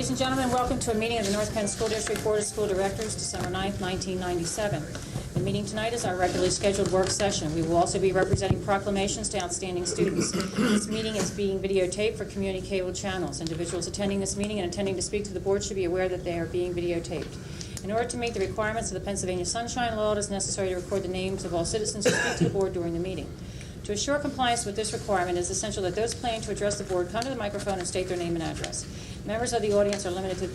Ladies and gentlemen, welcome to a meeting of the North Penn School District Board of School Directors, December 9th, 1997. The meeting tonight is our regularly scheduled work session. We will also be representing proclamations to outstanding students. This meeting is being videotaped for community cable channels. Individuals attending this meeting and intending to speak to the board should be aware that they are being videotaped. In order to meet the requirements of the Pennsylvania Sunshine Law, it is necessary to record the names of all citizens who speak to the board during the meeting. To assure compliance with this requirement, it is essential that those planning to address the board come to the microphone and state their name and address. Members of the audience are limited to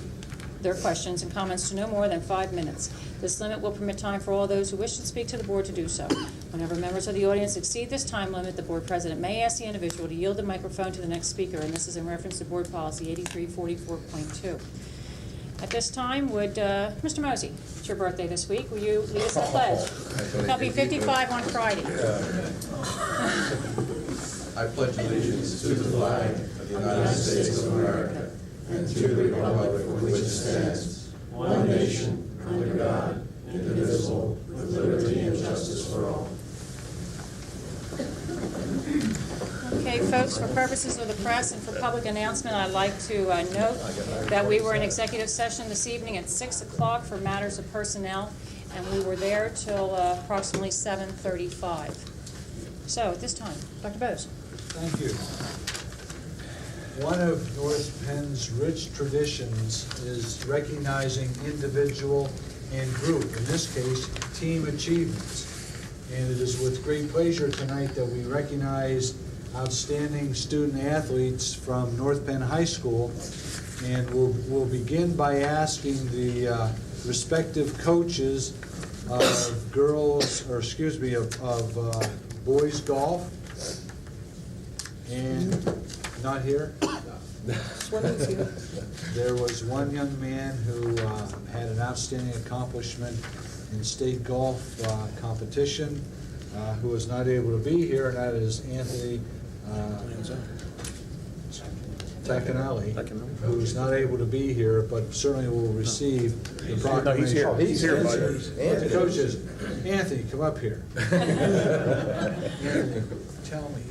their questions and comments to no more than 5 minutes. This limit will permit time for all those who wish to speak to the board to do so. Whenever members of the audience exceed this time limit, the board president may ask the individual to yield the microphone to the next speaker, and this is in reference to board policy 8344.2. At this time, would Mr. Mosey, it's your birthday this week, will you lead us in the pledge? I'll be 55 on Friday. I pledge allegiance to the flag of the United States of America and to the republic for which it stands, one nation, under God, indivisible, with liberty and justice for all. Okay, folks, for purposes of the press and for public announcement, I'd like to note that we were in executive session this evening at 6 o'clock for matters of personnel, and we were there till approximately 7:35. So, at this time, Dr. Bose. Thank you. One of North Penn's rich traditions is recognizing individual and group, in this case, team achievements. And it is with great pleasure tonight that we recognize outstanding student athletes from North Penn High School. And we'll begin by asking the respective coaches of of boys golf. And not here? There was one young man who had an outstanding accomplishment in state golf competition who was not able to be here, and that is Anthony Tacanelli, who's not able to be here, but certainly will receive the proclamation. No, he's here, buddy. The coaches, Anthony, come up here. Anthony, tell me.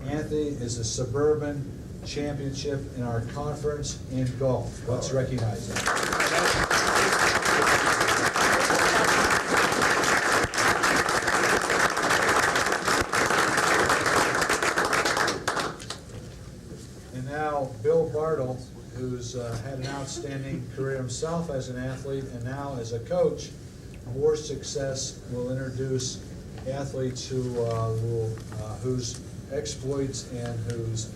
Anthony is a suburban championship in our conference in golf. Let's recognize him. And now Bill Bartle, who's had an outstanding career himself as an athlete and now as a coach. More success will introduce athletes whose exploits and whose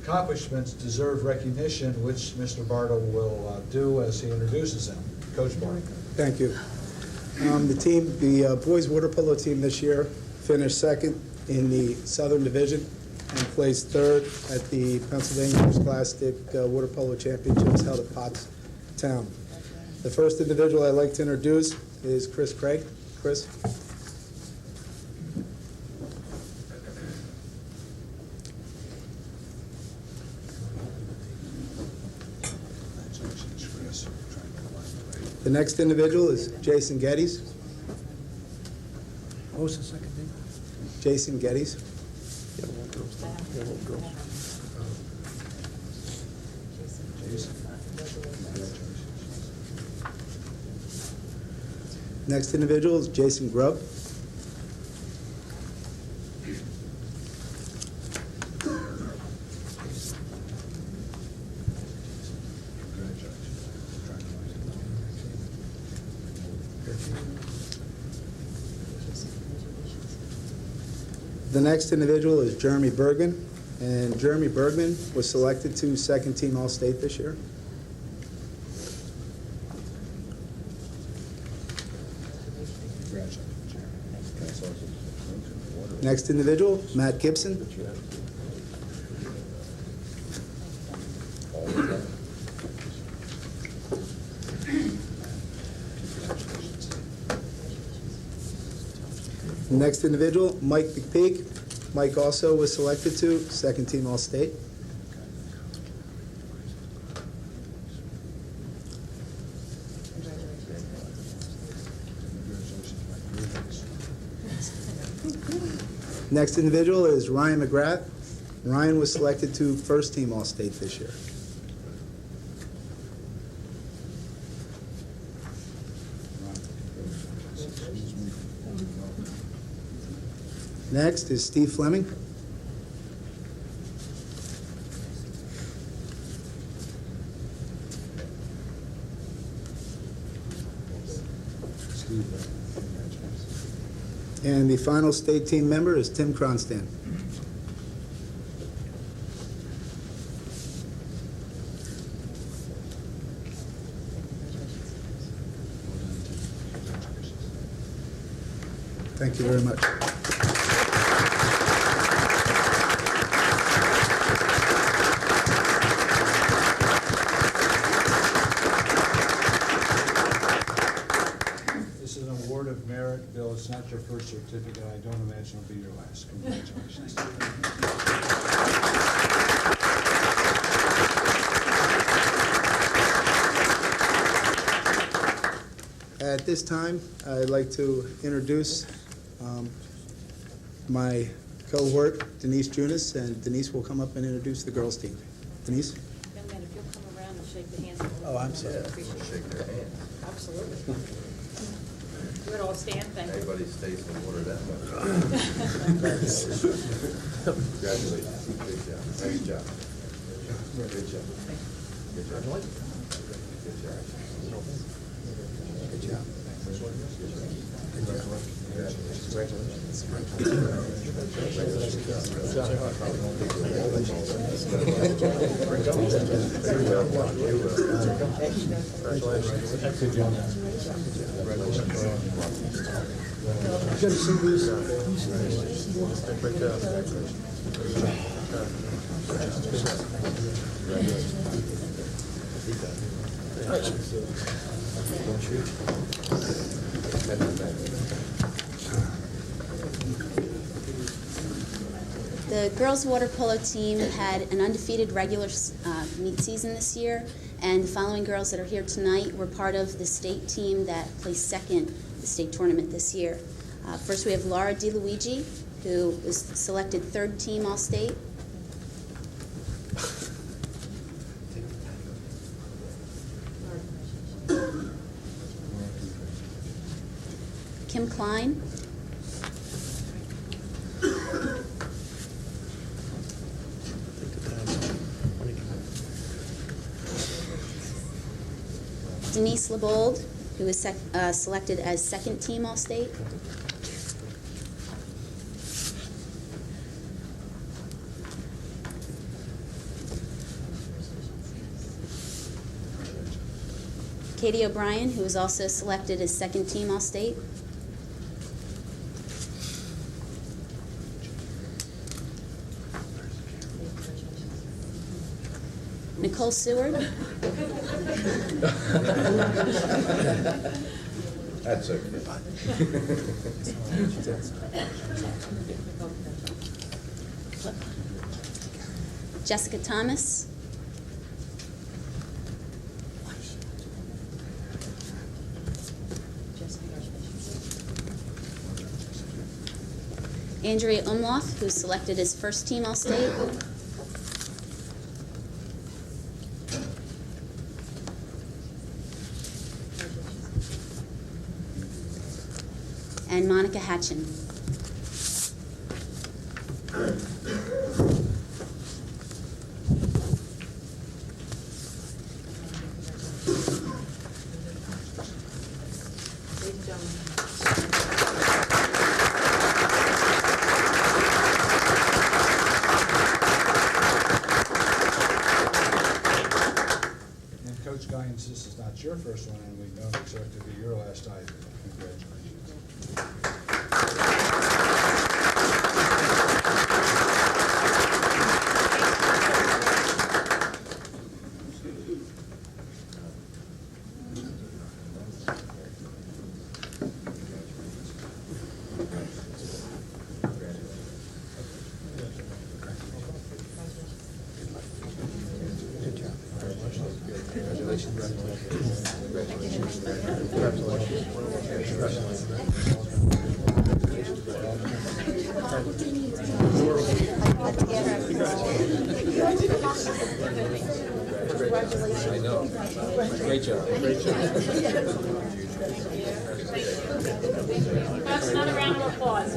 accomplishments deserve recognition, which Mr. Bartle will do as he introduces them. Coach Bartle. Thank you. The boys water polo team this year finished second in the Southern Division and placed third at the Pennsylvania Scholastic Water Polo Championships held at Pottstown. The first individual I'd like to introduce is Chris Craig. Chris. The next individual is Jason Geddes. What was the second name? Jason Geddes. Next individual is Jason Grubb. The next individual is Jeremy Bergman, and Jeremy Bergman was selected to second team All-State this year. Next individual, Matt Gibson. Next individual, Mike McPeak. Mike also was selected to second team All-State. Next individual is Ryan McGrath. Ryan was selected to first team All-State this year. Next is Steve Fleming. And the final state team member is Tim Kronstan. Thank you very much. This is an award of merit, Bill. It's not your first certificate. I don't imagine it'll be your last. Congratulations. At this time, I'd like to introduce my cohort, Denise Junis, and Denise will come up and introduce the girls' team. Denise? Young man, if you'll come around and shake the hands. Oh, I'm sorry. Shake their hand. Absolutely. You would all stand, thank you. Everybody stays in the water that much. Congratulations. Good job. Nice job. Good job. Good job. Good job. Good job. The girls' water polo team had an undefeated regular meet season this year, and the following girls that are here tonight were part of the state team that placed second in the state tournament this year. First, we have Laura DeLuigi, who was selected third team All-State. Kim Klein. Denise Lebold, who was selected as second team All-State. Katie O'Brien, who was also selected as second team All-State. Nicole Seward. That's okay. Jessica Thomas. Andrea Umloff, who was selected as first team All-State. And Monica Hatchin. Ladies and gentlemen. And Coach Guines, this is not your first one, and we know it's going to be your last either. Congratulations. Congratulations. I know. Great job. Great job. That's another round of applause.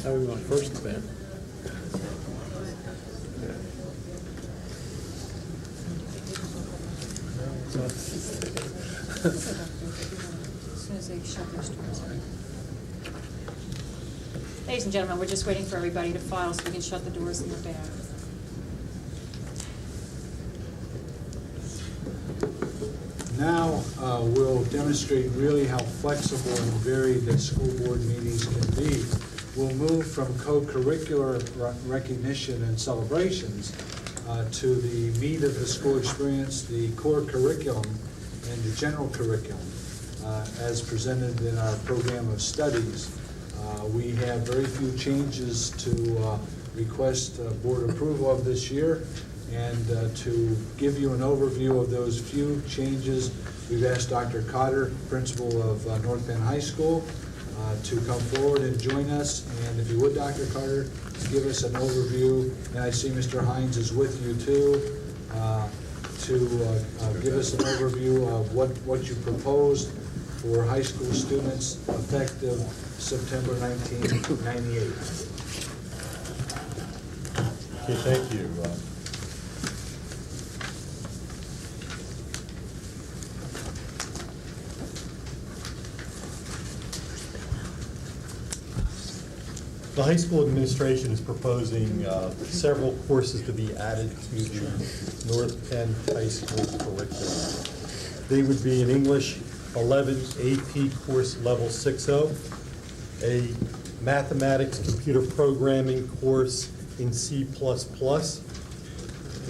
How are we going first, Ben? As soon as they shut their doors. Ladies and gentlemen, we're just waiting for everybody to file so we can shut the doors in the back. Now, we'll demonstrate really how flexible and varied that school board meetings can be. We'll move from co-curricular recognition and celebrations to the meat of the school experience, the core curriculum and the general curriculum as presented in our program of studies. We have very few changes to request board approval of this year. And to give you an overview of those few changes, we've asked Dr. Cotter, principal of North Penn High School, to come forward and join us. And if you would, Dr. Cotter, give us an overview. And I see Mr. Hines is with you too, to give us an overview of what you proposed for high school students effective September 1998. Okay, thank you. The high school administration is proposing several courses to be added to the North Penn High School curriculum. They would be an English 11 AP course level 6.0, a mathematics computer programming course in C++, in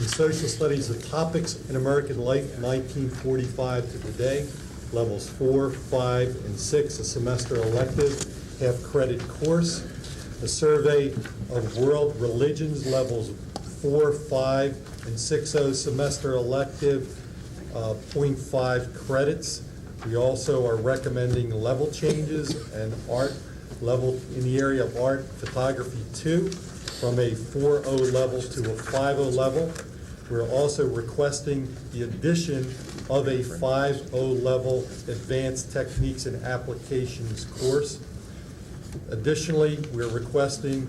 social studies the topics in American life 1945 to today, levels 4, 5, and 6, a semester elective, half-credit course. A survey of world religions, levels 4, 5, and 6.0, semester elective, 0.5 credits. We also are recommending level changes and art level in the area of art, photography 2, from a 4.0 level to a 5.0 level. We're also requesting the addition of a 5.0 level advanced techniques and applications course. Additionally, we're requesting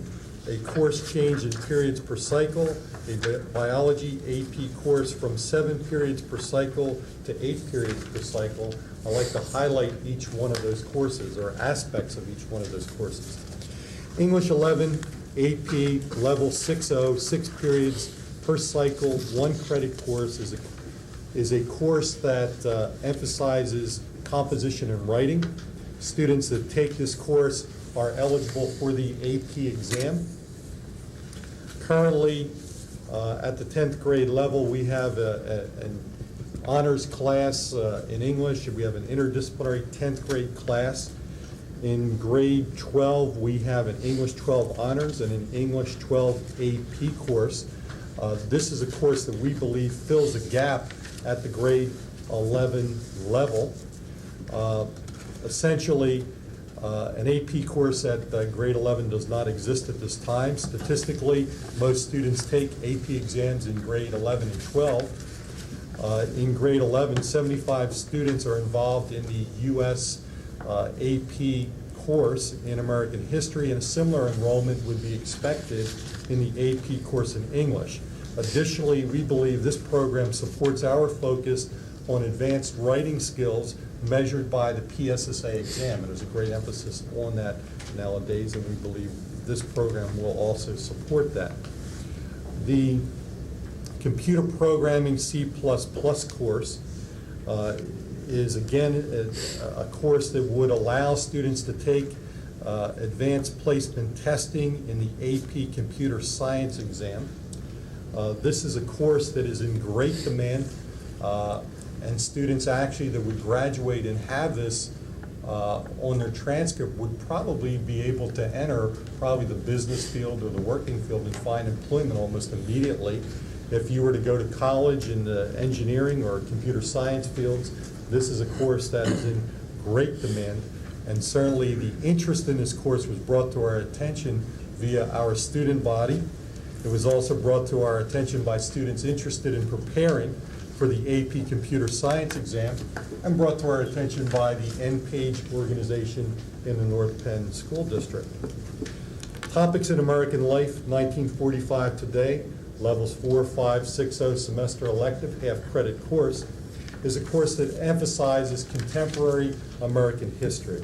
a course change in periods per cycle, a biology AP course from 7 periods per cycle to 8 periods per cycle. I'd like to highlight each one of those courses or aspects of each one of those courses. English 11 AP level 6.0, 6 periods per cycle, 1 credit course is a course that emphasizes composition and writing. Students that take this course are eligible for the AP exam. Currently, at the 10th grade level, we have an honors class in English. We have an interdisciplinary 10th grade class. In grade 12, we have an English 12 honors and an English 12 AP course. This is a course that we believe fills a gap at the grade 11 level. Essentially, an AP course at grade 11 does not exist at this time. Statistically, most students take AP exams in grade 11 and 12. In grade 11, 75 students are involved in the U.S. AP course in American history, and a similar enrollment would be expected in the AP course in English. Additionally, we believe this program supports our focus on advanced writing skills measured by the PSSA exam, and there's a great emphasis on that nowadays, and we believe this program will also support that. The computer programming C++ course is again a course that would allow students to take advanced placement testing in the AP Computer Science exam. This is a course that is in great demand, and students actually that would graduate and have this on their transcript would probably be able to enter probably the business field or the working field and find employment almost immediately. If you were to go to college in the engineering or computer science fields, this is a course that is in great demand. And certainly the interest in this course was brought to our attention via our student body. It was also brought to our attention by students interested in preparing for the AP Computer Science exam, and brought to our attention by the NPAGE organization in the North Penn School District. Topics in American Life, 1945 Today, levels 4, 5, 6, semester elective, half credit course, is a course that emphasizes contemporary American history.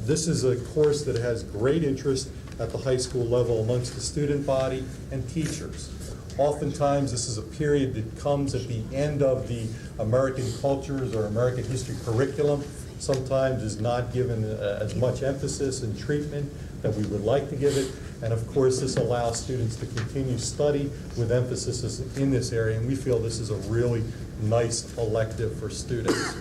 This is a course that has great interest at the high school level amongst the student body and teachers. Oftentimes, this is a period that comes at the end of the American cultures or American history curriculum. Sometimes is not given as much emphasis and treatment that we would like to give it. And of course, this allows students to continue study with emphasis in this area, and we feel this is a really nice elective for students.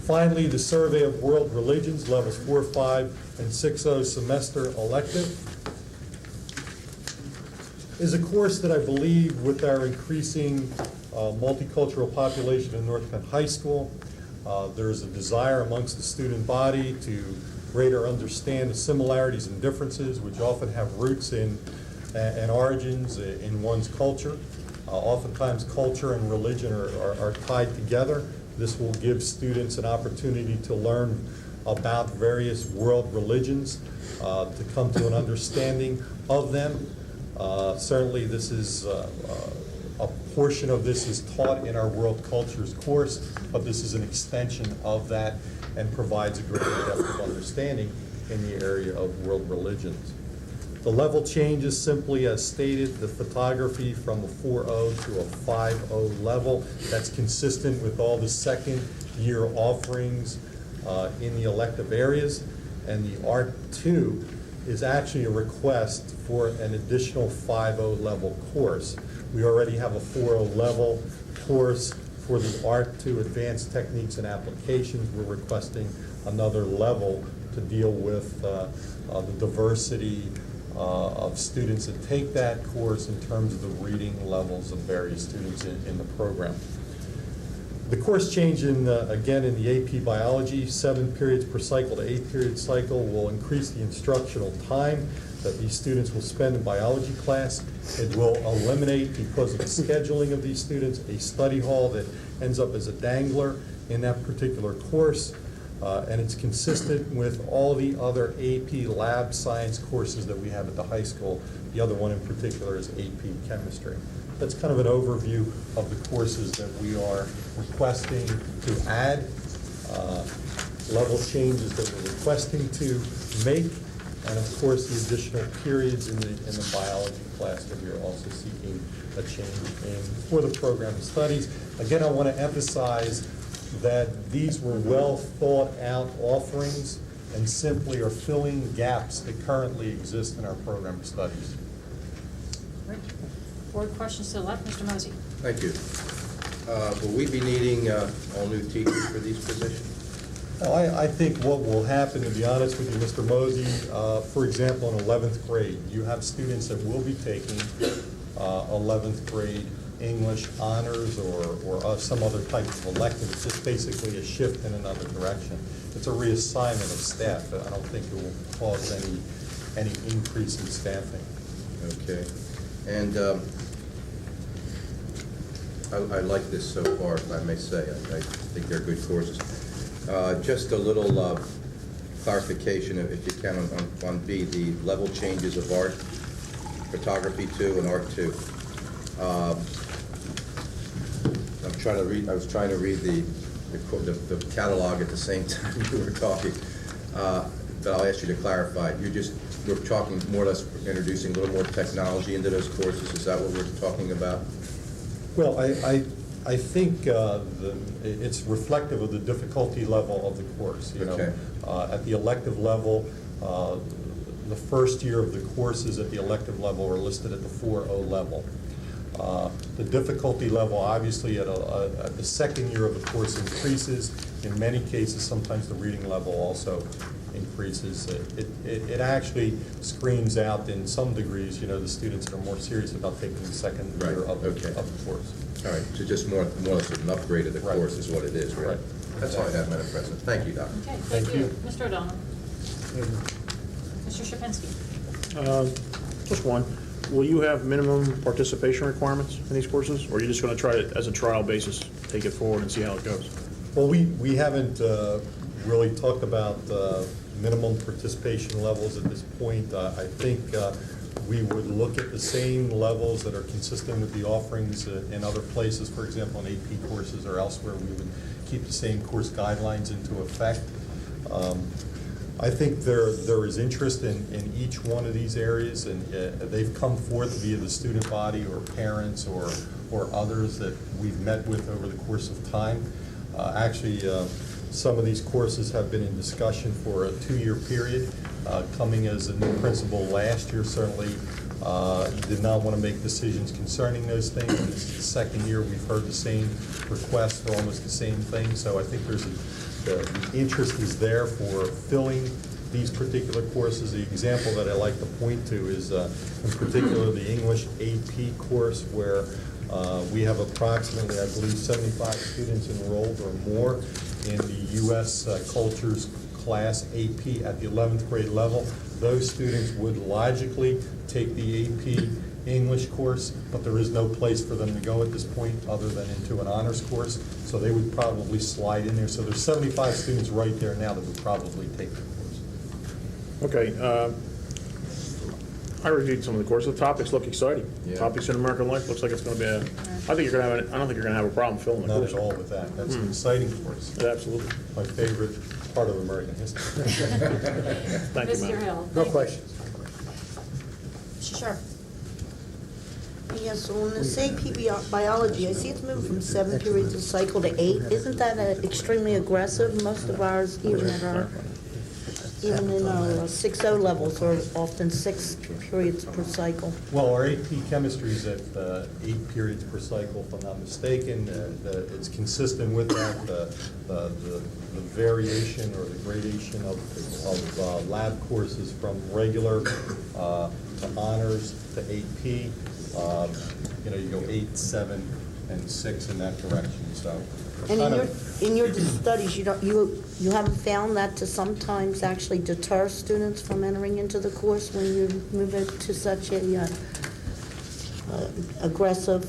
Finally, the Survey of World Religions, levels 4, 5, and 6 semester elective, is a course that I believe with our increasing multicultural population in North Penn High School, there's a desire amongst the student body to greater understand the similarities and differences, which often have roots in and origins in one's culture. Oftentimes culture and religion are tied together. This will give students an opportunity to learn about various world religions, to come to an understanding of them. Certainly this is a portion of this is taught in our World Cultures course, but this is an extension of that and provides a greater depth of understanding in the area of world religions. The level change is simply as stated, the photography from a 4.0 to a 5.0 level. That's consistent with all the second year offerings in the elective areas. And the Art 2 is actually a request for an additional 5.0 level course. We already have a 4.0 level course for the Art 2 Advanced Techniques and Applications. We're requesting another level to deal with the diversity of students that take that course in terms of the reading levels of various students in the program. The course change again in the AP Biology, 7 periods per cycle to 8 period cycle will increase the instructional time that these students will spend in biology class. It will eliminate, because of the scheduling of these students, a study hall that ends up as a dangler in that particular course. And it's consistent with all the other AP lab science courses that we have at the high school. The other one in particular is AP Chemistry. That's kind of an overview of the courses that we are requesting to add, level changes that we're requesting to make, and of course the additional periods in the biology class that we are also seeking a change in for the program of studies. Again, I want to emphasize that these were well thought out offerings and simply are filling gaps that currently exist in our program of studies. Great. Board questions to the left, Mr. Mosey. Thank you. Will we be needing all new teachers for these positions? Well, I think what will happen, to be honest with you, Mr. Mosey, for example, in 11th grade, you have students that will be taking 11th grade English honors or some other type of elective. It's just basically a shift in another direction. It's a reassignment of staff. I don't think it will cause any increase in staffing. Okay. And I like this so far, if I may say. I think they're good courses. Just a little clarification, if you can, on B, the level changes of art, photography 2 and art 2. I was trying to read the catalog at the same time you were talking, but I'll ask you to clarify. We're talking more or less introducing a little more technology into those courses. Is that what we're talking about? Well, I think it's reflective of the difficulty level of the course, you know. Okay. At the elective level, the first year of the courses at the elective level are listed at the 4.0 level. The difficulty level, obviously, at the second year of the course increases. In many cases, sometimes the reading level also increases. It actually screens out, in some degrees, you know, the students that are more serious about taking the second year Right, of okay. the course. All right, so just more or less an upgrade of the Right. course is what it is, right? Right. That's all I have, Madam President. Thank you, Doctor. Okay, Thank thank you. you. Mr. O'Donnell. Mr. Shapinsky. Just one. Will you have minimum participation requirements in these courses, or are you just going to try it as a trial basis, take it forward and see how it goes? Well, we haven't really talked about minimum participation levels at this point. I think we would look at the same levels that are consistent with the offerings in other places. For example, in AP courses or elsewhere, we would keep the same course guidelines into effect. I think there is interest in each one of these areas, and they've come forth via the student body or parents or others that we've met with over the course of time. Actually, some of these courses have been in discussion for a 2-year period. Coming as a new principal last year, certainly did not want to make decisions concerning those things. This is the second year we've heard the same requests for almost the same thing. So I think the interest is there for filling these particular courses. The example that I like to point to is, in particular, the English AP course, where we have approximately, I believe, 75 students enrolled or more in the U.S. Cultures class AP at the 11th grade level. Those students would logically take the AP English course, but there is no place for them to go at this point other than into an honors course, so they would probably slide in there. So there's 75 students right there now that would probably take the course. Okay. I reviewed some of the courses. The topics look exciting. Yeah. Topics in American life looks like it's going to be a. I think you're going to have. I don't think you're going to have a problem filling the Not course. at all with that. That's an exciting course. Yeah, absolutely. My favorite part of American history. Thank you, Mr. ma'am. Hill. No Thank you. questions. Mr. Sharp. Yes, so on this AP biology, I see it's moved from 7 periods a cycle to 8. Isn't that extremely aggressive? Most of ours, even in our 6.0 levels, are often 6 periods per cycle. Well, our AP chemistry is at 8 periods per cycle, if I'm not mistaken. It's consistent with that. The variation or the gradation of lab courses from regular to honors to AP. You go 8, 7, and 6 in that direction. So. And in your studies, you haven't found that to sometimes actually deter students from entering into the course when you move it to such a aggressive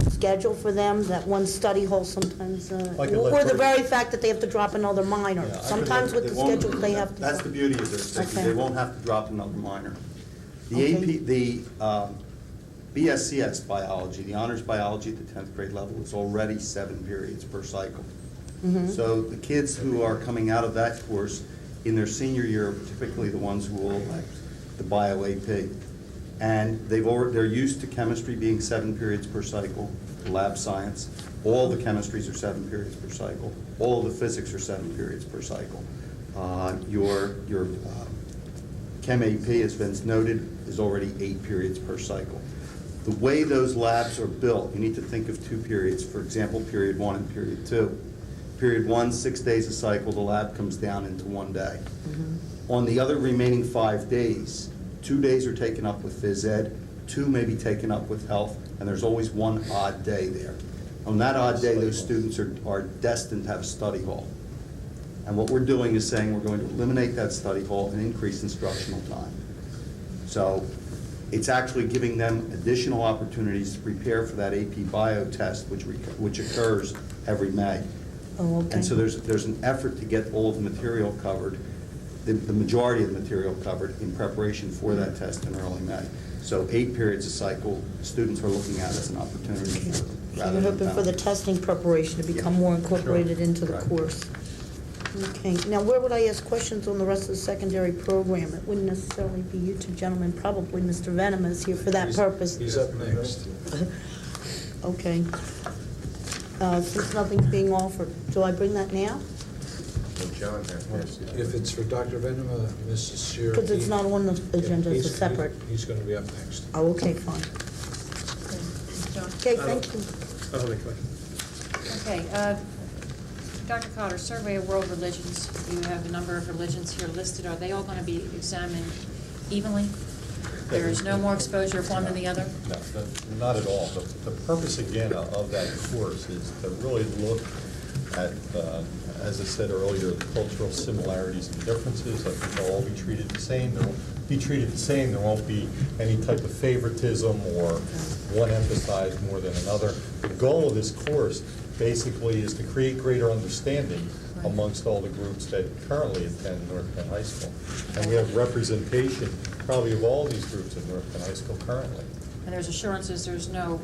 schedule for them, that one study hall sometimes, Like or the very fact that they have to drop another minor. Yeah, I could Sometimes with the schedule, they have to. That's the beauty of this, Vicki. Okay. They won't have to drop another minor. The Okay. AP, the BSCS biology, the honors biology at the 10th grade level is already 7 periods per cycle. So the kids who are coming out of that course in their senior year, particularly the ones who will elect the bio AP, and they're used to chemistry being 7 periods per cycle, lab science, all the chemistries are 7 periods per cycle, all the physics are 7 periods per cycle. Your Chem AP, as Vince noted, is already 8 periods per cycle. The way those labs are built, you need to think of 2 periods. For example, period 1 and period 2. Period 1, 6 days a cycle, the lab comes down into 1 day. On the other remaining 5 days, 2 days are taken up with phys ed, 2 may be taken up with health, and there's always 1 odd day there. On that odd day, those students are destined to have a study hall. And what we're doing is saying we're going to eliminate that study hall and increase instructional time. So it's actually giving them additional opportunities to prepare for that AP bio test, which occurs every May. Oh, okay. And so there's an effort to get all of the material covered, the majority of the material covered in preparation for that test in early May. So 8 periods a cycle, students are looking at as an opportunity. So rather you're than hoping for the penalty. testing preparation to become more incorporated into the Right. course. Okay, now where would I ask questions on the rest of the secondary program? It wouldn't necessarily be you two gentlemen, probably Mr. Venom is here for that purpose. He's up next. Okay. since nothing's being offered. Do I bring that now? Well, John has to. If it's for Dr. Venema, Mrs. Shear. Because it's not on the agenda, it's a separate. He's going to be up next. Oh, okay, fine. Okay, thank you. I don't have any questions. Okay, Dr. Cotter, Survey of World Religions, you have a number of religions here listed. Are they all going to be examined evenly? There is no more exposure of one than the other? No, not at all. The purpose, again, of that course is to really look at, as I said earlier, the cultural similarities and differences. I think they'll all be treated the same. They'll be treated the same. There won't be any type of favoritism or one emphasized more than another. The goal of this course basically is to create greater understanding amongst all the groups that currently attend North Penn High School. And we have representation probably of all these groups at North Penn High School currently. And there's assurances there's no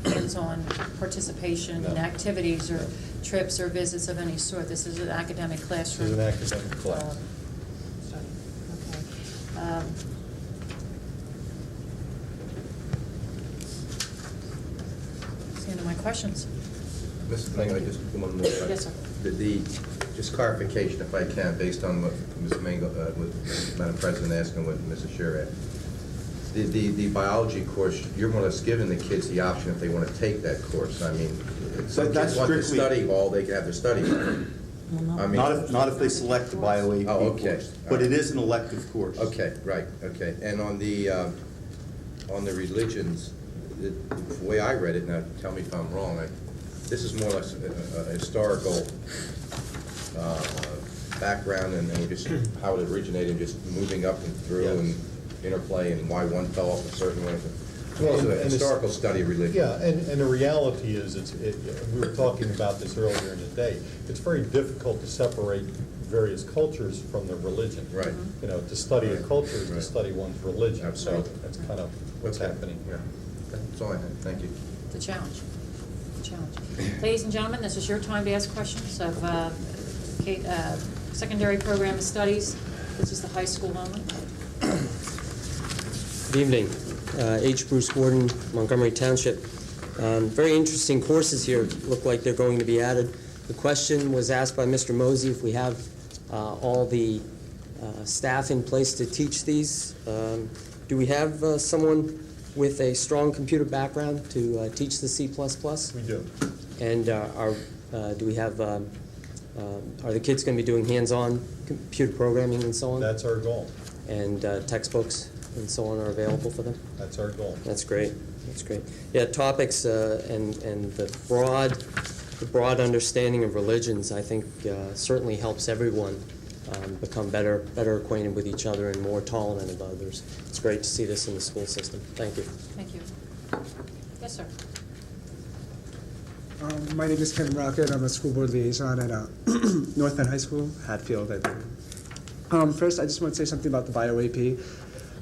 hands-on participation in No. activities or trips or visits of any sort? This is an academic This classroom? is an academic class. Study. Okay. That's the end of my questions. Mr. Mayor, I just, one more. Yes, sir. Just clarification, if I can, based on what Ms. Mango, what Madam President asked and what Mrs. Shear asked. The biology course, you're more or less giving the kids the option if they want to take that course. I mean, some That's kids want the strictly- study hall, they can have their study hall. I mean, Not if they select the Bio AP Oh, okay. course, but it is an elective course. okay, right, okay. And on the religions, the way I read it, now tell me if I'm wrong, this is more or less a historical background and just how it originated, just moving up and through Yes. and interplay and why one fell off a certain way. Well, It's and a it's- historical study of religion. Yeah, and the reality is, we were talking about this earlier in the day, it's very difficult to separate various cultures from their religion. Right. You know, to study a Right. culture is to Right. study one's religion, so Absolutely. that's kind of what's Okay. happening. Yeah, that's all I had, thank you. The challenge. The challenge. Ladies and gentlemen, this is your time to ask questions of secondary program of studies. This is the high school only. Good evening. H. Bruce Gordon, Montgomery Township. Very interesting courses here. Look like they're going to be added. The question was asked by Mr. Mosey if we have all the staff in place to teach these. Do we have someone with a strong computer background to teach the C++? We do. And do we have, are the kids going to be doing hands-on computer programming and so on? That's our goal. And textbooks and so on are available for them? That's our goal. That's great. That's great. Yeah, topics and the broad understanding of religions, I think, certainly helps everyone become better acquainted with each other and more tolerant of others. It's great to see this in the school system. Thank you. Thank you. Yes, sir. My name is Ken Rocket. I'm a school board liaison at North Penn High School, Hatfield, I believe. First, I just want to say something about the Bio AP.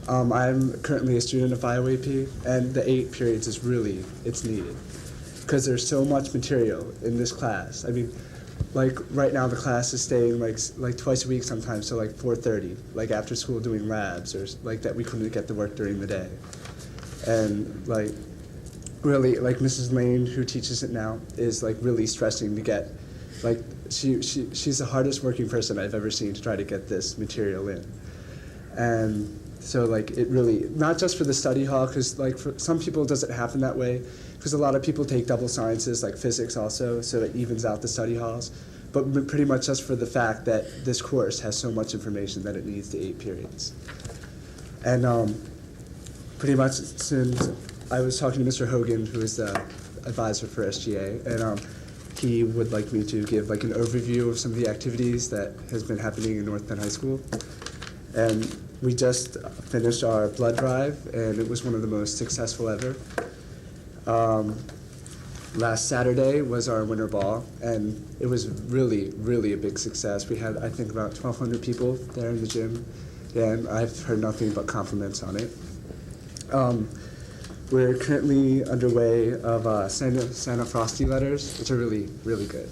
I'm currently a student of Bio AP, and the 8 periods is really, it's needed. Because there's so much material in this class. I mean, like right now the class is staying like twice a week sometimes, so like 4:30, like after school doing labs or like that we couldn't get to work during the day. And like really, like Mrs. Lane, who teaches it now, is like really stressing to get, like she's the hardest working person I've ever seen to try to get this material in. And so like it really, not just for the study hall, because like for some people it doesn't happen that way, because a lot of people take double sciences like physics also, so it evens out the study halls, but pretty much just for the fact that this course has so much information that it needs the 8 periods. And pretty much since I was talking to Mr. Hogan, who is the advisor for SGA, and he would like me to give like an overview of some of the activities that has been happening in North Penn High School. And we just finished our blood drive, and it was one of the most successful ever. Last Saturday was our winter ball, and it was really, really a big success. We had, I think, about 1,200 people there in the gym, and I've heard nothing but compliments on it. We're currently underway of Santa Frosty letters, which are really, really good.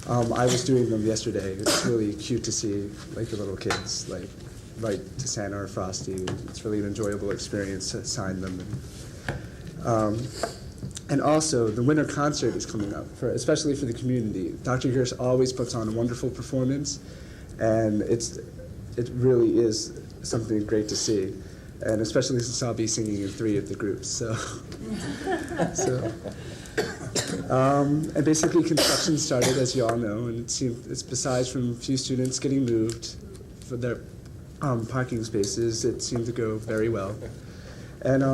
I was doing them yesterday. It's really cute to see like the little kids like write to Santa or Frosty. It's really an enjoyable experience to sign them. And also, the winter concert is coming up, especially for the community. Dr. Gersh always puts on a wonderful performance, and it really is something great to see. And especially since I'll be singing in 3 of the groups, so. And basically, construction started, as you all know, and it's besides from a few students getting moved for their parking spaces, it seemed to go very well. And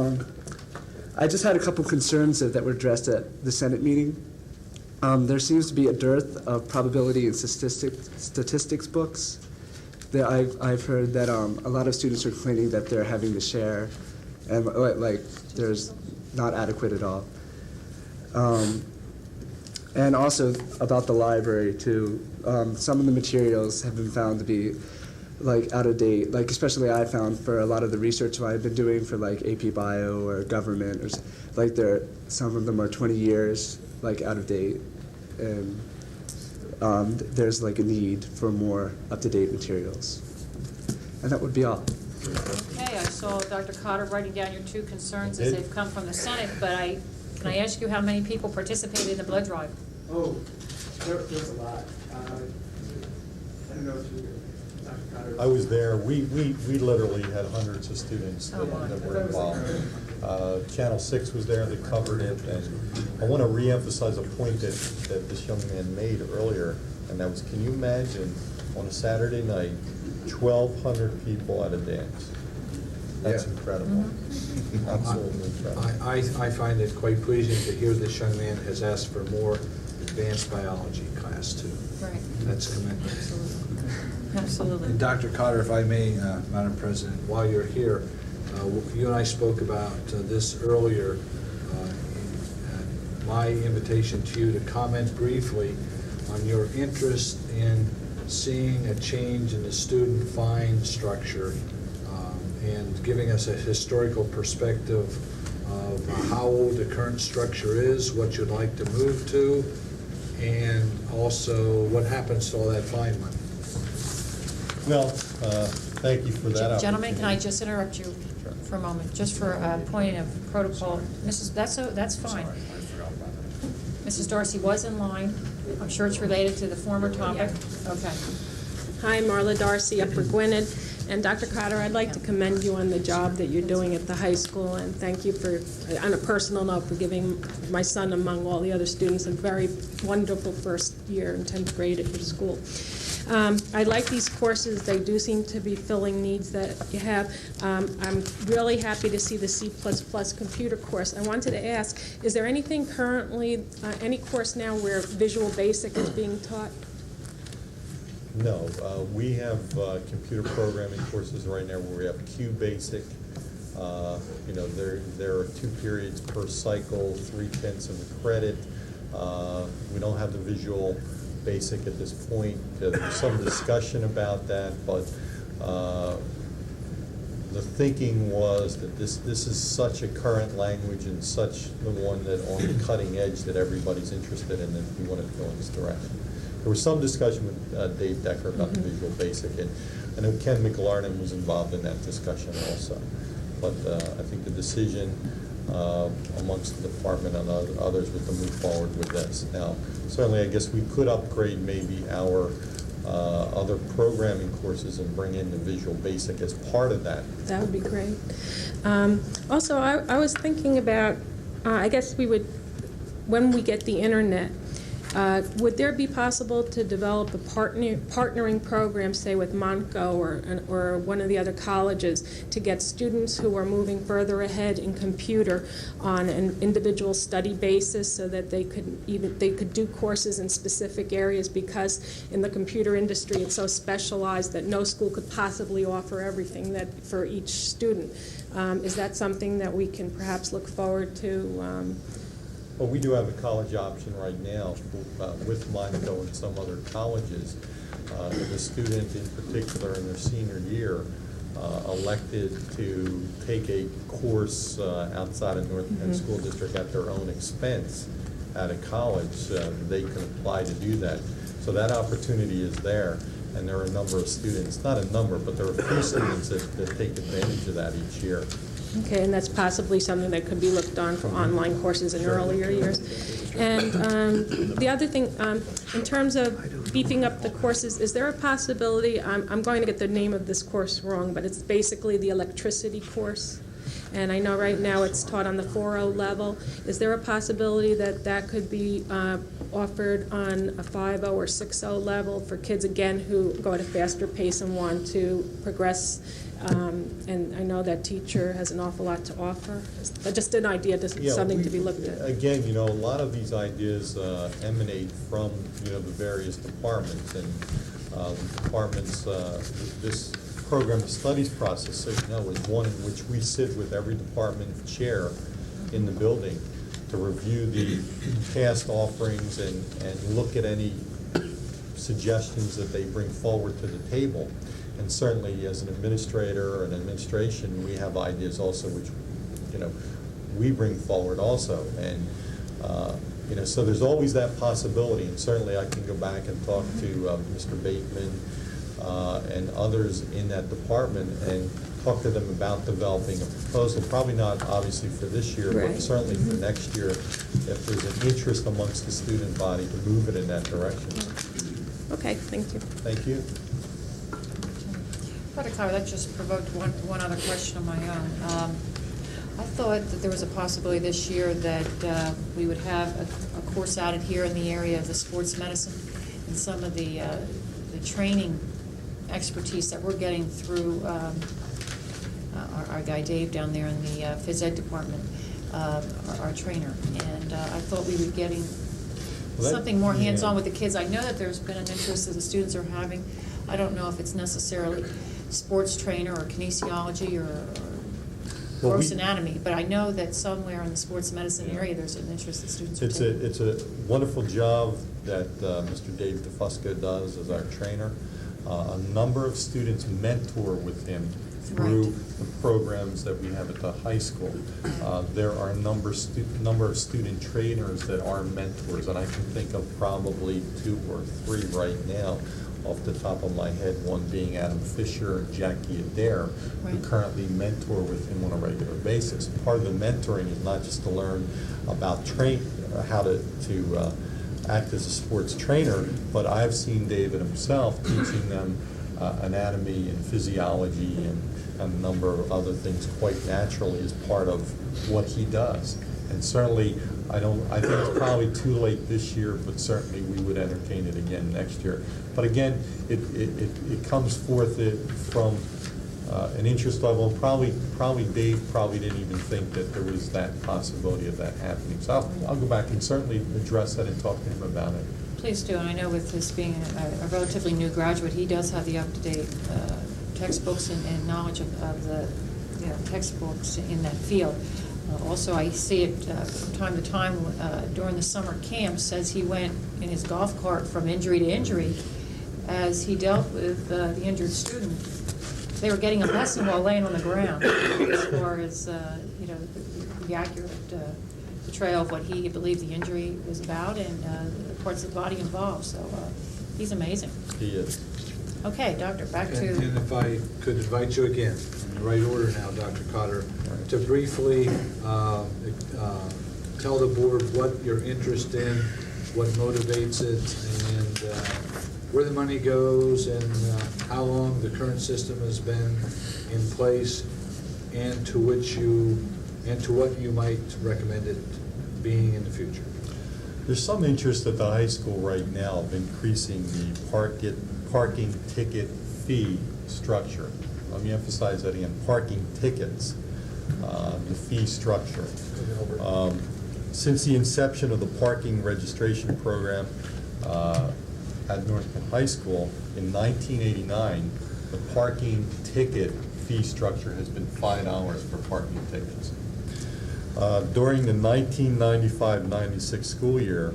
I just had a couple concerns that were addressed at the Senate meeting. There seems to be a dearth of probability and statistics books. I've heard that a lot of students are complaining that they're having to share, and there's not adequate at all. And also about the library too. Some of the materials have been found to be out of date. Especially I found for a lot of the research I've been doing for AP Bio or government, or some of them are 20 years out of date, and there's a need for more up-to-date materials. And that would be all. Okay, I saw Dr. Cotter writing down your 2 concerns as they've come from the Senate, but can I ask you how many people participated in the blood drive? Oh, there's a lot. I don't know if you, Dr. Cotter. I was there. We literally had hundreds of students that were involved. Channel 6 was there. They covered it. And I want to reemphasize a point that this young man made earlier, and that was, can you imagine on a Saturday night, 1,200 people at a dance? That's incredible. Absolutely incredible. I find it quite pleasing to hear this young man has asked for more advanced biology class too. Right. That's commendable. Absolutely. And Dr. Cotter, if I may, Madam President, while you're here, you and I spoke about this earlier, my invitation to you to comment briefly on your interest in seeing a change in the student fine structure and giving us a historical perspective of how old the current structure is, what you'd like to move to, and also what happens to all that fine money. Well, thank you for that opportunity. Gentlemen, can I just interrupt you for a moment, just for a point of protocol? That's fine. Mrs. Darcy was in line. I'm sure it's related to the former topic. Okay. Hi, Marla Darcy, Upper Gwynedd. And Dr. Cotter, I'd like to commend you on the job that you're doing at the high school, and thank you for, on a personal note, for giving my son, among all the other students, a very wonderful first year in 10th grade at your school. I like these courses. They do seem to be filling needs that you have. I'm really happy to see the C++ computer course. I wanted to ask, is there anything currently, any course now where Visual Basic is being taught? No, we have computer programming courses right now where we have QBasic. There are 2 periods per cycle, 3/10 of the credit. We don't have the Visual Basic at this point. There's some discussion about that, but the thinking was that this is such a current language and such the one that on the cutting edge that everybody's interested in, and we wanted to go in this direction. There was some discussion with Dave Decker about the Visual Basic, and I know Ken McLarnon was involved in that discussion also. But I think the decision amongst the department and others was to move forward with this. Now, certainly I guess we could upgrade maybe our other programming courses and bring in the Visual Basic as part of that. That would be great. Also, I was thinking about, I guess we would, when we get the internet, would there be possible to develop a partnering program, say with Montco or one of the other colleges, to get students who are moving further ahead in computer on an individual study basis, so that they could do courses in specific areas, because in the computer industry it's so specialized that no school could possibly offer everything that for each student. Is that something that we can perhaps look forward to? Well, we do have a college option right now with Montco and some other colleges. If a student in particular in their senior year elected to take a course outside of North Penn School District at their own expense at a college, they can apply to do that. So that opportunity is there, and there are a number of students, not a number, but there are a few students that take advantage of that each year. Okay, and that's possibly something that could be looked on for online courses in earlier years. And the other thing, in terms of beefing up the courses, is there a possibility, I'm going to get the name of this course wrong, but it's basically the electricity course. And I know right now it's taught on the 4.0 level. Is there a possibility that that could be offered on a 5.0 or 6.0 level for kids, again, who go at a faster pace and want to progress? And I know that teacher has an awful lot to offer. Just an idea, just something to be looked at. Again, a lot of these ideas emanate from, the various departments, and the departments, this program, the studies process, so is one in which we sit with every department chair in the building to review the past offerings and look at any suggestions that they bring forward to the table. And certainly, as an administrator or an administration, we have ideas also which, we bring forward also. And, so there's always that possibility. And certainly, I can go back and talk to Mr. Bateman and others in that department and talk to them about developing a proposal. Probably not, obviously, for this year, Right. but certainly for next year, if there's an interest amongst the student body to move it in that direction. Okay, thank you. Thank you. Dr. Carter, that just provoked one other question of my own. I thought that there was a possibility this year that we would have a course added here in the area of the sports medicine and some of the training expertise that we're getting through our guy Dave down there in the phys ed department, our trainer. And I thought we were getting something more hands-on with the kids. I know that there's been an interest that the students are having. I don't know if it's necessarily sports trainer or kinesiology or gross anatomy, but I know that somewhere in the sports medicine area there's an interest that students are taking. It's a wonderful job that Mr. Dave DeFusco does as our trainer. A number of students mentor with him through the programs that we have at the high school. There are a number of student trainers that are mentors, and I can think of probably 2 or 3 right now off the top of my head, one being Adam Fisher and Jackie Adair, who currently mentor with him on a regular basis. Part of the mentoring is not just to learn about how to act as a sports trainer, but I've seen David himself teaching them anatomy and physiology and a number of other things quite naturally as part of what he does. And certainly, I think it's probably too late this year, but certainly we would entertain it again next year. But again, it comes forth from an interest level, and probably Dave probably didn't even think that there was that possibility of that happening. So I'll go back and certainly address that and talk to him about it. Please do, and I know with this being a relatively new graduate, he does have the up-to-date textbooks and knowledge of the textbooks in that field. Also, I see it from time to time during the summer camps as he went in his golf cart from injury to injury as he dealt with the injured student. They were getting a lesson while laying on the ground as far as the accurate portrayal of what he believed the injury was about and the parts of the body involved. So he's amazing. He is. Okay, Doctor, back to... And if I could invite you again, in the right order now, Dr. Cotter, to briefly tell the board what you're interested in, what motivates it, and where the money goes, and how long the current system has been in place, and to what you might recommend it being in the future. There's some interest at the high school right now of increasing the parking ticket fee structure. Let me emphasize that again, parking tickets, the fee structure. Since the inception of the parking registration program at North Penn High School in 1989, the parking ticket fee structure has been $5 for parking tickets. During the 1995-96 school year,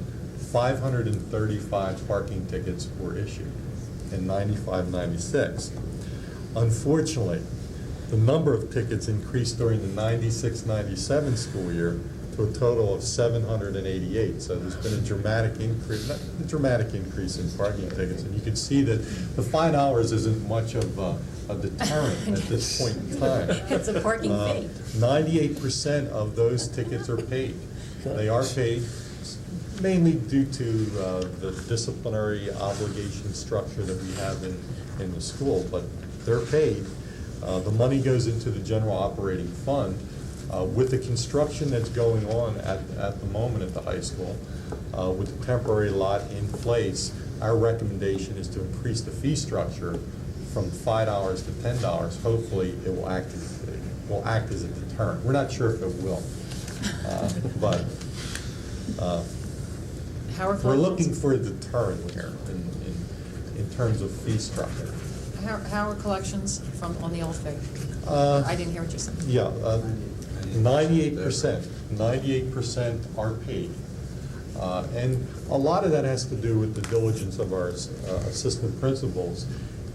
535 parking tickets were issued in 95-96. Unfortunately, the number of tickets increased during the 96-97 school year to to a total of 788. So there's been a dramatic increase, not a dramatic increase in parking tickets. And you can see that the $5 isn't much of a deterrent at this point in time. It's a parking fee. 98% of those tickets are paid. They are paid mainly due to the disciplinary obligation structure that we have in the school, but they're paid. The money goes into the general operating fund. With the construction that's going on at the moment at the high school, with the temporary lot in place, our recommendation is to increase the fee structure from $5 to $10. Hopefully, it will act as a deterrent. We're not sure if it will, but we're looking for a deterrent here in terms of fee structure. How are collections on the old fee? I didn't hear what you said. Yeah, 98%. 98% are paid. And a lot of that has to do with the diligence of our assistant principals.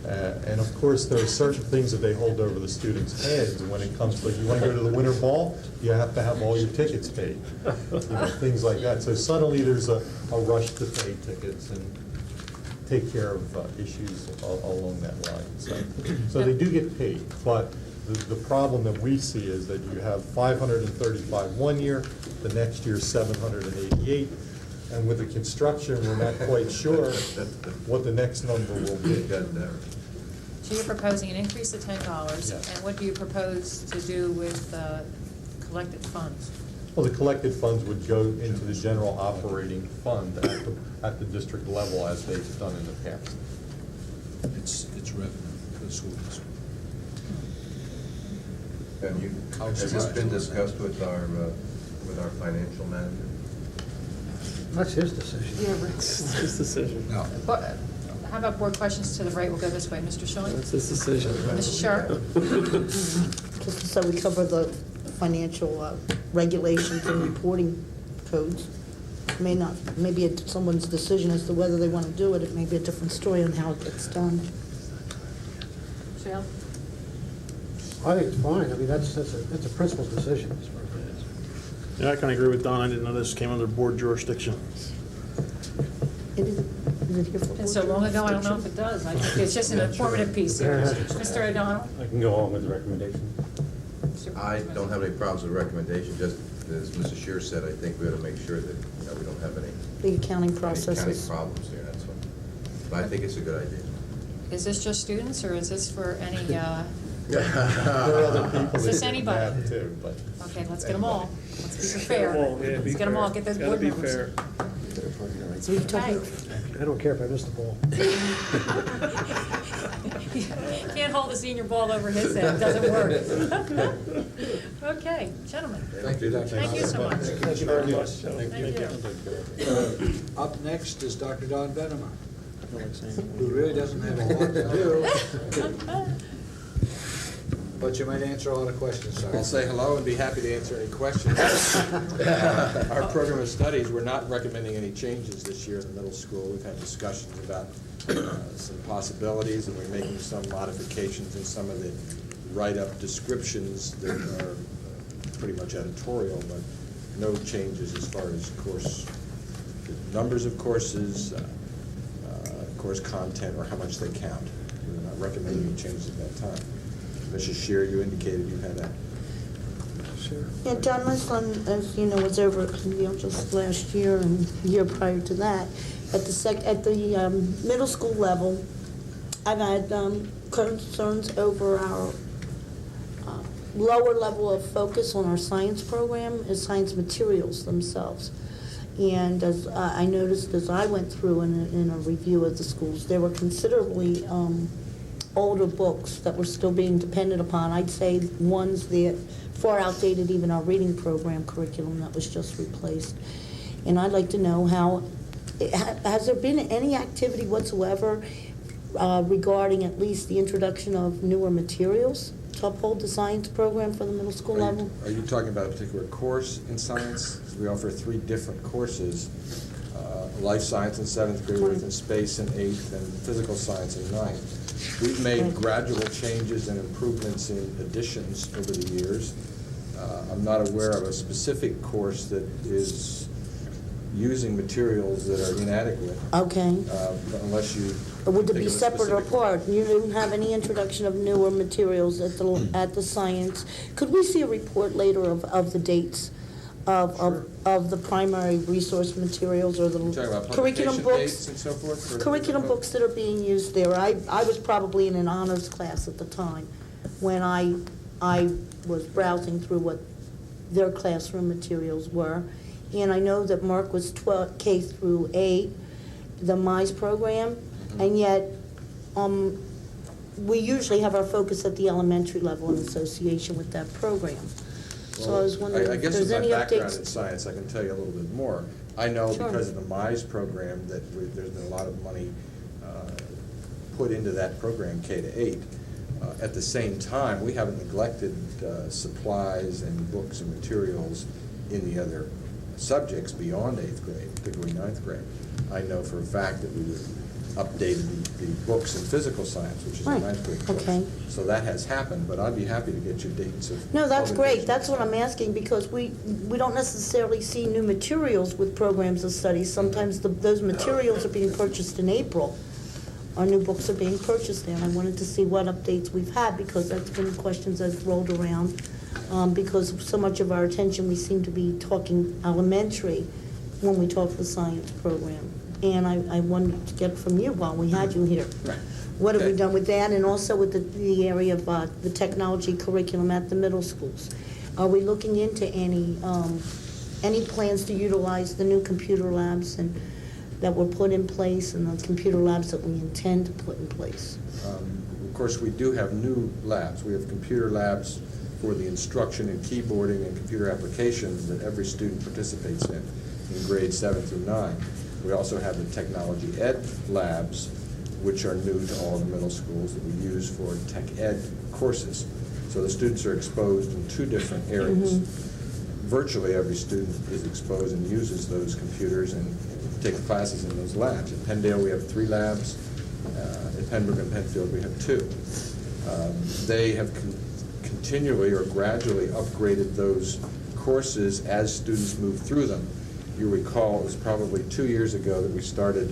And of course, there are certain things that they hold over the students' heads when it comes to, like, you want to go to the winter ball, you have to have all your tickets paid. Things like that. So suddenly there's a rush to pay tickets and take care of issues along that line. So they do get paid, but the problem that we see is that you have 535 one year, the next year 788, and with the construction, we're not quite sure what the next number will be. So you're proposing an increase of $10, Yes. and what do you propose to do with collected funds? Well, the collected funds would go into the general operating fund at the district level as they've done in the past. It's revenue for the school district. Has this been discussed with our financial manager? That's his decision. It's his decision. No. How about board questions to the right? We'll go this way. Mr. Schilling? That's his decision. Mrs. Sharp? Just so we cover the financial regulations and reporting codes. Maybe it's someone's decision as to whether they want to do it. It may be a different story on how it gets done. Michelle? I think it's fine. I mean, that's a principal's decision as far as it is. Yeah, I kind of agree with Don. I didn't know this came under board jurisdiction. Is it here for And so long ago, I don't know if it does. I think it's just an informative piece here. Mr. O'Donnell? I can go along with the recommendation. I don't have any problems with the recommendation, just as Mrs. Shear said, I think we ought to make sure that, we don't have any the accounting accounting processes? problems here, that's all. But I think it's a good idea. Is this just students, or is this for any, There are other people Is this that do anybody? that too, but. okay, let's get them all. Let's be fair. Let's get them all, get those board members. So you're talking, I don't care if I miss the ball. Can't hold the senior ball over his head, doesn't work. Okay, gentlemen. Thank you, Dr. Thank you so much. Thank you very much. Thank you. Up next is Dr. Don Benema, who really doesn't have a lot to do. But you might answer all the questions, sir. I'll say hello and be happy to answer any questions. Our program of studies, we're not recommending any changes this year in the middle school. We've had discussions about some possibilities, and we're making some modifications in some of the write-up descriptions that are pretty much editorial, but no changes as far as course, numbers of courses, course content, or how much they count. We're not recommending any changes at that time. Mrs. Shear, you indicated you had a... Sure. yeah, John, my son, as you know, was over at Yale just last year and the year prior to that. At the middle school level, I've had concerns over our lower level of focus on our science program is science materials themselves. And as I noticed as I went through in a review of the schools, there were considerably older books that were still being depended upon. I'd say ones that far outdated even our reading program curriculum that was just replaced. And I'd like to know has there been any activity whatsoever regarding at least the introduction of newer materials to uphold the science program for the middle school level? Are you talking about a particular course in science? We offer 3 different courses, life science in 7th grade, earth and space in 8th, and physical science in 9th. We've made gradual changes and improvements in additions over the years. I'm not aware of a specific course that is using materials that are inadequate. Okay. Unless you. Or would it think be of a separate or specific one. apart? You didn't have any introduction of newer materials at the science. Could we see a report later of the dates of the primary resource materials or the You're talking about curriculum publication books? dates and so forth? for- Curriculum books that are being used there. I was probably in an honors class at the time when I was browsing through what their classroom materials were. And I know that Mark was K through 8, the MISE program, and yet we usually have our focus at the elementary level in association with that program. So I was wondering I if guess there's with my any background in updates. science, I can tell you a little bit more. I know Sure. because of the MISE program that there's been a lot of money put into that program, K to 8. At the same time, we haven't neglected supplies and books and materials in the other subjects beyond 8th grade, particularly 9th grade. I know for a fact that we updated the books in physical science, which is a Right, 9th grade course. okay. So that has happened, but I'd be happy to get you dates of. No, that's great. publication. That's what I'm asking, because we don't necessarily see new materials with programs of study. Sometimes those materials are being purchased in April. Our new books are being purchased there, and I wanted to see what updates we've had, because that's been questions I've rolled around. Because so much of our attention, we seem to be talking elementary when we talk the science program. And I wanted to get from you while we had you here. Right. What have we Okay. done with that, and also with the area of the technology curriculum at the middle schools? Are we looking into any plans to utilize the new computer labs that were put in place, and the computer labs that we intend to put in place? Of course, we do have new labs. We have computer labs for the instruction in keyboarding and computer applications that every student participates in grades 7 through 9. We also have the technology ed labs, which are new to all the middle schools that we use for tech ed courses. So the students are exposed in 2 different areas. Virtually every student is exposed and uses those computers and takes classes in those labs. At Penndale, we have 3 labs. At Pembroke and Penfield, we have 2. They have continually or gradually upgraded those courses as students move through them. You recall, it was probably 2 years ago that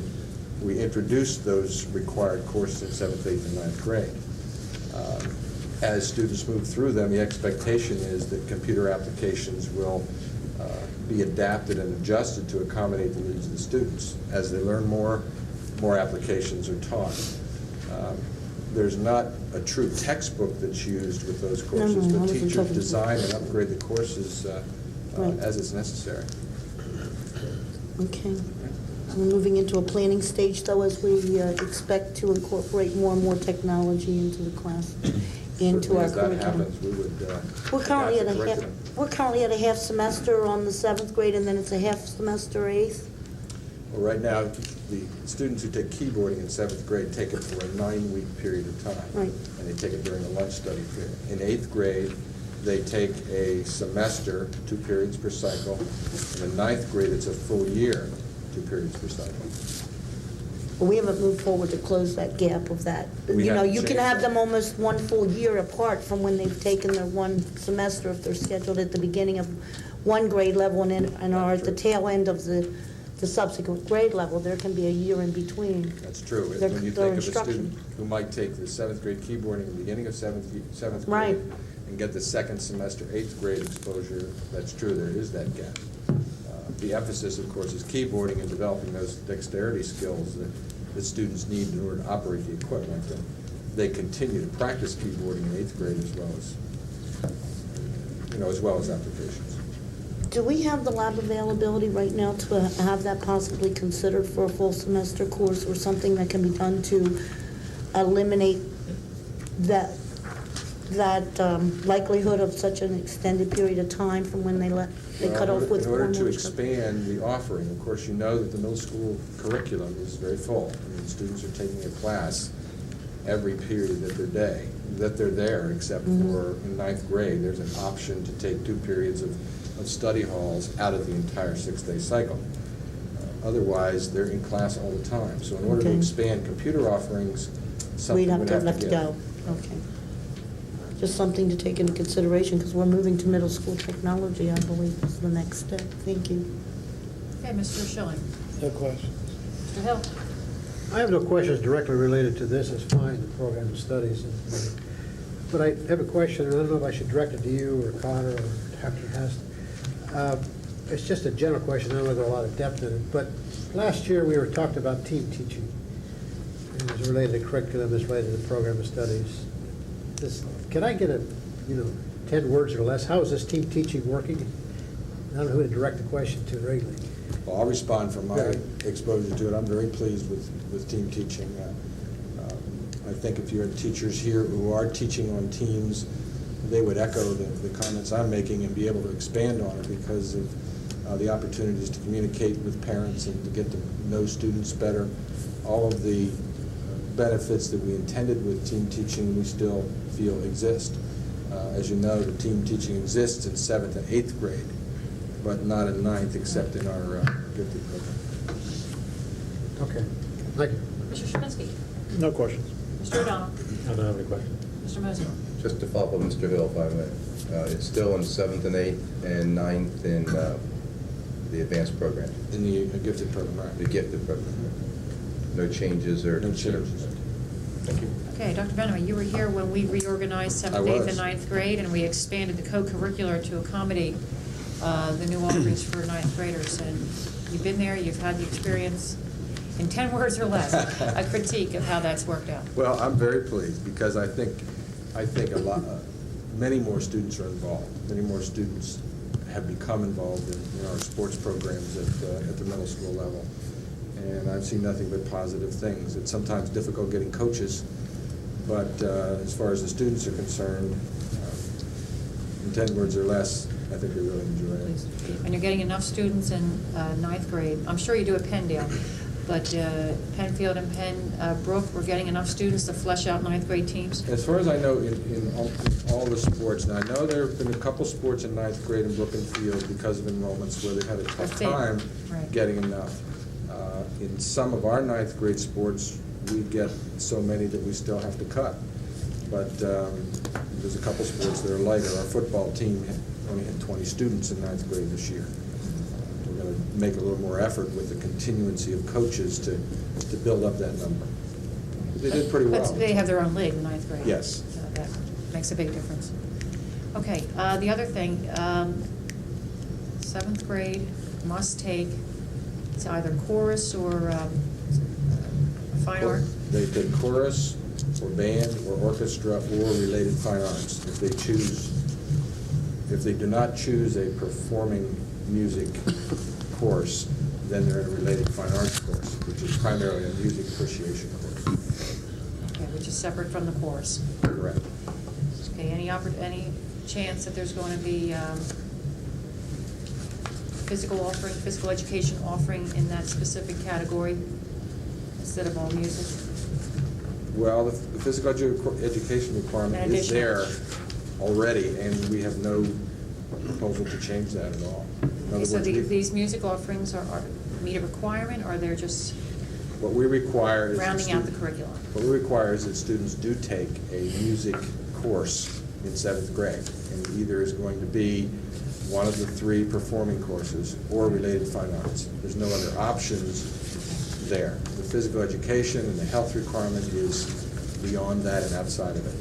we introduced those required courses in 7th, 8th, and 9th grade. As students move through them, the expectation is that computer applications will be adapted and adjusted to accommodate the needs of the students. As they learn more applications are taught. There's not a true textbook that's used with those courses, No, I but wasn't teachers talking- design and upgrade the courses Right. as it's necessary. Okay. We're moving into a planning stage, though, as we expect to incorporate more and more technology into the class, into our As that curriculum. happens, we would We're currently adapt at the a half, curriculum. we're currently at a half semester on the 7th grade, and then it's a half semester 8th. Well, right now, the students who take keyboarding in 7th grade take it for a 9-week period of time. Right. And they take it during the lunch study period. In 8th grade, they take a semester, 2 periods per cycle. In the 9th grade, it's a full year, 2 periods per cycle. But we haven't moved forward to close that gap of that. We You know, haven't you can changed have that. them almost one full year apart from when they've taken their one semester, if they're scheduled at the beginning of one grade level and are at the tail end of the subsequent grade level. There can be a year in between. That's true. Their- When you their think of a instruction. student who might take the 7th grade keyboarding at the beginning of seventh Right. grade and get the second semester 8th grade exposure, that's true, there is that gap. The emphasis, of course, is keyboarding and developing those dexterity skills that students need in order to operate the equipment. And they continue to practice keyboarding in 8th grade as well as applications. Do we have the lab availability right now to have that possibly considered for a full semester course, or something that can be done to eliminate that likelihood of such an extended period of time from when they cut off with In order to formal stuff? expand the offering, of course, you know that the middle school curriculum is very full. I mean, students are taking a class every period of their day, that they're there, except for in 9th grade, there's an option to take 2 periods of study halls out of the entire 6-day cycle. Otherwise, they're in class all the time. So in order to Okay. expand computer offerings, something We'd have would to have have to to give. go. Okay. just something to take into consideration, because we're moving to middle school technology, I believe, is the next step. Thank you. Okay, Mr. Schilling. No question. Mr. Hill. I have no questions directly related to this, it's fine, the program of studies. But I have a question, and I don't know if I should direct it to you or Connor or Dr. Hest. It's just a general question, I don't know if there's a lot of depth in it, but last year we were talking about team teaching. It was related to curriculum, it's related to the program of studies. Can I get 10 words or less? How is this team teaching working? I don't know who to direct the question to really. Well, I'll respond from my exposure to it. I'm very pleased with team teaching. I think if you had teachers here who are teaching on teams, they would echo the comments I'm making and be able to expand on it because of the opportunities to communicate with parents and to get to know students better. All of the benefits that we intended with team teaching we still feel exist. As you know, the team teaching exists in 7th and 8th grade, but not in 9th except in our gifted program. Okay, thank you. Mr. Shapinsky. No questions. Mr. O'Donnell. I don't have any questions. Mr. Moser. Just to follow up on Mr. Hill, if I may. It's still in 7th and 8th and 9th in the advanced program. In the gifted program, right? The gifted program. No changes or No changes. Thank you. Okay, Dr. Benjamin, you were here when we reorganized 7th, 8th, and 9th grade, and we expanded the co-curricular to accommodate the new offerings for 9th graders. And you've been there, you've had the experience. In 10 words or less, a critique of how that's worked out. Well, I'm very pleased because I think many more students are involved. Many more students have become involved in our sports programs at the middle school level. And I've seen nothing but positive things. It's sometimes difficult getting coaches, but as far as the students are concerned, in 10 words or less, I think they really enjoy it. And you're getting enough students in 9th grade. I'm sure you do at Penndale, but Penfield and Pembroke, we're getting enough students to flesh out 9th grade teams? As far as I know, in all the sports, now I know there have been a couple sports in 9th grade in Brook and Field because of enrollments where they've had a tough time getting enough. In some of our 9th grade sports, we get so many that we still have to cut. But there's a couple sports that are lighter. Our football team only had 20 students in 9th grade this year. We're going to make a little more effort with the continuancy of coaches to build up that number. They did pretty well. But they have their own league in 9th grade. Yes. So that makes a big difference. Okay, the other thing, 7th grade must take, it's either chorus or fine art. They take chorus or band or orchestra or related fine arts. If they do not choose a performing music course, then they're in a related fine arts course, which is primarily a music appreciation course. Okay, which is separate from the chorus. Correct. Okay, any chance that there's going to be physical education offering in that specific category instead of all music? Well, the physical education requirement is there already, and we have no proposal to change that at all. Okay, so these music offerings meet a requirement, or they're just what we require is rounding out the curriculum? What we require is that students do take a music course in 7th grade, and either is going to be one of the 3 performing courses or related fine arts. There's no other options there. The physical education and the health requirement is beyond that and outside of it.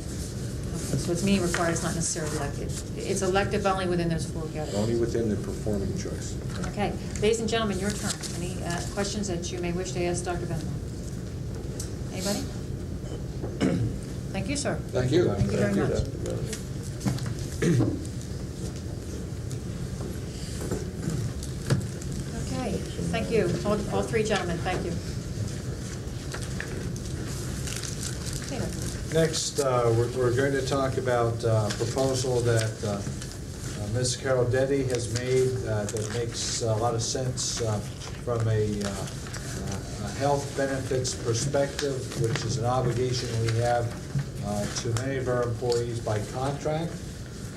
Okay, so it's meaning required, it's not necessarily elective. It's elective only within those 4 categories. Only within the performing choice. Okay, ladies and gentlemen, your turn. Any questions that you may wish to ask Dr. Benjamin? Anybody? Thank you, sir. Thank you. Thank you very much. Okay, thank you. All 3 gentlemen, thank you. Next, we're going to talk about a proposal that Ms. Carol Deddy has made that makes a lot of sense from a health benefits perspective, which is an obligation we have to many of our employees by contract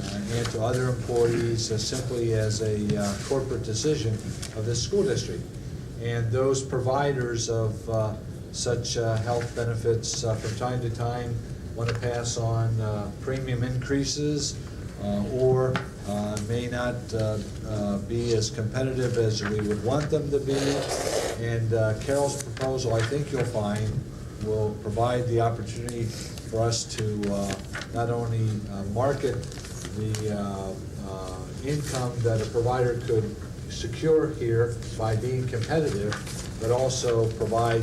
and to other employees simply as a corporate decision of this school district. And those providers of such health benefits from time to time want to pass on premium increases or may not be as competitive as we would want them to be. And Carol's proposal, I think you'll find, will provide the opportunity for us to not only market the income that a provider could secure here by being competitive, but also provide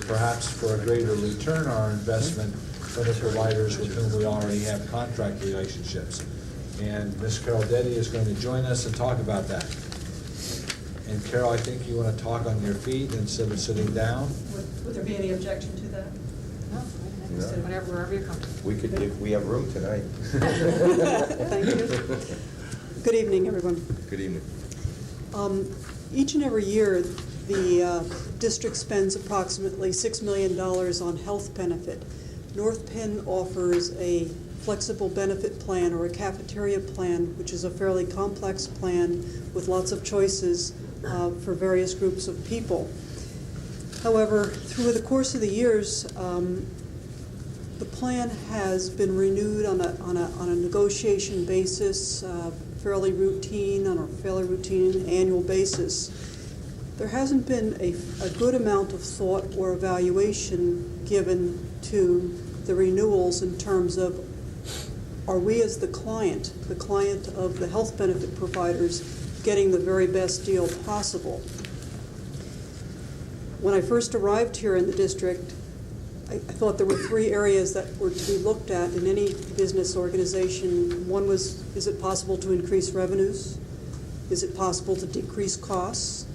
perhaps for a greater return on our investment for the providers with whom we already have contract relationships. And Ms. Carol Deddy is going to join us and talk about that. And Carol, I think you want to talk on your feet instead of sitting down. Would there be any objection to that? No, wherever you're comfortable. We have room tonight. Thank you. Good evening, everyone. Good evening. Each and every year, the district spends approximately $6 million on health benefit. North Penn offers a flexible benefit plan or a cafeteria plan, which is a fairly complex plan with lots of choices for various groups of people. However, through the course of the years, the plan has been renewed on a negotiation basis, on a fairly routine annual basis. There hasn't been a good amount of thought or evaluation given to the renewals in terms of, are we as the client of the health benefit providers, getting the very best deal possible? When I first arrived here in the district, I thought there were three areas that were to be looked at in any business organization. One was, is it possible to increase revenues? Is it possible to decrease costs?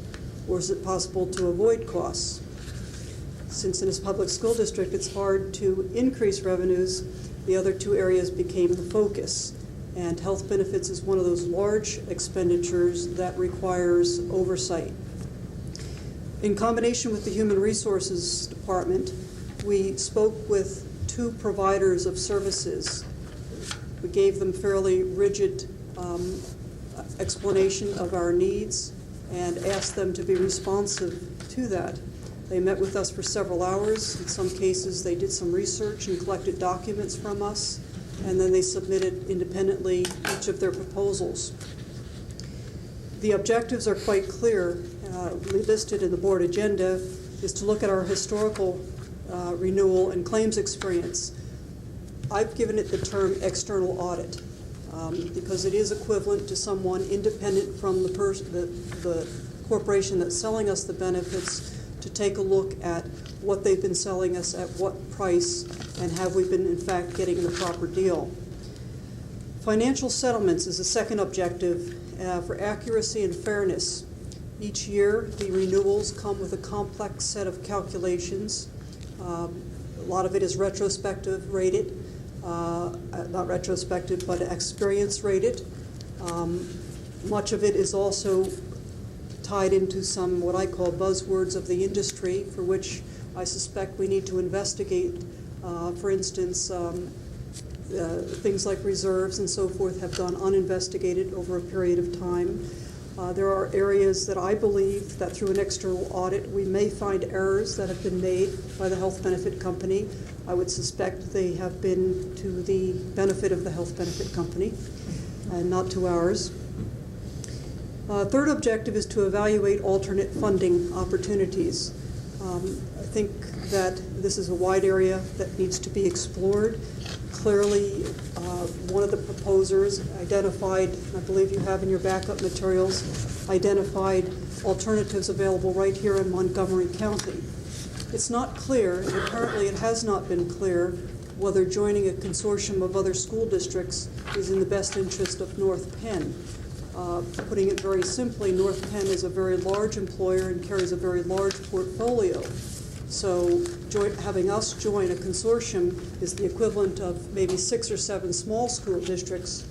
Or is it possible to avoid costs? Since in this public school district it's hard to increase revenues, the other two areas became the focus. And health benefits is one of those large expenditures that requires oversight. In combination with the Human Resources Department, we spoke with two providers of services. We gave them fairly rigid explanation of our needs and asked them to be responsive to that. They met with us for several hours. In some cases, they did some research and collected documents from us, and then they submitted independently each of their proposals. The objectives are quite clear. Listed in the board agenda is to look at our historical renewal and claims experience. I've given it the term external audit because it is equivalent to someone independent from the corporation that's selling us the benefits to take a look at what they've been selling us at what price and have we been in fact getting the proper deal. Financial settlements is the second objective for accuracy and fairness. Each year, the renewals come with a complex set of calculations. A lot of it is retrospective rated, not retrospective, but experience rated. Much of it is also tied into some what I call buzzwords of the industry, for which I suspect we need to investigate. For instance, things like reserves and so forth have gone uninvestigated over a period of time. There are areas that I believe that through an external audit we may find errors that have been made by the health benefit company. I would suspect they have been to the benefit of the health benefit company and not to ours. Third objective is to evaluate alternate funding opportunities. I think that this is a wide area that needs to be explored. Clearly, one of the proposers identified, I believe you have in your backup materials, identified alternatives available right here in Montgomery County. It's not clear, and apparently it has not been clear, whether joining a consortium of other school districts is in the best interest of North Penn. Putting it very simply, North Penn is a very large employer and carries a very large portfolio. So having us join a consortium is the equivalent of maybe 6 or 7 small school districts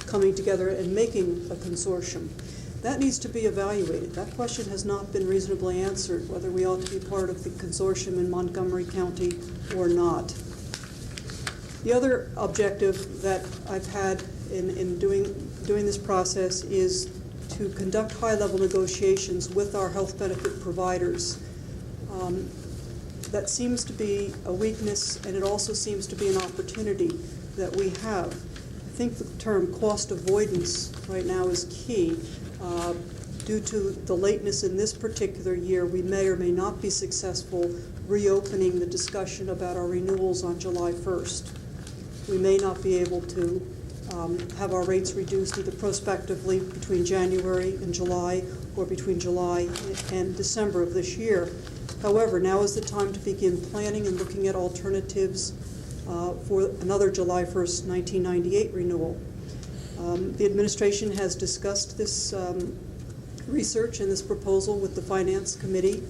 coming together and making a consortium. That needs to be evaluated. That question has not been reasonably answered, whether we ought to be part of the consortium in Montgomery County or not. The other objective that I've had in doing this process is to conduct high-level negotiations with our health benefit providers. That seems to be a weakness, and it also seems to be an opportunity that we have. I think the term cost avoidance right now is key. Due to the lateness in this particular year, we may or may not be successful reopening the discussion about our renewals on July 1st. We may not be able to have our rates reduced either prospectively between January and July or between July and December of this year. However, now is the time to begin planning and looking at alternatives for another July 1st, 1998 renewal. The administration has discussed this research and this proposal with the Finance Committee,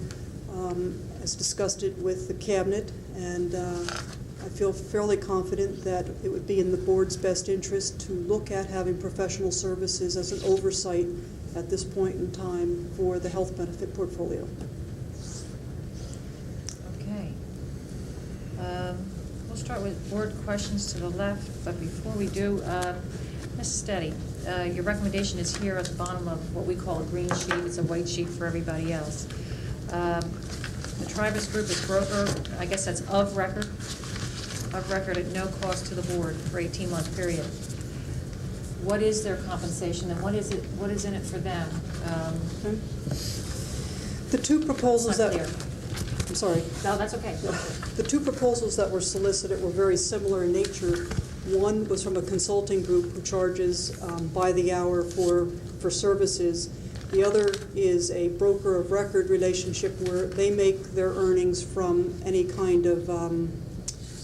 has discussed it with the Cabinet, and I feel fairly confident that it would be in the board's best interest to look at having professional services as an oversight at this point in time for the health benefit portfolio. Okay. We'll start with board questions to the left, but before we do, Ms. Steady, your recommendation is here at the bottom of what we call a green sheet. It's a white sheet for everybody else. The Tribus Group is broker, I guess that's of record at no cost to the board for 18-month period. What is their compensation, and what is in it for them? The two proposals that... Clear. I'm sorry. No, that's okay. The two proposals that were solicited were very similar in nature. One was from a consulting group who charges by the hour for services. The other is a broker of record relationship where they make their earnings from any kind of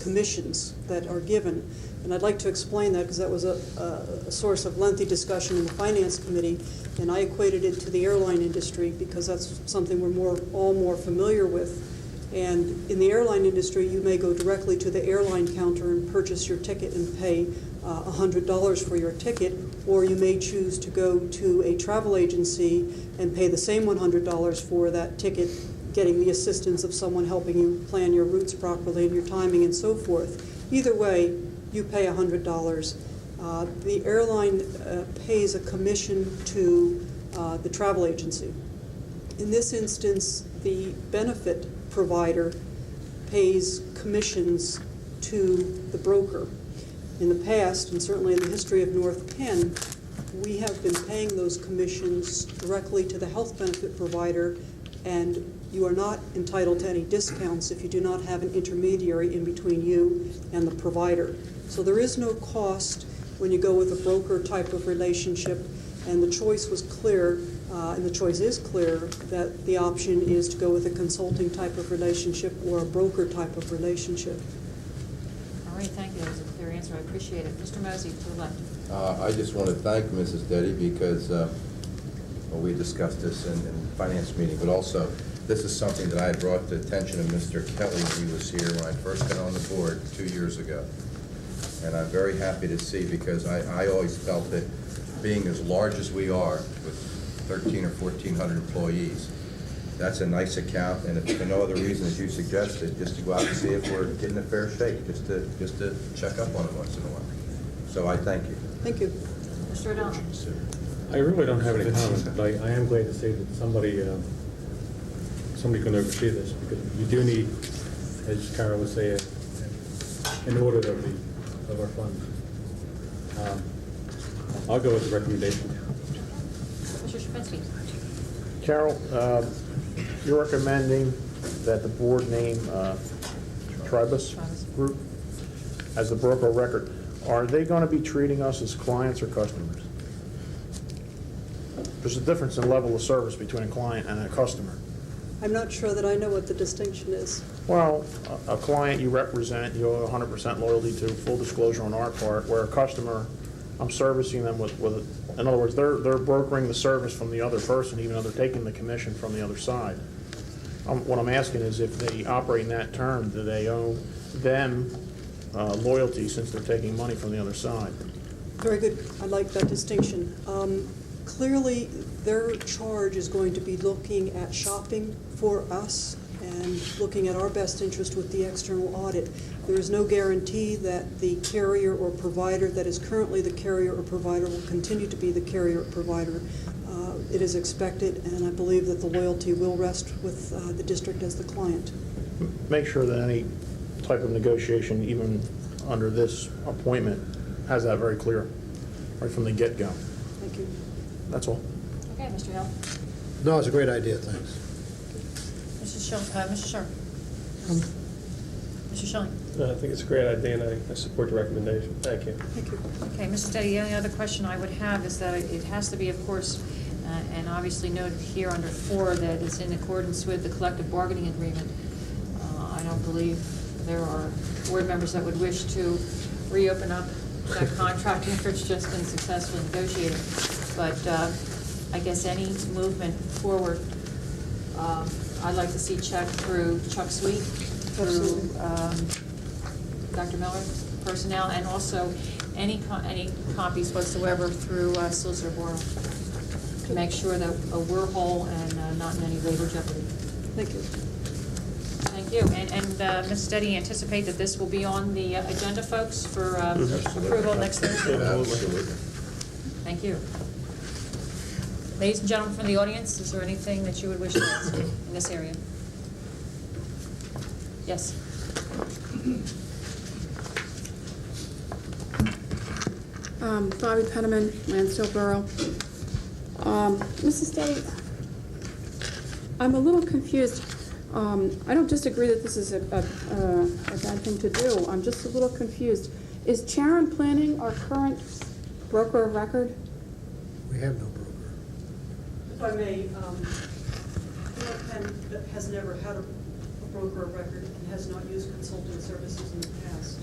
commissions that are given. And I'd like to explain that because that was a source of lengthy discussion in the Finance Committee, and I equated it to the airline industry because that's something we're all more familiar with. And in the airline industry, you may go directly to the airline counter and purchase your ticket and pay $100 for your ticket, or you may choose to go to a travel agency and pay the same $100 for that ticket, getting the assistance of someone helping you plan your routes properly and your timing and so forth. Either way, you pay $100. The airline pays a commission to the travel agency. In this instance, the benefit provider pays commissions to the broker. In the past, and certainly in the history of North Penn, we have been paying those commissions directly to the health benefit provider, and you are not entitled to any discounts if you do not have an intermediary in between you and the provider. So there is no cost when you go with a broker type of relationship, and the choice was clear, and the choice is clear, that the option is to go with a consulting type of relationship or a broker type of relationship. All right, thank you. That was a clear answer. I appreciate it. Mr. Mosey, to the left. I just want to thank Mrs. Deddy because we discussed this in the finance meeting, but also this is something that I had brought to the attention of Mr. Kelly when he was here when I first got on the board 2 years ago. And I'm very happy to see, because I always felt that being as large as we are with 1,300 or 1,400 employees, that's a nice account, and if for no other reason as you suggested, just to go out and see if we're getting a fair shake, just to check up on it once in a while. So I thank you. Thank you. Mr. O'Donnell. I really don't have any comments, but I am glad to say that somebody can oversee this, because you do need, as Carol would say, an audit of our funds. I'll go with the recommendation. Mr. Shapinsky. Carol, you're recommending that the board name Tribus Group as the broker of record. Are they going to be treating us as clients or customers? There's a difference in level of service between a client and a customer. I'm not sure that I know what the distinction is. Well, a client you represent, you owe 100% loyalty to, full disclosure on our part, where a customer, I'm servicing them with in other words, they're brokering the service from the other person, even though they're taking the commission from the other side. What I'm asking is, if they operate in that term, do they owe them loyalty since they're taking money from the other side? Very good. I like that distinction. Clearly, their charge is going to be looking at shopping for us and looking at our best interest with the external audit. There is no guarantee that the carrier or provider that is currently the carrier or provider will continue to be the carrier or provider. it is expected, and I believe that the loyalty will rest with the district as the client. Make sure that any type of negotiation, even under this appointment, has that very clear, right from the get-go. Thank you. That's all. Okay, Mr. Hill. No, it's a great idea, thanks. Mrs. Sharp. Mr. Schilling. I think it's a great idea, and I support the recommendation. Thank you. Thank you. Okay, Mrs. Deddy, the only other question I would have is that it has to be, of course, and obviously noted here under 4, that it's in accordance with the collective bargaining agreement. I don't believe there are board members that would wish to reopen up that contract after it's just been successfully negotiated. But I guess any movement forward, I'd like to see checked through Chuck Sweet, through Dr. Miller, personnel, and also any copies whatsoever through Solicitor Boyle, to make sure that we're whole and not in any labor jeopardy. Thank you. Thank you. And Ms. Deddy, anticipate that this will be on the agenda, folks, for approval next Thursday? Absolutely. Thank you. Ladies and gentlemen from the audience, is there anything that you would wish to ask in this area? Yes. Bobby Penniman, Lansdale Borough. Mrs. Deddy, I'm a little confused. I don't disagree that this is a bad thing to do. I'm just a little confused. Is Charon Planning our current broker of record? We have no broker. If I may, North Penn has never had a broker of record and has not used consulting services in the past.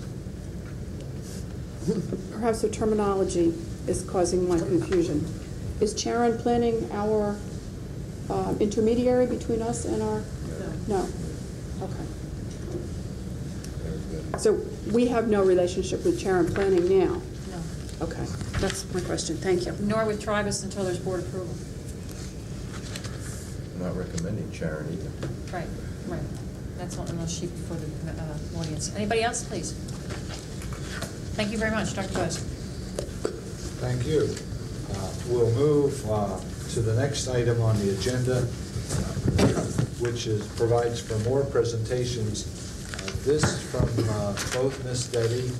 Perhaps the terminology is causing my confusion. Is Charon Planning our intermediary between us and our? No. Okay. So we have no relationship with Charon Planning now? No. Okay, that's my question. Thank you. Nor with Tribus until there's board approval. I'm not recommending Sharon either. Right, right. That's on the sheet before the audience. Anybody else, please? Thank you very much, Dr. Bose. Thank you. We'll move to the next item on the agenda, which provides for more presentations. This from both Ms. Deddy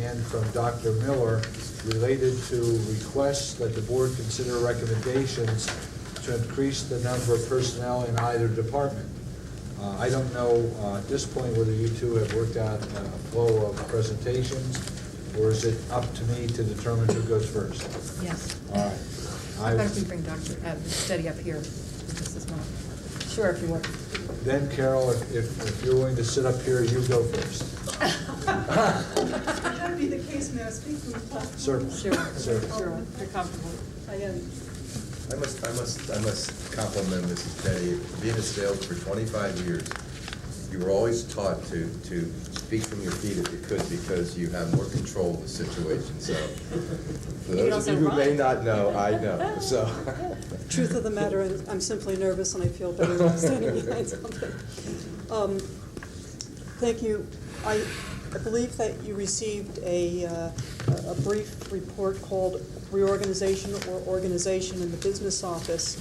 and from Dr. Miller, related to requests that the board consider recommendations to increase the number of personnel in either department. I don't know at this point whether you two have worked out a flow of presentations, or is it up to me to determine who goes first? Yes. All right. How about if we bring Dr. Deddy up here for just this moment? Sure, if you would. Then, Carol, if you're willing to sit up here, you go first. If that be the case, may I speak from the platform? Certainly. Sure. You're comfortable. I am. I must compliment Mrs. Deddy. Being a sales for 25 years, you were always taught to speak from your feet if you could, because you have more control of the situation. So, for those of you who may not know, I know. So, Truth of the matter, I'm simply nervous and I feel better than standing behind something. Thank you. I believe that you received a brief report called Reorganization or Organization in the Business Office.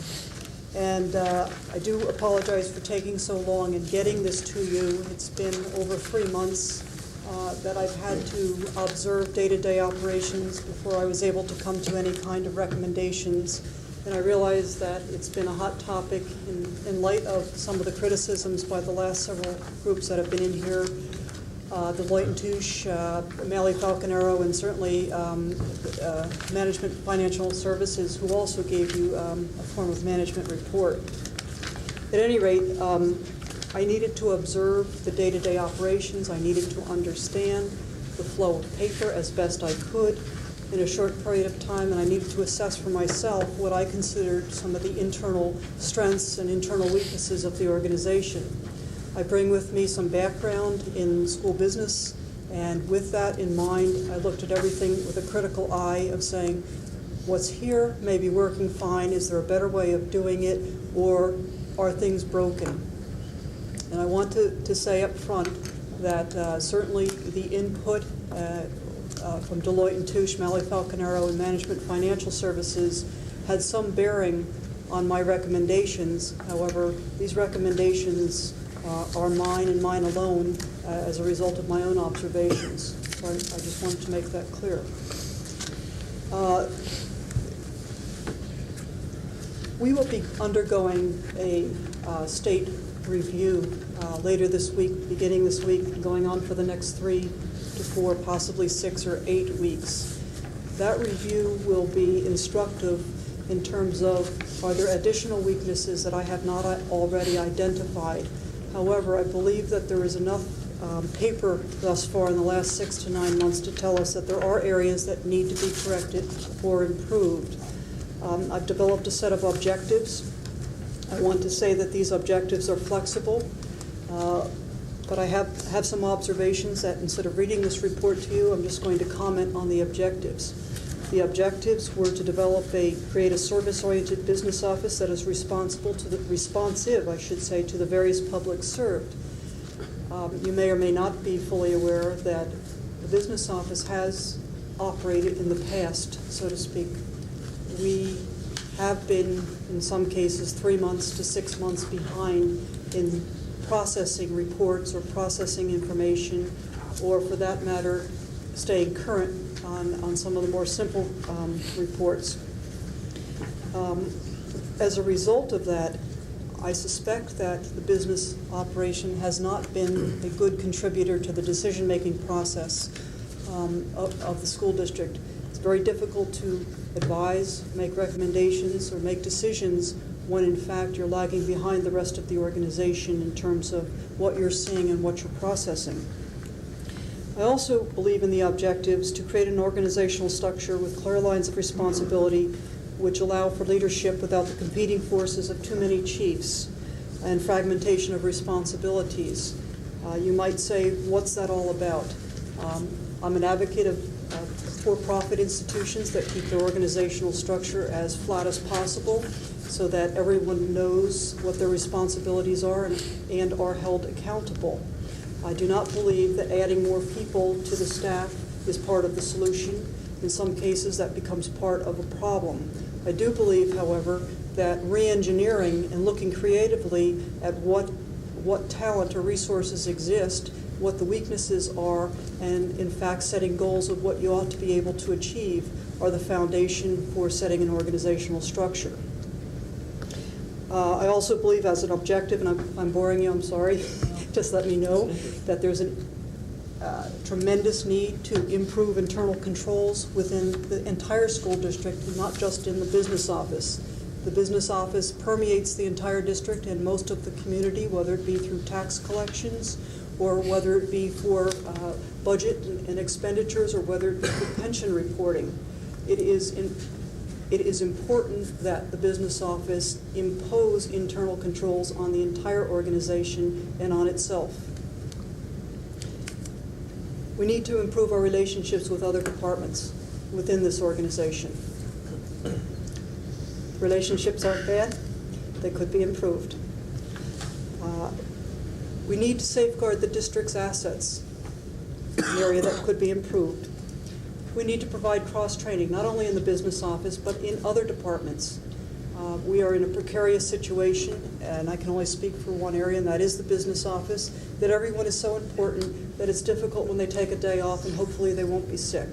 And I do apologize for taking so long in getting this to you. It's been over 3 months that I've had to observe day-to-day operations before I was able to come to any kind of recommendations. And I realize that it's been a hot topic in light of some of the criticisms by the last several groups that have been in here. Deloitte & Touche, Malley Falconero, and certainly Management Financial Services, who also gave you a form of management report. At any rate, I needed to observe the day-to-day operations. I needed to understand the flow of paper as best I could in a short period of time, and I needed to assess for myself what I considered some of the internal strengths and internal weaknesses of the organization. I bring with me some background in school business, and with that in mind, I looked at everything with a critical eye of saying, what's here may be working fine, is there a better way of doing it, or are things broken? And I want to say up front that certainly the input from Deloitte & Touche, Malley Falconero, and Management Financial Services had some bearing on my recommendations. However, these recommendations are mine and mine alone as a result of my own observations. So I just wanted to make that clear. We will be undergoing a state review later this week, beginning this week, going on for the next 3 to 4, possibly 6 or 8 weeks. That review will be instructive in terms of, are there additional weaknesses that I have not already identified? However, I believe that there is enough paper thus far in the last 6 to 9 months to tell us that there are areas that need to be corrected or improved. I've developed a set of objectives. I want to say that these objectives are flexible, but I have some observations that instead of reading this report to you, I'm just going to comment on the objectives. The objectives were to create a service-oriented business office that is responsive, to the various publics served. You may or may not be fully aware that the business office has operated in the past, so to speak. We have been, in some cases, 3 months to 6 months behind in processing reports or processing information, or for that matter, staying current on some of the more simple reports. As a result of that, I suspect that the business operation has not been a good contributor to the decision-making process of the school district. It's very difficult to advise, make recommendations, or make decisions when in fact you're lagging behind the rest of the organization in terms of what you're seeing and what you're processing. I also believe in the objectives to create an organizational structure with clear lines of responsibility which allow for leadership without the competing forces of too many chiefs and fragmentation of responsibilities. You might say, what's that all about? I'm an advocate of for-profit institutions that keep their organizational structure as flat as possible so that everyone knows what their responsibilities are and are held accountable. I do not believe that adding more people to the staff is part of the solution. In some cases, that becomes part of a problem. I do believe, however, that re-engineering and looking creatively at what talent or resources exist, what the weaknesses are, and in fact setting goals of what you ought to be able to achieve are the foundation for setting an organizational structure. I also believe as an objective, and I'm boring you, I'm sorry, just let me know, that there's a tremendous need to improve internal controls within the entire school district, and not just in the business office. The business office permeates the entire district and most of the community, whether it be through tax collections or whether it be for budget and expenditures or whether it be for pension reporting. It is important that the business office impose internal controls on the entire organization and on itself. We need to improve our relationships with other departments within this organization. Relationships aren't bad, they could be improved. We need to safeguard the district's assets, an area that could be improved. We need to provide cross-training, not only in the business office, but in other departments. We are in a precarious situation, and I can only speak for one area, and that is the business office, that everyone is so important that it's difficult when they take a day off, and hopefully they won't be sick.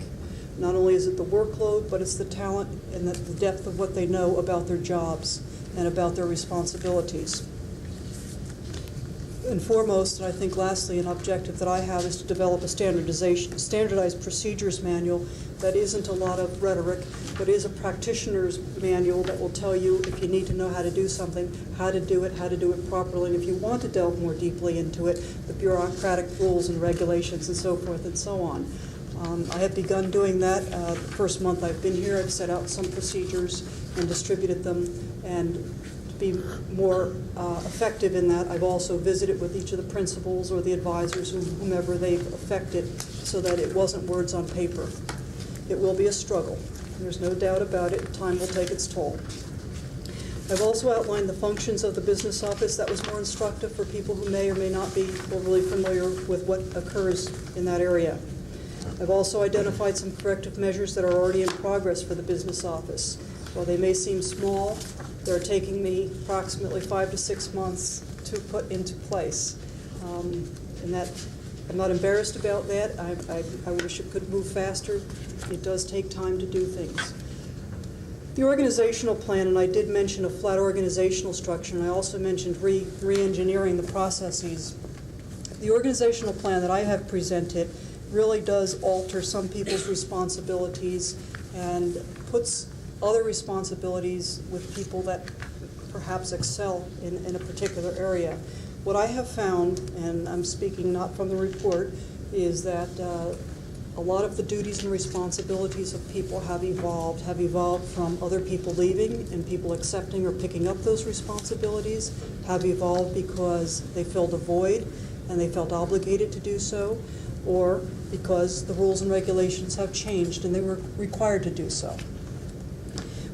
Not only is it the workload, but it's the talent and the depth of what they know about their jobs and about their responsibilities. And foremost, and I think lastly, an objective that I have is to develop a standardized procedures manual that isn't a lot of rhetoric, but is a practitioner's manual that will tell you if you need to know how to do something, how to do it properly, and if you want to delve more deeply into it, the bureaucratic rules and regulations and so forth and so on. I have begun doing that. The first month I've been here, I've set out some procedures and distributed them, and to be more effective in that, I've also visited with each of the principals or the advisors, whomever they've affected, so that it wasn't words on paper. It will be a struggle. There's no doubt about it. Time will take its toll. I've also outlined the functions of the business office. That was more instructive for people who may or may not be overly familiar with what occurs in that area. I've also identified some corrective measures that are already in progress for the business office. While they may seem small, They're taking me approximately 5 to 6 months to put into place. And that, I'm not embarrassed about that. I wish it could move faster. It does take time to do things. The organizational plan, and I did mention a flat organizational structure, and I also mentioned re-engineering the processes. The organizational plan that I have presented really does alter some people's responsibilities and puts other responsibilities with people that perhaps excel in a particular area. What I have found, and I'm speaking not from the report, is that a lot of the duties and responsibilities of people have evolved from other people leaving and people accepting or picking up those responsibilities, have evolved because they filled a void and they felt obligated to do so, or because the rules and regulations have changed and they were required to do so.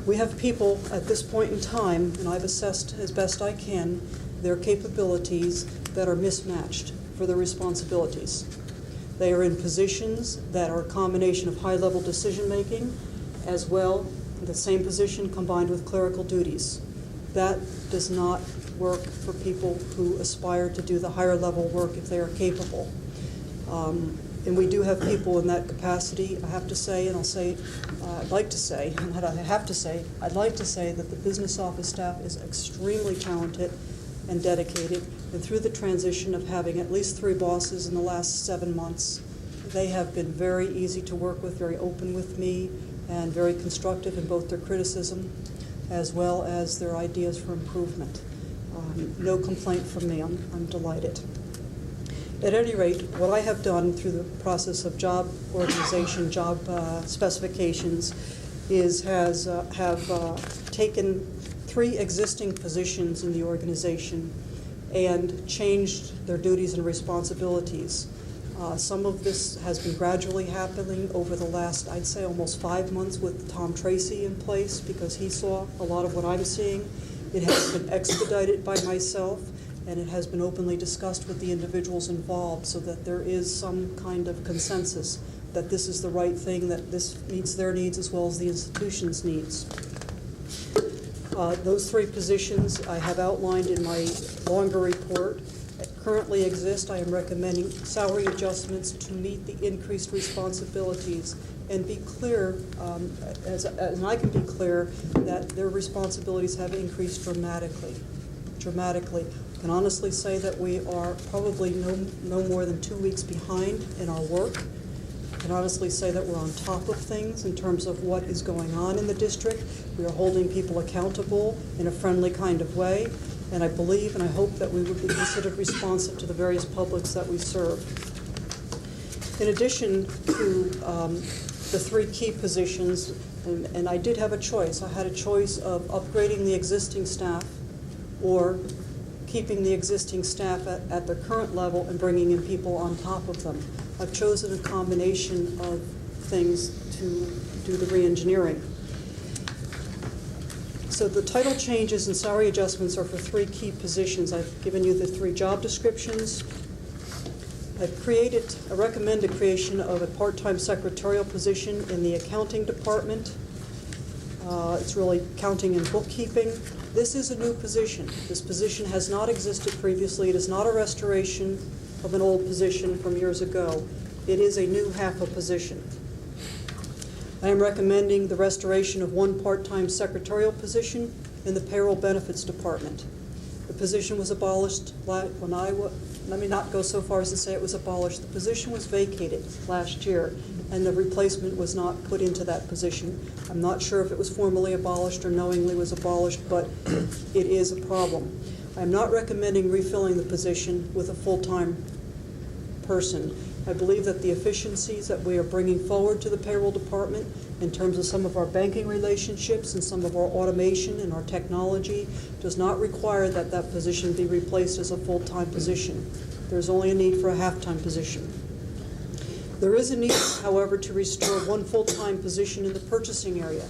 We have people at this point in time, and I've assessed as best I can, their capabilities that are mismatched for their responsibilities. They are in positions that are a combination of high-level decision-making as well, the same position combined with clerical duties. That does not work for people who aspire to do the higher-level work if they are capable. And we do have people in that capacity. I have to say, and I'll say, I'd like to say, not I have to say, I'd like to say that the business office staff is extremely talented and dedicated. And through the transition of having at least 3 bosses in the last 7 months, they have been very easy to work with, very open with me, and very constructive in both their criticism as well as their ideas for improvement. No complaint from me. I'm delighted. At any rate, what I have done through the process of job organization, job specifications, is have taken 3 existing positions in the organization and changed their duties and responsibilities. Some of this has been gradually happening over the last, I'd say, almost 5 months with Tom Tracy in place because he saw a lot of what I'm seeing. It has been expedited by myself, and it has been openly discussed with the individuals involved so that there is some kind of consensus that this is the right thing, that this meets their needs as well as the institution's needs. Those 3 positions I have outlined in my longer report that currently exist. I am recommending salary adjustments to meet the increased responsibilities and be clear, as I can be clear, that their responsibilities have increased dramatically. I can honestly say that we are probably no more than 2 weeks behind in our work. I can honestly say that we're on top of things in terms of what is going on in the district. We are holding people accountable in a friendly kind of way, and I believe and I hope that we would be considered responsive to the various publics that we serve. In addition to the 3 key positions, and I did have a choice. I had a choice of upgrading the existing staff or keeping the existing staff at their current level and bringing in people on top of them. I've chosen a combination of things to do the re-engineering. So the title changes and salary adjustments are for 3 key positions. I've given you the 3 job descriptions. I recommend the creation of a part-time secretarial position in the accounting department. It's really accounting and bookkeeping. This is a new position. This position has not existed previously. It is not a restoration of an old position from years ago. It is a new half a position. I am recommending the restoration of 1 part-time secretarial position in the payroll benefits department. The position was abolished let me not go so far as to say it was abolished. The position was vacated last year, and the replacement was not put into that position. I'm not sure if it was formally abolished or knowingly was abolished, but it is a problem. I'm not recommending refilling the position with a full-time person. I believe that the efficiencies that we are bringing forward to the payroll department in terms of some of our banking relationships and some of our automation and our technology does not require that that position be replaced as a full-time position. There's only a need for a half-time position. There is a need, however, to restore 1 full-time position in the purchasing area.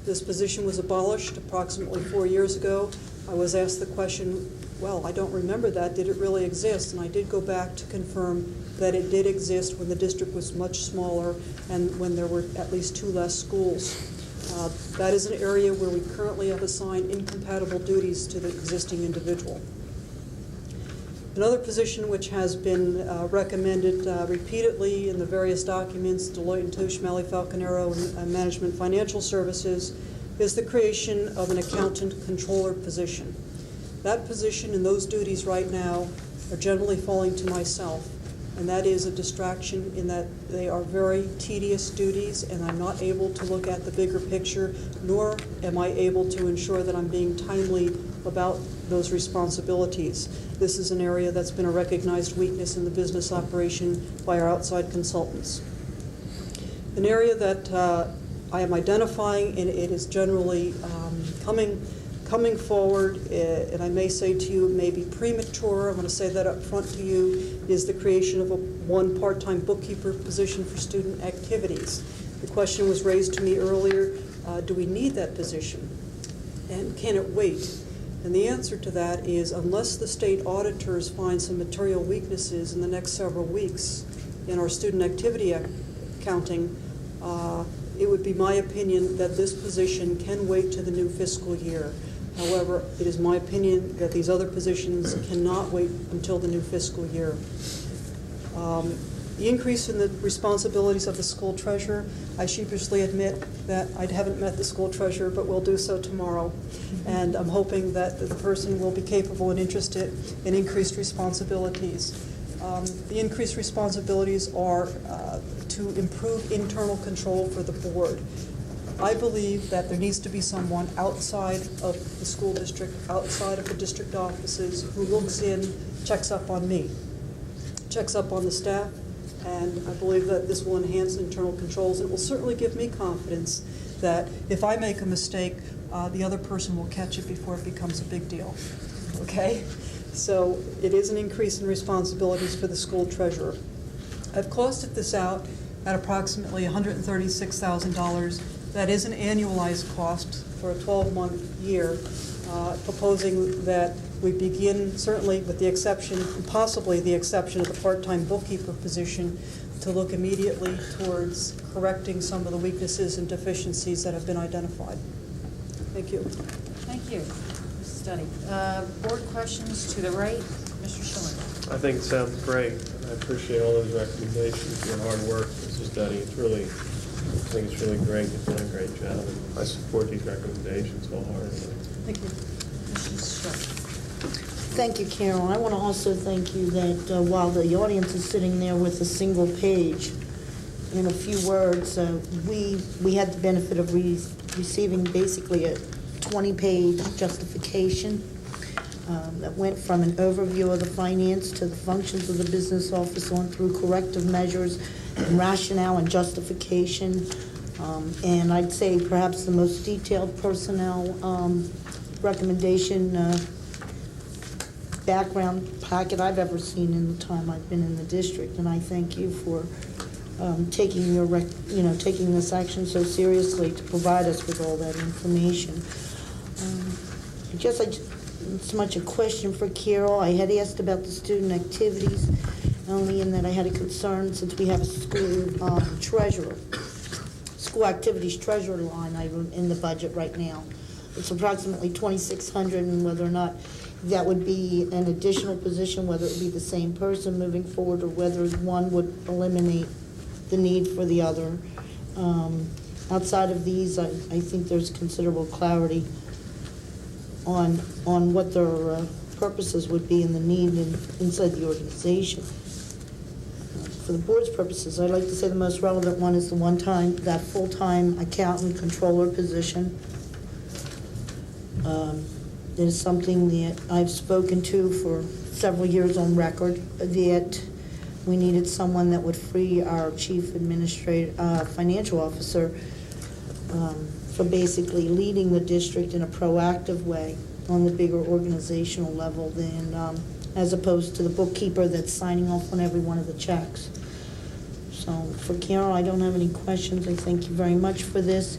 This position was abolished approximately 4 years ago. I was asked the question, well, I don't remember that. Did it really exist? And I did go back to confirm that it did exist when the district was much smaller and when there were at least 2 less schools. That is an area where we currently have assigned incompatible duties to the existing individual. Another position which has been recommended repeatedly in the various documents, Deloitte & Touche, Malley Falconero, and Management Financial Services, is the creation of an accountant controller position. That position and those duties right now are generally falling to myself, and that is a distraction in that they are very tedious duties, and I'm not able to look at the bigger picture, nor am I able to ensure that I'm being timely about those responsibilities. This is an area that's been a recognized weakness in the business operation by our outside consultants. An area that I am identifying, and it is generally coming forward, and I may say to you, it may be premature, I'm going to say that up front to you, is the creation of one part-time bookkeeper position for student activities. The question was raised to me earlier, do we need that position? And can it wait? And the answer to that is, unless the state auditors find some material weaknesses in the next several weeks in our student activity accounting, it would be my opinion that this position can wait to the new fiscal year. However, it is my opinion that these other positions cannot wait until the new fiscal year. The increase in the responsibilities of the school treasurer, I sheepishly admit that I haven't met the school treasurer, but will do so tomorrow. And I'm hoping that the person will be capable and interested in increased responsibilities. The increased responsibilities are to improve internal control for the board. I believe that there needs to be someone outside of the school district, outside of the district offices, who looks in, checks up on me, checks up on the staff, and I believe that this will enhance internal controls. It will certainly give me confidence that if I make a mistake, the other person will catch it before it becomes a big deal. Okay? So it is an increase in responsibilities for the school treasurer. I've costed this out at approximately $136,000. That is an annualized cost for a 12-month year, proposing that we begin, certainly with the exception, possibly the exception of the part-time bookkeeper position, to look immediately towards correcting some of the weaknesses and deficiencies that have been identified. Thank you. Thank you, Mrs. Dunny. Board questions to the right, Mr. Schilling. I think it sounds great. I appreciate all those recommendations, your hard work, Mrs. Dunny. I think it's really great. You've done a great job, and I support these recommendations wholeheartedly. Thank you. Mrs. Schultz. Thank you, Carol. I want to also thank you that while the audience is sitting there with a single page, in a few words, we had the benefit of receiving basically a 20-page justification that went from an overview of the finance to the functions of the business office on through corrective measures and rationale and justification. And I'd say perhaps the most detailed personnel recommendation background packet I've ever seen in the time I've been in the district. And I thank you for taking this action so seriously to provide us with all that information. It's much a question for Carol. I had asked about the student activities, only in that I had a concern since we have a school treasurer, school activities treasurer line item in the budget right now. It's approximately $2,600, and whether or not that would be an additional position, whether it would be the same person moving forward, or whether one would eliminate the need for the other. Outside of these, I think there's considerable clarity on what their purposes would be and the need inside the organization. For the board's purposes, I'd like to say the most relevant one is that full-time accountant controller position. It is something that I've spoken to for several years on record, that we needed someone that would free our chief financial officer for basically leading the district in a proactive way on the bigger organizational level than as opposed to the bookkeeper that's signing off on every one of the checks. So for Carol, I don't have any questions. I thank you very much for this.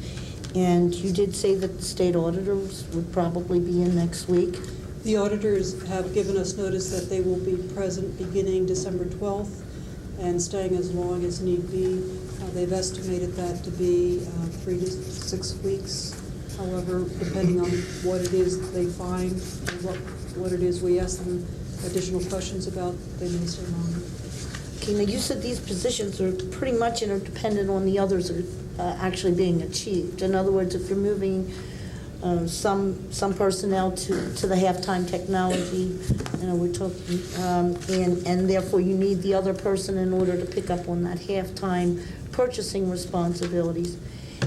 And you did say that the state auditors would probably be in next week. The auditors have given us notice that they will be present beginning December 12th and staying as long as need be. They've estimated that to be 3 to 6 weeks. However, depending on what it is that they find and what it is we ask them additional questions about, they may stay longer. Okay, now you said these positions are pretty much interdependent on the others actually being achieved. In other words, if you're moving some personnel to the halftime technology, we're talking, and therefore you need the other person in order to pick up on that halftime purchasing responsibilities.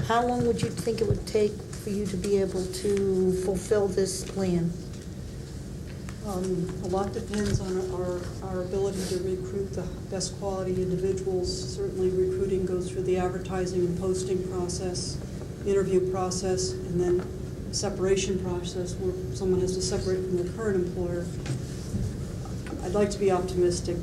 How long would you think it would take for you to be able to fulfill this plan? A lot depends on our ability to recruit the best quality individuals. Certainly recruiting goes through the advertising and posting process, interview process, and then separation process where someone has to separate from their current employer. I'd like to be optimistic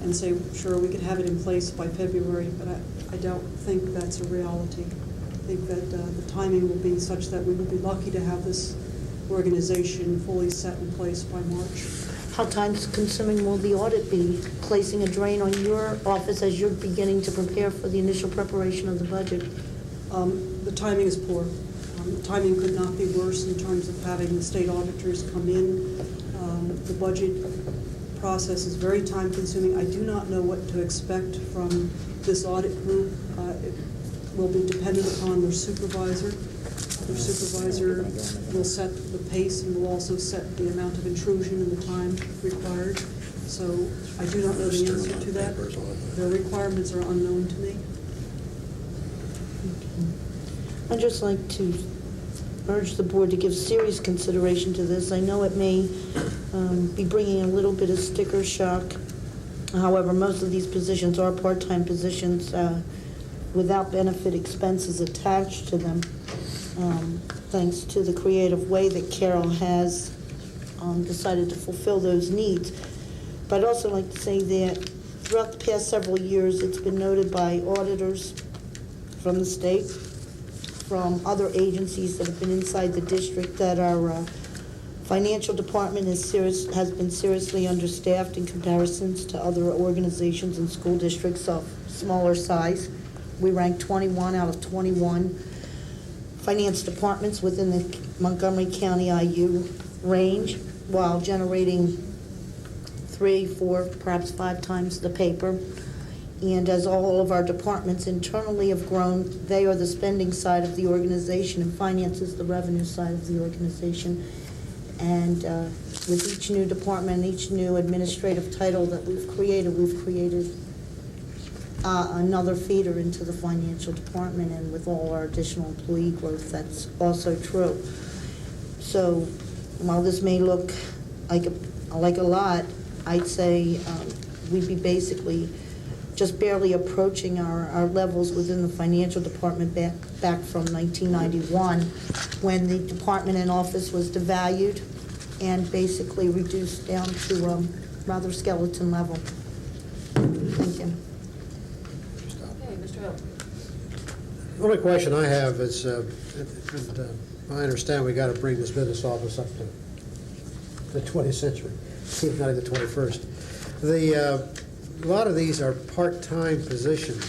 and say, sure, we could have it in place by February, but I don't think that's a reality. I think that the timing will be such that we will be lucky to have this organization fully set in place by March. How time-consuming will the audit be, placing a drain on your office as you're beginning to prepare for the initial preparation of the budget? The timing is poor. The timing could not be worse in terms of having the state auditors come in. The budget process is very time-consuming. I do not know what to expect from this audit group. It will be dependent upon their supervisor. Their supervisor will set the pace and will also set the amount of intrusion and the time required. So I do not know the answer to that. Their requirements are unknown to me. I'd just like to urge the board to give serious consideration to this. I know it may be bringing a little bit of sticker shock. However, most of these positions are part-time positions without benefit expenses attached to them, thanks to the creative way that Carol has decided to fulfill those needs. But I'd also like to say that throughout the past several years, it's been noted by auditors from the state, from other agencies that have been inside the district, that our financial department has been seriously understaffed in comparisons to other organizations and school districts of smaller size. We rank 21 out of 21 finance departments within the Montgomery County IU range, while generating 3, 4, perhaps 5 times the paper. And as all of our departments internally have grown, they are the spending side of the organization, and finance is the revenue side of the organization. And with each new department, each new administrative title that we've created another feeder into the financial department, and with all our additional employee growth, that's also true. So while this may look like a lot, I'd say we'd be basically just barely approaching our levels within the financial department back from 1991, when the department and office was devalued and basically reduced down to a rather skeleton level. Thank you. Okay, Mr. Hill. The only question I have is, I understand we got to bring this business office up to the 20th century, if not the 21st. A lot of these are part-time positions.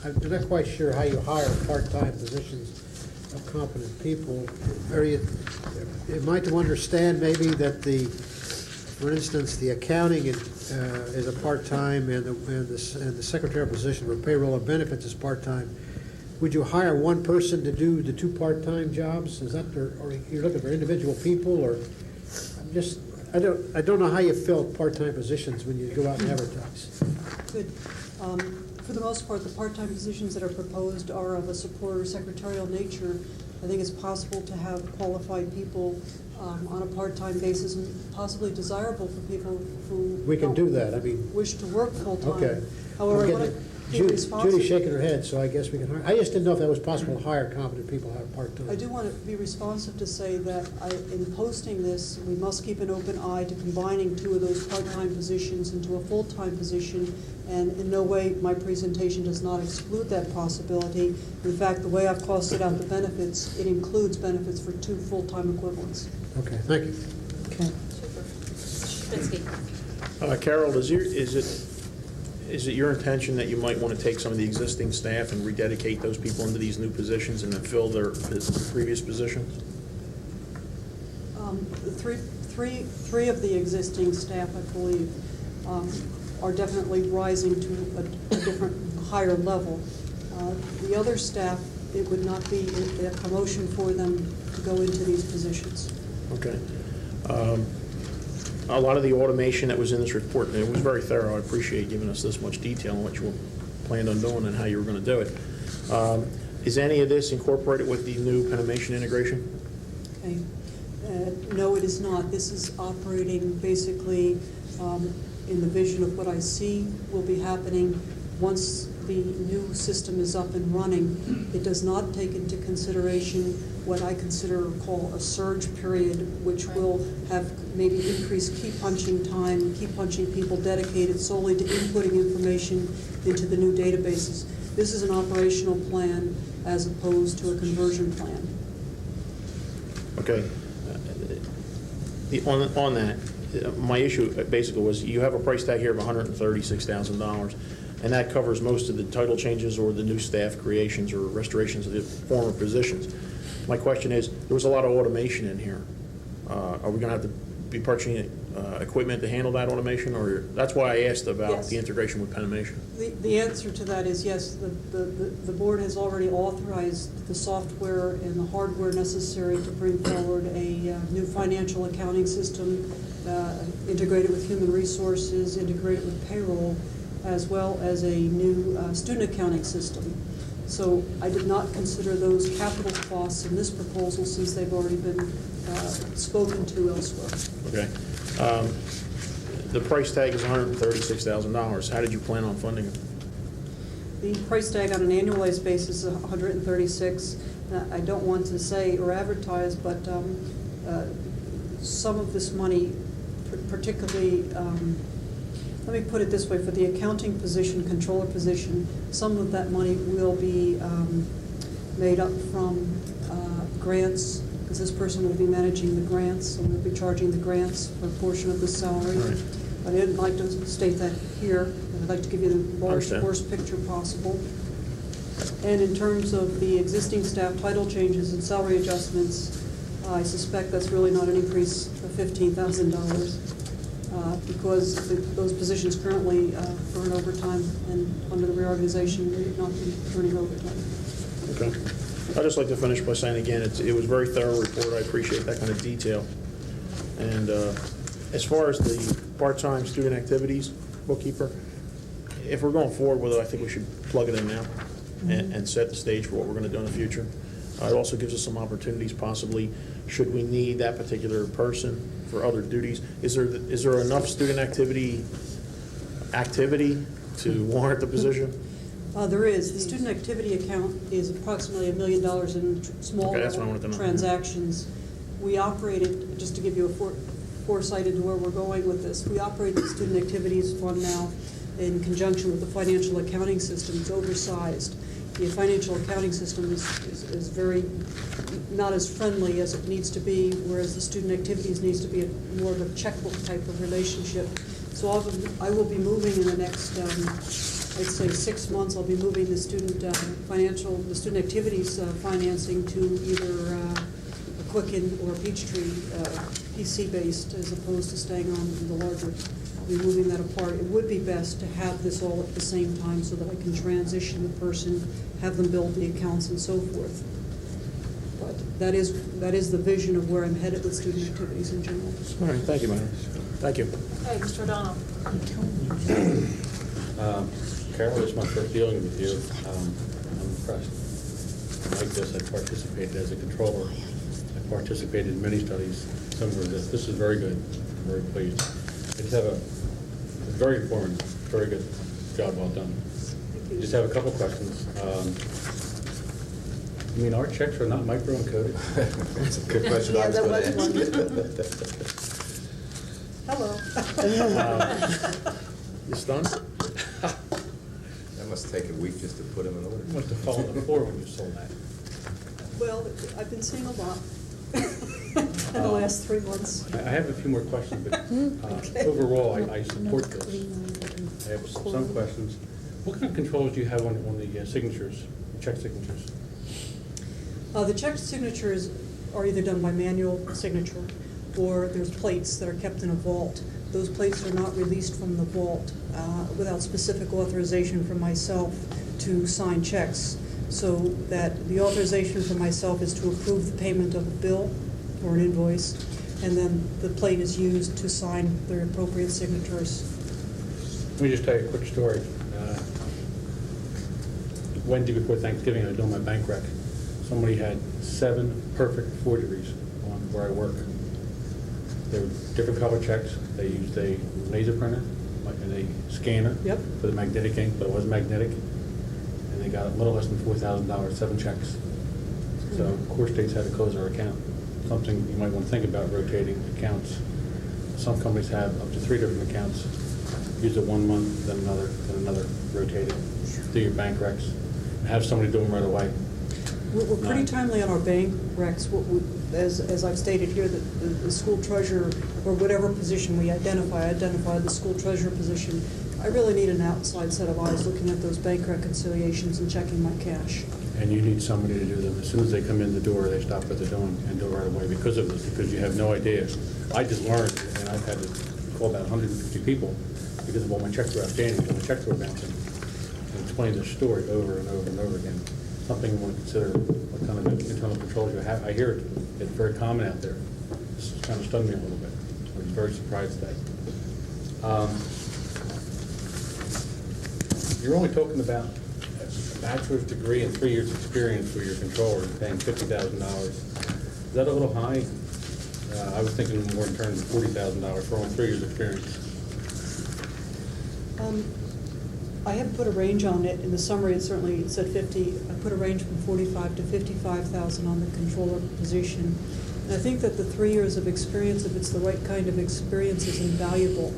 I'm not quite sure how you hire part-time positions of competent people. Am I to understand maybe that for instance, the accounting is a part-time, and the secretarial position for payroll and benefits is part-time? Would you hire one person to do the 2 part-time jobs? Is that, or you're looking for individual people, or I don't know how you fill part-time positions when you go out and advertise. Good. For the most part, the part-time positions that are proposed are of a support or secretarial nature. I think it's possible to have qualified people on a part-time basis, and possibly desirable for people who We can do that. I mean, wish to work full-time. Okay. However, I want to be responsive. Judy's shaking her head, so I guess we can hire. I just didn't know if that was possible to hire competent people who have part-time. I do want to be responsive to say that in posting this, we must keep an open eye to combining 2 of those part-time positions into a full-time position, and in no way my presentation does not exclude that possibility. In fact, the way I've costed out the benefits, it includes benefits for 2 full-time equivalents. Okay, thank you. Okay. Super. Mr. Kapinski. Carol, Is it your intention that you might want to take some of the existing staff and rededicate those people into these new positions and then fill their previous positions? Three of the existing staff, I believe, are definitely rising to a different, higher level. The other staff, it would not be a promotion for them to go into these positions. Okay. A lot of the automation that was in this report, and it was very thorough, I appreciate giving us this much detail on what you planned on doing and how you were going to do it. Is any of this incorporated with the new Penimation integration? Okay. No, it is not. This is operating basically in the vision of what I see will be happening once the new system is up and running. It does not take into consideration what I consider or call a surge period, which will have maybe increased key punching time, key punching people dedicated solely to inputting information into the new databases. This is an operational plan as opposed to a conversion plan. Okay. On that, my issue basically was you have a price tag here of $136,000, and that covers most of the title changes or the new staff creations or restorations of the former positions. My question is, there was a lot of automation in here. Are we going to have to be purchasing equipment to handle that automation? Or that's why I asked about Yes. the integration with Penimation. The answer to that is yes. The board has already authorized the software and the hardware necessary to bring forward a new financial accounting system integrated with human resources, integrated with payroll, as well as a new student accounting system. So I did not consider those capital costs in this proposal since they've already been spoken to elsewhere. Okay. The price tag is $136,000. How did you plan on funding it? The price tag on an annualized basis is $136,000. I don't want to say or advertise, but some of this money, particularly, let me put it this way, for the accounting position, controller position, some of that money will be made up from grants, because this person will be managing the grants, and we'll be charging the grants for a portion of the salary. Right. But I didn't like to state that here, and I'd like to give you the worst picture possible. And in terms of the existing staff title changes and salary adjustments, I suspect that's really not an increase of $15,000 because those positions currently earn overtime, and under the reorganization, we would not be earning overtime. Okay. I'd just like to finish by saying again, it was a very thorough report. I appreciate that kind of detail. And as far as the part-time student activities bookkeeper, if we're going forward with it, I think we should plug it in now and set the stage for what we're going to do in the future. It also gives us some opportunities possibly, should we need that particular person for other duties. Is there enough student activity to warrant the position? There is. The student activity account is approximately $1 million in small transactions. We operate it, just to give you a foresight into where we're going with this, we operate the student activities fund now in conjunction with the financial accounting system. It's oversized. The financial accounting system is very, not as friendly as it needs to be, whereas the student activities needs to be more of a checkbook type of relationship. So I will be moving in the next, I'd say 6 months, I'll be moving the student activities financing to either a Quicken or a Peachtree, PC-based, as opposed to staying on the larger. I'll be moving that apart. It would be best to have this all at the same time so that I can transition the person, have them build the accounts and so forth. But that is the vision of where I'm headed with student activities in general. All right, thank you, Madam. Thank you. Okay, Mr. O'Donnell. Carol, it's my first dealing with you. I'm impressed. Like this, I participated as a controller. I participated in many studies. Some were this. This is very good. I'm very pleased. I just have a very informative, very good job, well done. Just have a couple questions. You mean our checks are not micro-encoded? That's a good question. Yeah, I was that going was to ask. Hello. You stunned? That must take a week just to put them in order. You must have fallen on the floor when you sold that. Well, I've been seeing a lot. in the last 3 months. I have a few more questions, but overall, I support this. I have some questions. What kind of controls do you have on the signatures, check signatures? The check signatures are either done by manual signature, or there's plates that are kept in a vault. Those plates are not released from the vault without specific authorization from myself to sign checks. So that the authorization for myself is to approve the payment of a bill or an invoice, and then the plate is used to sign the appropriate signatures. Let me just tell you a quick story. Wednesday before Thanksgiving, I was doing my bank rec. Somebody had 7 perfect forgeries on where I work. They were different color checks. They used a laser printer and a scanner for the magnetic ink, but it wasn't magnetic. And they got a little less than $4,000, 7 checks. So core states had to close our account. Something you might want to think about, rotating accounts. Some companies have up to 3 different accounts. Use it 1 month, then another, rotate it. Do your bank recs, and have somebody do them right away. We're pretty timely on our bank recs. As I've stated here, the school treasurer, or whatever position we identify the school treasurer position. I really need an outside set of eyes looking at those bank reconciliations and checking my cash. And you need somebody to do them. As soon as they come in the door, they stop what they're doing and do it right away because of this, because you have no idea. I just learned, and I've had to call about 150 people because of all my checks were outstanding and my checks were bouncing, and explain this story over and over and over again. Something you want to consider what kind of internal controls you have. I hear it's very common out there. This kind of stunned me a little bit. I was very surprised at that. You're only talking about a bachelor's degree and 3 years experience for your controller and paying $50,000. Is that a little high? I was thinking more in terms of $40,000 for only 3 years experience. I have put a range on it. In the summary, it said 50. I put a range from 45 to 55,000 on the controller position. And I think that the 3 years of experience, if it's the right kind of experience, is invaluable.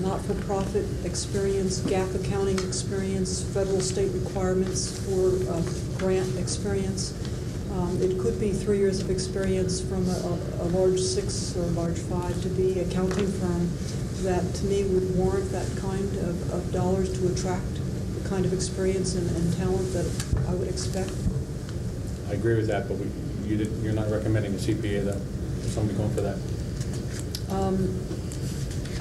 Not-for-profit experience, GAAP accounting experience, federal state requirements for grant experience. It could be 3 years of experience from a large 6 or large 5 to be accounting firm. That to me would warrant that kind of dollars to attract the kind of experience and talent that I would expect. I agree with that, but you're not recommending a CPA though, somebody going for that?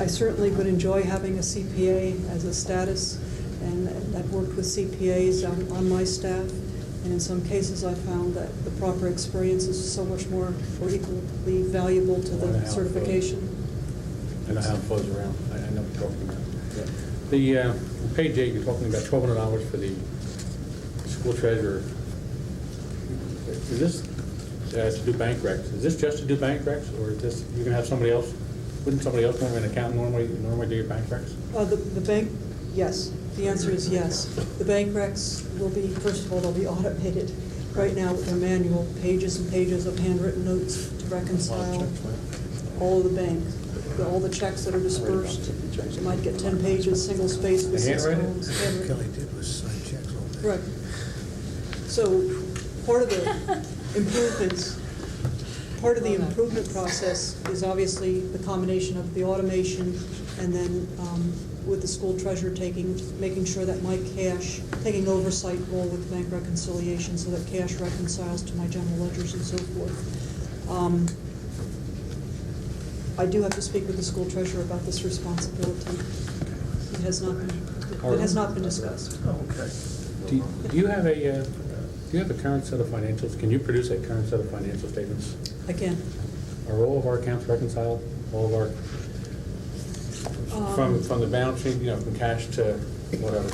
I certainly would enjoy having a CPA as a status, and I've worked with CPAs on my staff, and in some cases I found that the proper experience is so much more or equally valuable to the certification. I know how it flows around. I know what you're talking about. On page 8, you're talking about $1,200 for the school treasurer. Is this to do bank recs? Is this just to do bank recs, or is this you're going to have somebody else? Wouldn't somebody else normally, an accountant normally do your bank recs? The bank, yes. The answer is yes. The bank recs will be, first of all, they'll be automated. Right now, they're manual, pages and pages of handwritten notes to reconcile all of the banks. All the checks that are dispersed. You might get 10 pages, single space with 6 columns. Kelly did was sign checks all day. Right. So part of the improvement process is obviously the combination of the automation and then with the school treasurer making sure that my cash, taking oversight role with bank reconciliation so that cash reconciles to my general ledgers and so forth. I do have to speak with the school treasurer about this responsibility. It has not been discussed. Okay. Do you have a current set of financials? Can you produce a current set of financial statements? I can. Are all of our accounts reconciled? All of our from the balance sheet, from cash to whatever?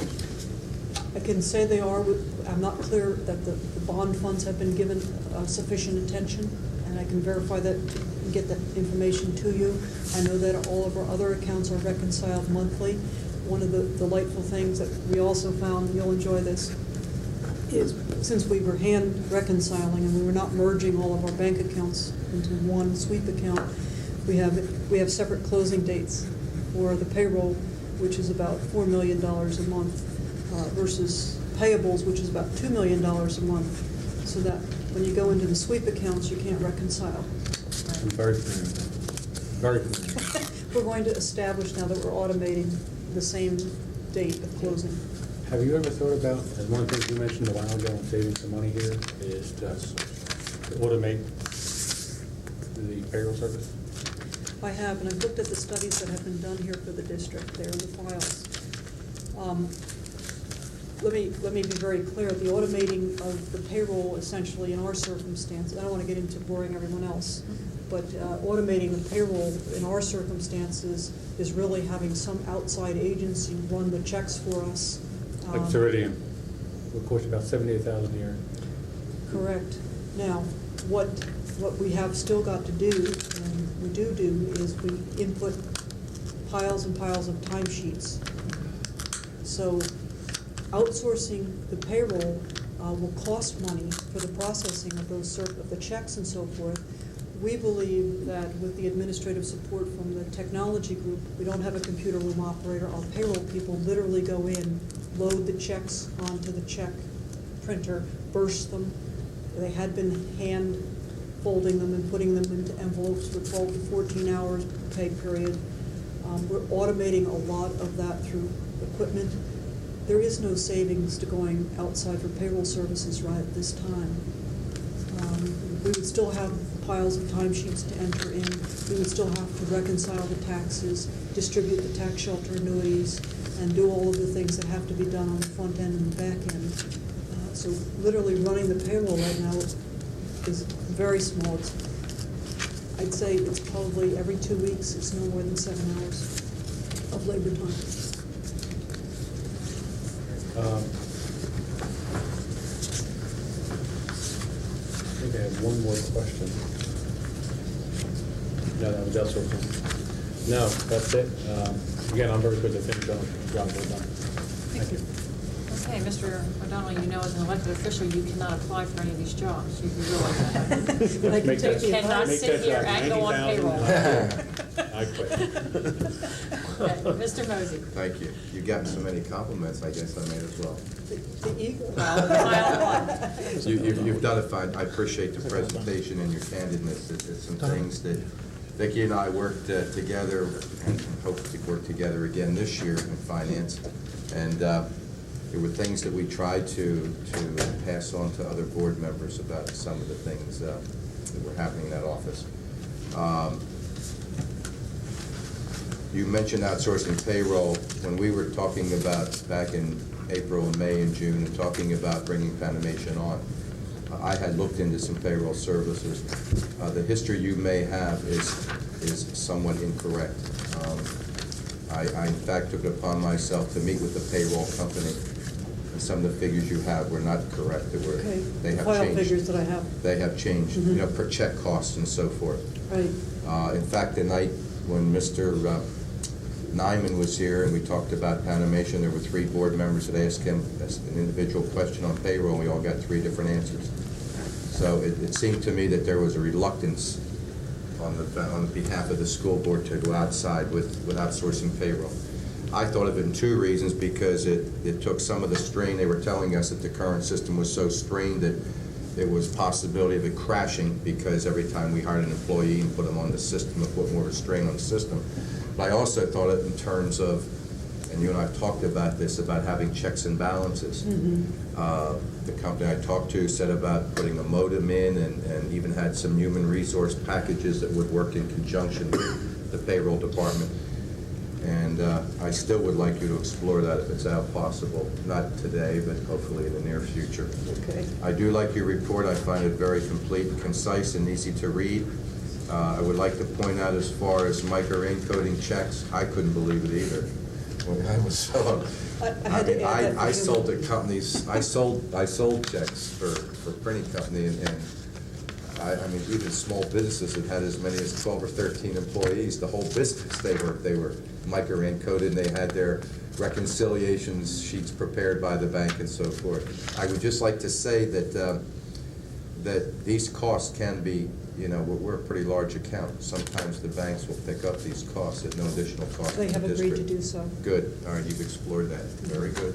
I can say they are. I'm not clear that the bond funds have been given sufficient attention, and I can verify that and get that information to you. I know that all of our other accounts are reconciled monthly. One of the delightful things that we also found, you'll enjoy this, is since we were hand reconciling and we were not merging all of our bank accounts into one sweep account, we have separate closing dates for the payroll, which is about $4 million a month, versus payables, which is about $2 million a month, so that when you go into the sweep accounts, you can't reconcile. I'm very familiar. Very familiar. We're going to establish now that we're automating the same date of closing. Have you ever thought about, as one thing you mentioned a while ago, and saving some money here, is to automate the payroll service? I have, and I've looked at the studies that have been done here for the district. They're in the files. Let me be very clear. The automating of the payroll, essentially, in our circumstance, I don't want to get into boring everyone else, but automating the payroll in our circumstances is really having some outside agency run the checks for us. Like Ceridian, would cost about $78,000 a year. Correct. Now, what we have still got to do, and we do, is we input piles and piles of timesheets. So outsourcing the payroll will cost money for the processing of those of the checks and so forth. We believe that with the administrative support from the technology group, we don't have a computer room operator. Our payroll people literally go in, load the checks onto the check printer, burst them. They had been hand folding them and putting them into envelopes for 12 to 14 hours pay period. We're automating a lot of that through equipment. There is no savings to going outside for payroll services right at this time. We would still have piles of timesheets to enter in. We would still have to reconcile the taxes, distribute the tax shelter annuities, and do all of the things that have to be done on the front end and the back end. So literally running the payroll right now is very small. I'd say it's probably every 2 weeks. It's no more than 7 hours of labor time. I think I have one more question. No, that was elsewhere. No, that's it. Again, I'm very good at things done. Job well done. Thank you. Okay, Mr. O'Donnell, you know as an elected official, you cannot apply for any of these jobs. You realize that, right? But I can take You the cannot advice. sit here and go on payroll. I quit. Okay, Mr. Mosey. Thank you. You got so many compliments, I guess I may as well. The eagle. You've done it fine. I appreciate the presentation and your candidness. It's some things that Vicki and I worked together and hope to work together again this year in finance. And there were things that we tried to pass on to other board members about some of the things that were happening in that office. You mentioned outsourcing payroll. When we were talking about back in April and May and June and talking about bringing Panimation on, I had looked into some payroll services. The history you may have is somewhat incorrect. I in fact took it upon myself to meet with the payroll company, and some of the figures you have were not correct. They have File changed. figures that I have. They have changed, you know, per check costs and so forth. Right. In fact, the night when Mr. Nyman was here and we talked about Panimation, there were 3 board members that asked him an individual question on payroll, and we all got 3 different answers. So it seemed to me that there was a reluctance on behalf of the school board to go outside with outsourcing payroll. I thought of it in 2 reasons, because it took some of the strain. They were telling us that the current system was so strained that there was possibility of it crashing, because every time we hired an employee and put them on the system, it put more of a strain on the system. But I also thought it in terms of, and you and I have talked about this, about having checks and balances. The company I talked to said about putting a modem in and even had some human resource packages that would work in conjunction with the payroll department. And I still would like you to explore that if it's out possible. Not today, but hopefully in the near future. Okay. I do like your report. I find it very complete, concise, and easy to read. I would like to point out, as far as micro-encoding checks, I couldn't believe it either. When I was so, I sold to companies. I sold checks for printing company, and I mean, even small businesses that had as many as 12 or 13 employees, the whole business, they were micro-encoded, and they had their reconciliations sheets prepared by the bank and so forth. I would just like to say that that these costs can be, you know, we're a pretty large account. Sometimes the banks will pick up these costs at no additional cost. They have to the agreed to district. do so. Good. All right, you've explored that. Very good.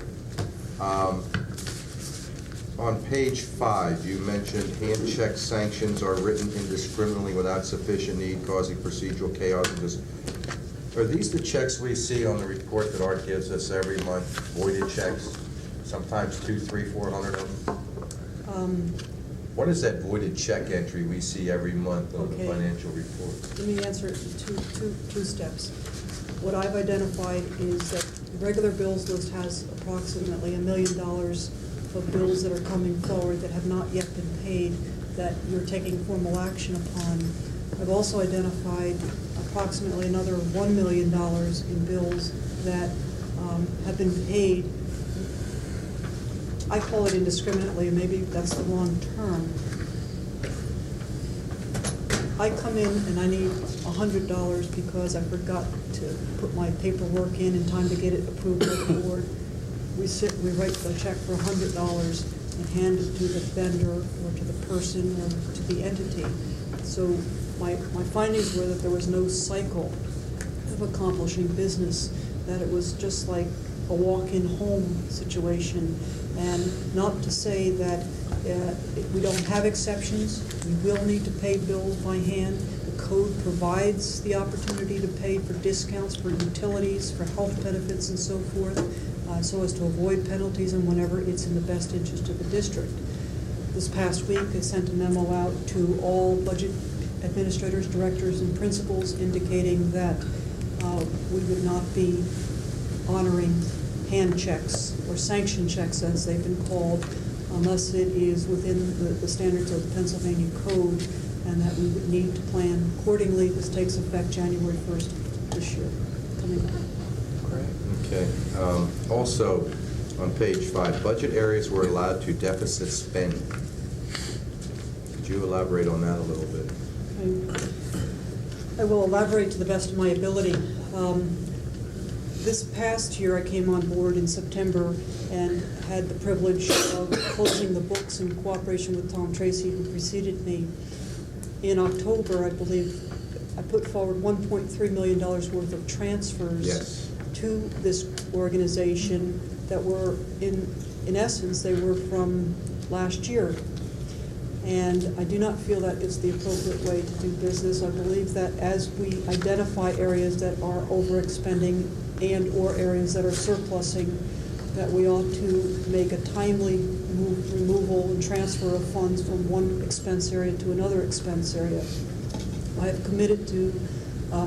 On page 5, you mentioned hand check sanctions are written indiscriminately without sufficient need, causing procedural chaos. Are these the checks we see on the report that Art gives us every month, voided checks? Sometimes 200, 300, 400 of them? What is that voided check entry we see every month on the Okay. financial report? Let me answer it in two steps. What I've identified is that the regular bills list has approximately $1 million of bills that are coming forward that have not yet been paid, that you're taking formal action upon. I've also identified approximately another $1 million in bills that have been paid. I call it indiscriminately, and maybe that's the wrong term. I come in and I need $100 because I forgot to put my paperwork in time to get it approved by the board. We write the check for $100 and hand it to the vendor or to the person or to the entity. So my findings were that there was no cycle of accomplishing business, that it was just like a walk-in home situation. And not to say that we don't have exceptions. We will need to pay bills by hand. The code provides the opportunity to pay for discounts for utilities, for health benefits and so forth, so as to avoid penalties and whenever it's in the best interest of the district. This past week, I sent a memo out to all budget administrators, directors, and principals indicating that we would not be honoring hand checks or sanction checks, as they've been called, unless it is within the standards of the Pennsylvania Code, and that we would need to plan accordingly. This takes effect January 1st this year, coming up. Okay. Also, on page 5, budget areas were allowed to deficit spend. Could you elaborate on that a little bit? I will elaborate to the best of my ability. This past year, I came on board in September and had the privilege of closing the books in cooperation with Tom Tracy, who preceded me. In October, I believe, I put forward $1.3 million worth of transfers to this organization that were, in essence, they were from last year. And I do not feel that is the appropriate way to do business. I believe that as we identify areas that are overexpending and/or areas that are surplusing, that we ought to make a timely removal and transfer of funds from one expense area to another expense area. I have committed to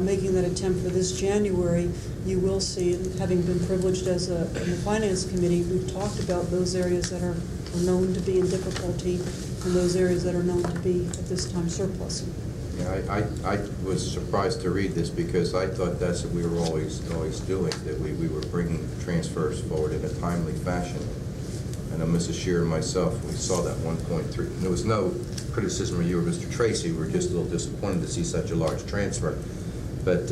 making that attempt for this January. You will see, and having been privileged in the Finance Committee, we've talked about those areas that are known to be in difficulty and those areas that are known to be at this time surplusing. Yeah, I was surprised to read this because I thought that's what we were always doing, that we were bringing transfers forward in a timely fashion. And Mrs. Shear and myself, we saw that 1.3. There was no criticism of you or Mr. Tracy. We were just a little disappointed to see such a large transfer. But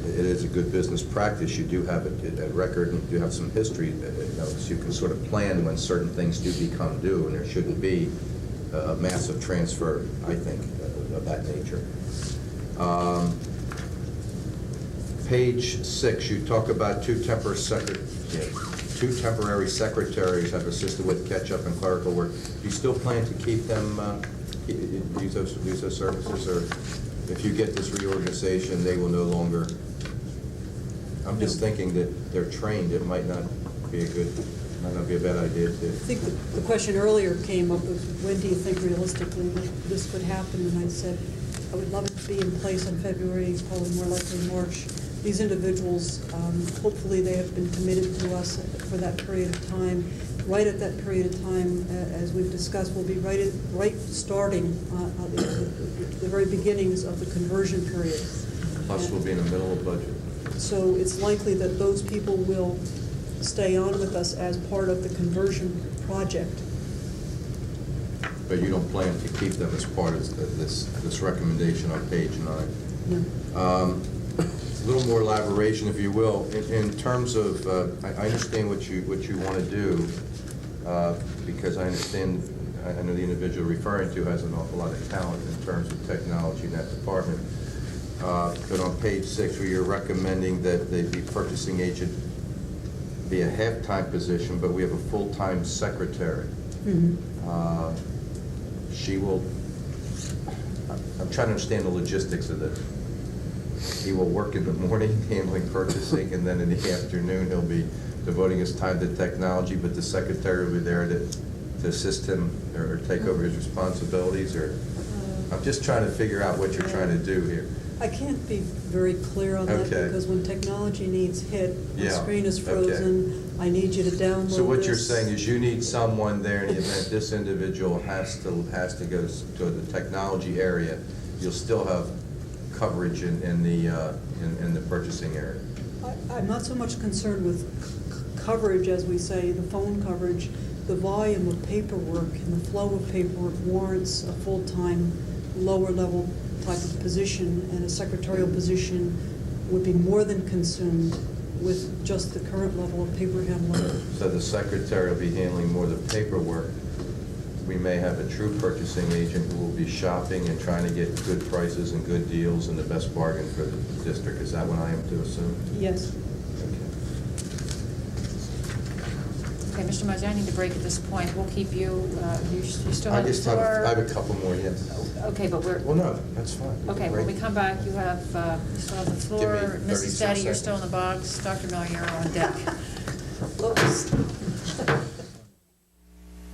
it is a good business practice. You do have a record and you do have some history, so you can sort of plan when certain things do become due, and there shouldn't be a massive transfer, I think, of that nature. Page 6, you talk about two temporary secretaries have assisted with catch-up and clerical work. Do you still plan to keep them, use those services, or if you get this reorganization, they will no longer? I'm just thinking that they're trained. It might not be a bad idea to. I think the question earlier came up of when do you think realistically that this could happen, and I said I would love it to be in place in February, probably more likely March. These individuals, hopefully they have been committed to us for that period of time. Right at that period of time, as we've discussed, we'll be right starting the very beginnings of the conversion period. Plus, we'll be in the middle of budget. So it's likely that those people will stay on with us as part of the conversion project. But you don't plan to keep them as part of this recommendation on page 9? No. A little more elaboration, if you will, in terms of, I understand what you want to do, because I know the individual referring to has an awful lot of talent in terms of technology in that department. But on page 6, where you're recommending that the purchasing agent be a half-time position, but we have a full-time secretary. She will, I'm trying to understand the logistics of this. He will work in the morning handling purchasing, and then in the afternoon, he'll be devoting his time to technology, but the secretary will be there to assist him or take over his responsibilities, or, I'm just trying to figure out what you're trying to do here. I can't be very clear on that, Okay. because when technology needs hit, the Yeah, screen is okay. frozen, I need you to download this. So what you're saying is you need someone there in the event this individual has to go to the technology area, you'll still have coverage in the purchasing area. I'm not so much concerned with coverage, as we say, the phone coverage. The volume of paperwork and the flow of paperwork warrants a full-time, lower-level type of position, and a secretarial position would be more than consumed with just the current level of paper handling. So the secretary will be handling more of the paperwork. We may have a true purchasing agent who will be shopping and trying to get good prices and good deals and the best bargain for the district. Is that what I am to assume? Yes. Okay, Mr. Mosey, I need to break at this point. We'll keep you, you still I have the just have, floor. I have a couple more, yes. Okay, but we're, Well, no, that's fine. okay, when we come back, you have, you still have the floor. Give me 36 Mrs. Daddy, you're seconds. still in the box. Dr. Miller, you're on deck.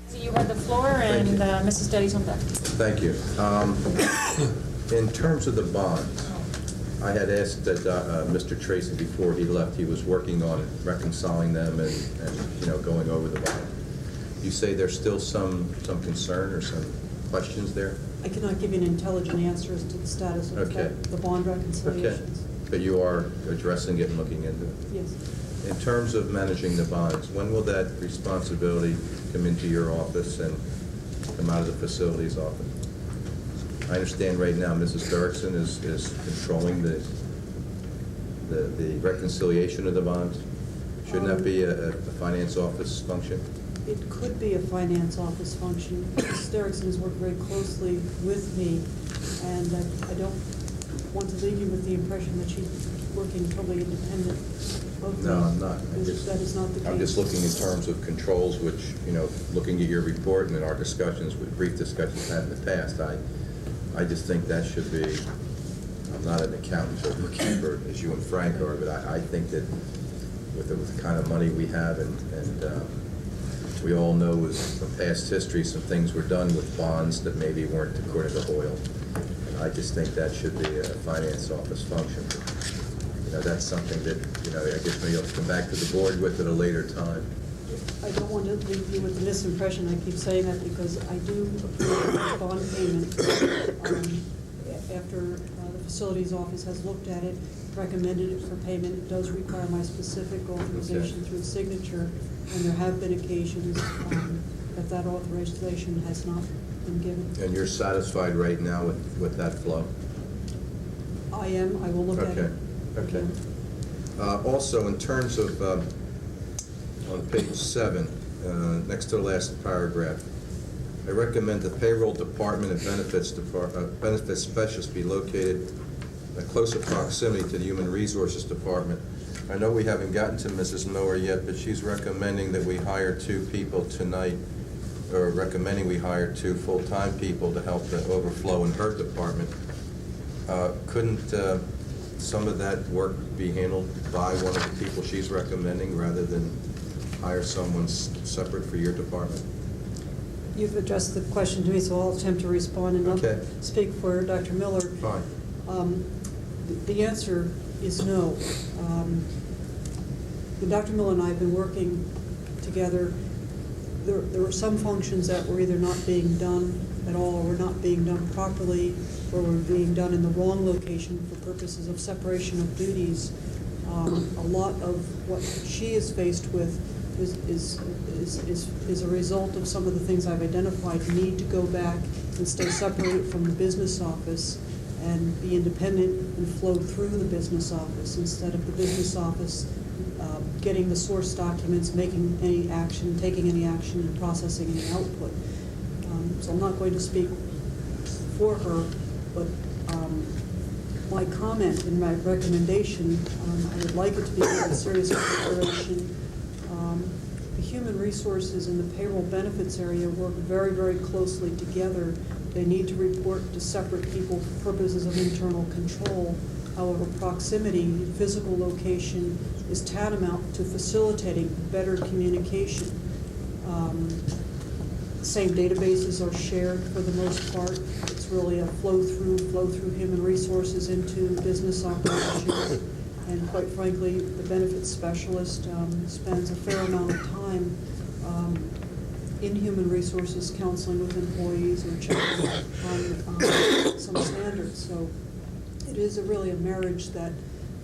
So you have the floor, and Mrs. Daddy's on deck. Thank you. In terms of the bonds, I had asked that Mr. Tracy, before he left, he was working on reconciling them and going over the bond. You say there's still some concern or some questions there? I cannot give you an intelligent answer as to the status of Okay. the bond Okay. reconciliations. But you are addressing it and looking into it? Yes. In terms of managing the bonds, when will that responsibility come into your office and come out of the facilities office? I understand right now Mrs. Derrickson is controlling the reconciliation of the bonds. Shouldn't that be a finance office function? It could be a finance office function. Mrs. Derrickson has worked very closely with me, and I don't want to leave you with the impression that she's working totally independent of me. No, I'm not. That is not the case. I'm just looking in terms of controls, which, looking at your report and in our discussions, brief discussions had in the past, I just think that should be, I'm not an accountant or bookkeeper, as you and Frank are, but I think that with the kind of money we have, and we all know is from past history, some things were done with bonds that maybe weren't according to Hoyle. And I just think that should be a finance office function. That's something that, I guess maybe I'll come back to the board with at a later time. I don't want to leave you with the misimpression. I keep saying that because I do approve bond payment after the facilities office has looked at it, recommended it for payment. It does require my specific authorization through signature, and there have been occasions that authorization has not been given. And you're satisfied right now with that flow? I am. I will look at it. Okay. Also, in terms of, on page 7, next to the last paragraph, I recommend the payroll department and benefits specialist be located in closer proximity to the human resources department. I know we haven't gotten to Mrs. Miller yet, but she's recommending that we hire 2 people tonight, or recommending we hire 2 full-time people to help the overflow in her department. Couldn't some of that work be handled by one of the people she's recommending rather than hire someone separate for your department? You've addressed the question to me, so I'll attempt to respond and not Okay. speak for Dr. Miller. Fine. The answer is no. Dr. Miller and I have been working together. There were some functions that were either not being done at all, or were not being done properly, or were being done in the wrong location for purposes of separation of duties. A lot of what she is faced with is a result of some of the things I've identified. Need to go back and stay separated from the business office and be independent and flow through the business office instead of the business office getting the source documents, making any action, taking any action, and processing any output. So I'm not going to speak for her, but my comment and my recommendation, I would like it to be given serious consideration. human resources and the payroll benefits area work very, very closely together. They need to report to separate people for purposes of internal control. However, proximity, physical location, is tantamount to facilitating better communication. Same databases are shared for the most part. It's really a flow through human resources into business operations. And quite frankly, the benefits specialist spends a fair amount of time in human resources counseling with employees or checking on some standards. So it is really a marriage that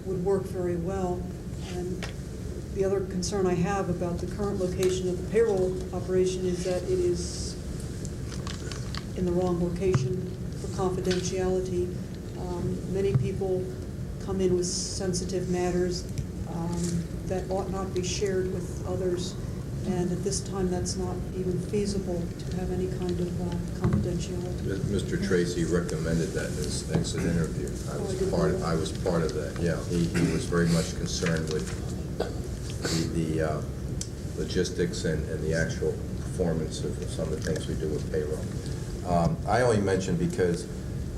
would work very well. And the other concern I have about the current location of the payroll operation is that it is in the wrong location for confidentiality. Many people come in with sensitive matters that ought not be shared with others, and at this time that's not even feasible to have any kind of confidentiality. Mr. Tracy recommended that in his exit interview. I was part of that, yeah. He was very much concerned with the logistics and the actual performance of some of the things we do with payroll. I only mentioned because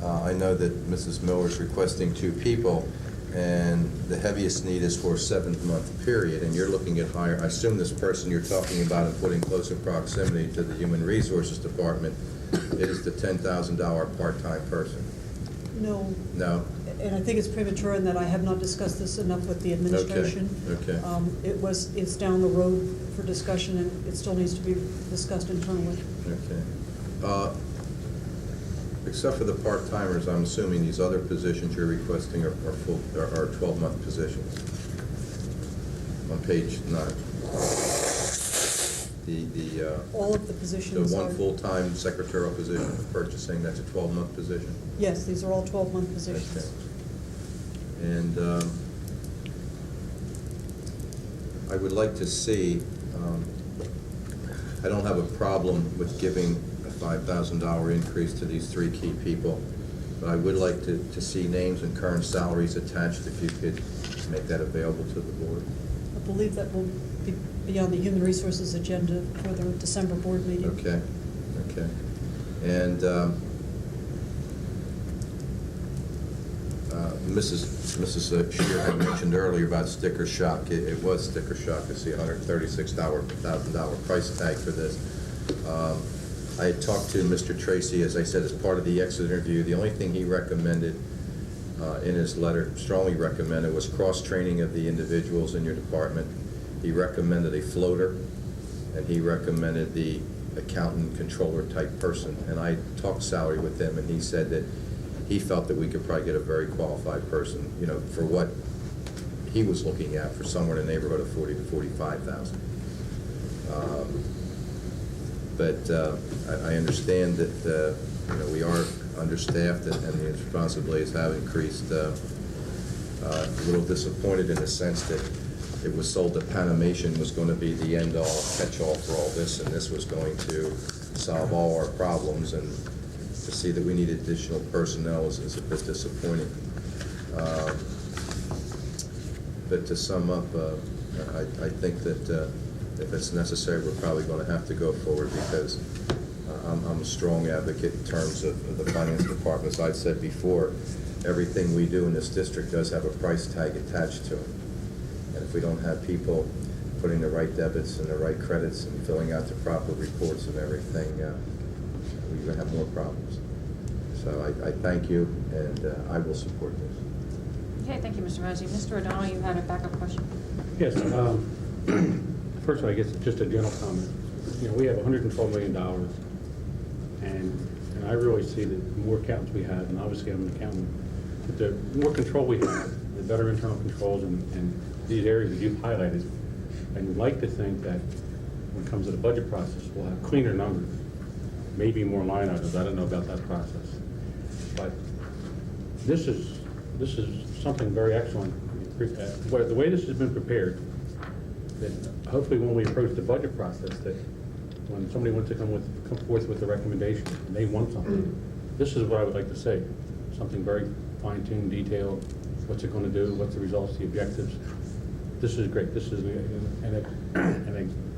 I know that Mrs. Miller is requesting 2 people, and the heaviest need is for a 7-month period, and you're looking at higher. I assume this person you're talking about and putting closer proximity to the Human Resources Department is the $10,000 part-time person. No. No? And I think it's premature in that I have not discussed this enough with the administration. Okay. It's down the road for discussion, and it still needs to be discussed internally. Okay. Except for the part-timers, I'm assuming these other positions you're requesting are 12-month positions. On page 9. All of the positions The one are- full-time secretarial position of purchasing, that's a 12-month position? Yes, these are all 12-month positions. Okay. And I would like to see, I don't have a problem with giving a $5,000 increase to these 3 key people, but I would like to see names and current salaries attached, if you could make that available to the board. I believe that will be on the Human Resources agenda for the December board meeting. Okay, okay. And Mrs. Shear had mentioned earlier about sticker shock. It was sticker shock to see a $136,000 price tag for this. I had talked to Mr. Tracy, as I said, as part of the exit interview. The only thing he recommended in his letter, strongly recommended, was cross-training of the individuals in your department. He recommended a floater, and he recommended the accountant controller type person. And I talked salary with him, and he said that he felt that we could probably get a very qualified person, you know, for what he was looking at, for somewhere in the neighborhood of $40,000 to $45,000. But I understand that you know, we are understaffed, and the responsibilities have increased. A little disappointed in the sense that it was sold that Panamation was going to be the end-all, catch-all for all this, and this was going to solve all our problems. And to see that we need additional personnel is a bit disappointing. But to sum up, I think that if it's necessary, we're probably going to have to go forward, because I'm a strong advocate in terms of the finance department. As I've said before, everything we do in this district does have a price tag attached to it. And if we don't have people putting the right debits and the right credits and filling out the proper reports and everything, we're going to have more problems. So I thank you, and I will support this. Okay, thank you, Mr. Mosey. Mr. O'Donnell, you had a backup question? Yes. First of all, I guess just a general comment. You know, we have $112 million, and I really see that the more accountants we have, and obviously I'm an accountant, but the more control we have, the better internal controls and these areas that you've highlighted. And we'd like to think that when it comes to the budget process, we'll have cleaner numbers, maybe more line items. I don't know about that process. But this is something very excellent. The way this has been prepared, that hopefully when we approach the budget process, that when somebody wants to come forth with a recommendation and they want something, this is what I would like to say. Something very fine-tuned, detailed. What's it going to do? What's the results, the objectives? This is great. This is an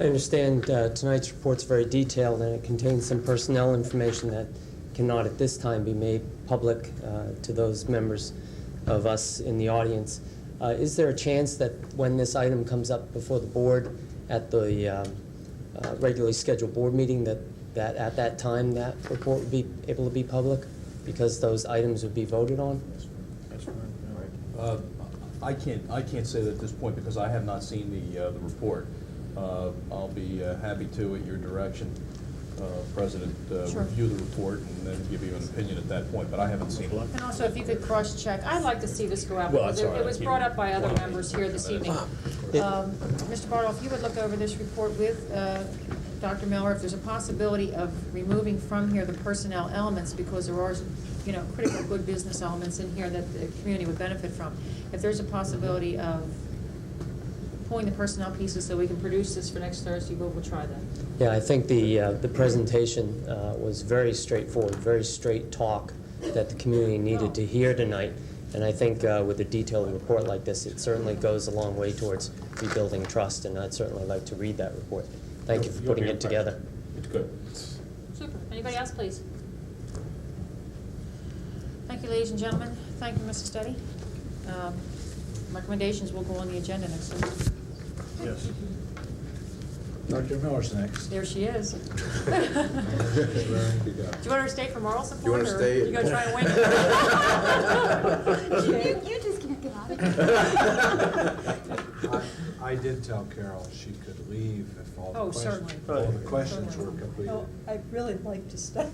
I understand tonight's report's very detailed, and it contains some personnel information that cannot at this time be made public to those members of us in the audience. Is there a chance that when this item comes up before the board at the regularly scheduled board meeting, that at that time that report would be able to be public, because those items would be voted on? I can't say that at this point because I have not seen the report. I'll be happy to, at your direction, President, Sure. review the report and then give you an opinion at that point, but I haven't seen it. And also, if you could cross-check, I'd like to see this go out, Well, because that's all right. it was brought up by other members here this evening. Mr. Bartle, if you would look over this report with Dr. Miller, if there's a possibility of removing from here the personnel elements, because there are, critical good business elements in here that the community would benefit from. If there's a possibility of pulling the personnel pieces so we can produce this for next Thursday, we'll try that. Yeah, I think the presentation was very straightforward, very straight talk that the community needed to hear tonight. And I think with a detailed report like this, it certainly goes a long way towards rebuilding trust, and I'd certainly like to read that report. Thank you for putting it together. It's good. Super. Anybody else, please? Thank you, ladies and gentlemen. Thank you, Mrs. Steady. Recommendations will go on the agenda next week. Yes. Dr. Miller's next. There she is. Do you want her to stay for moral support? You want to stay? Or you going to try and win? You just can't get out of here. I did tell Carol she could leave if all the certainly. questions were completed. No, I'd really like to stay.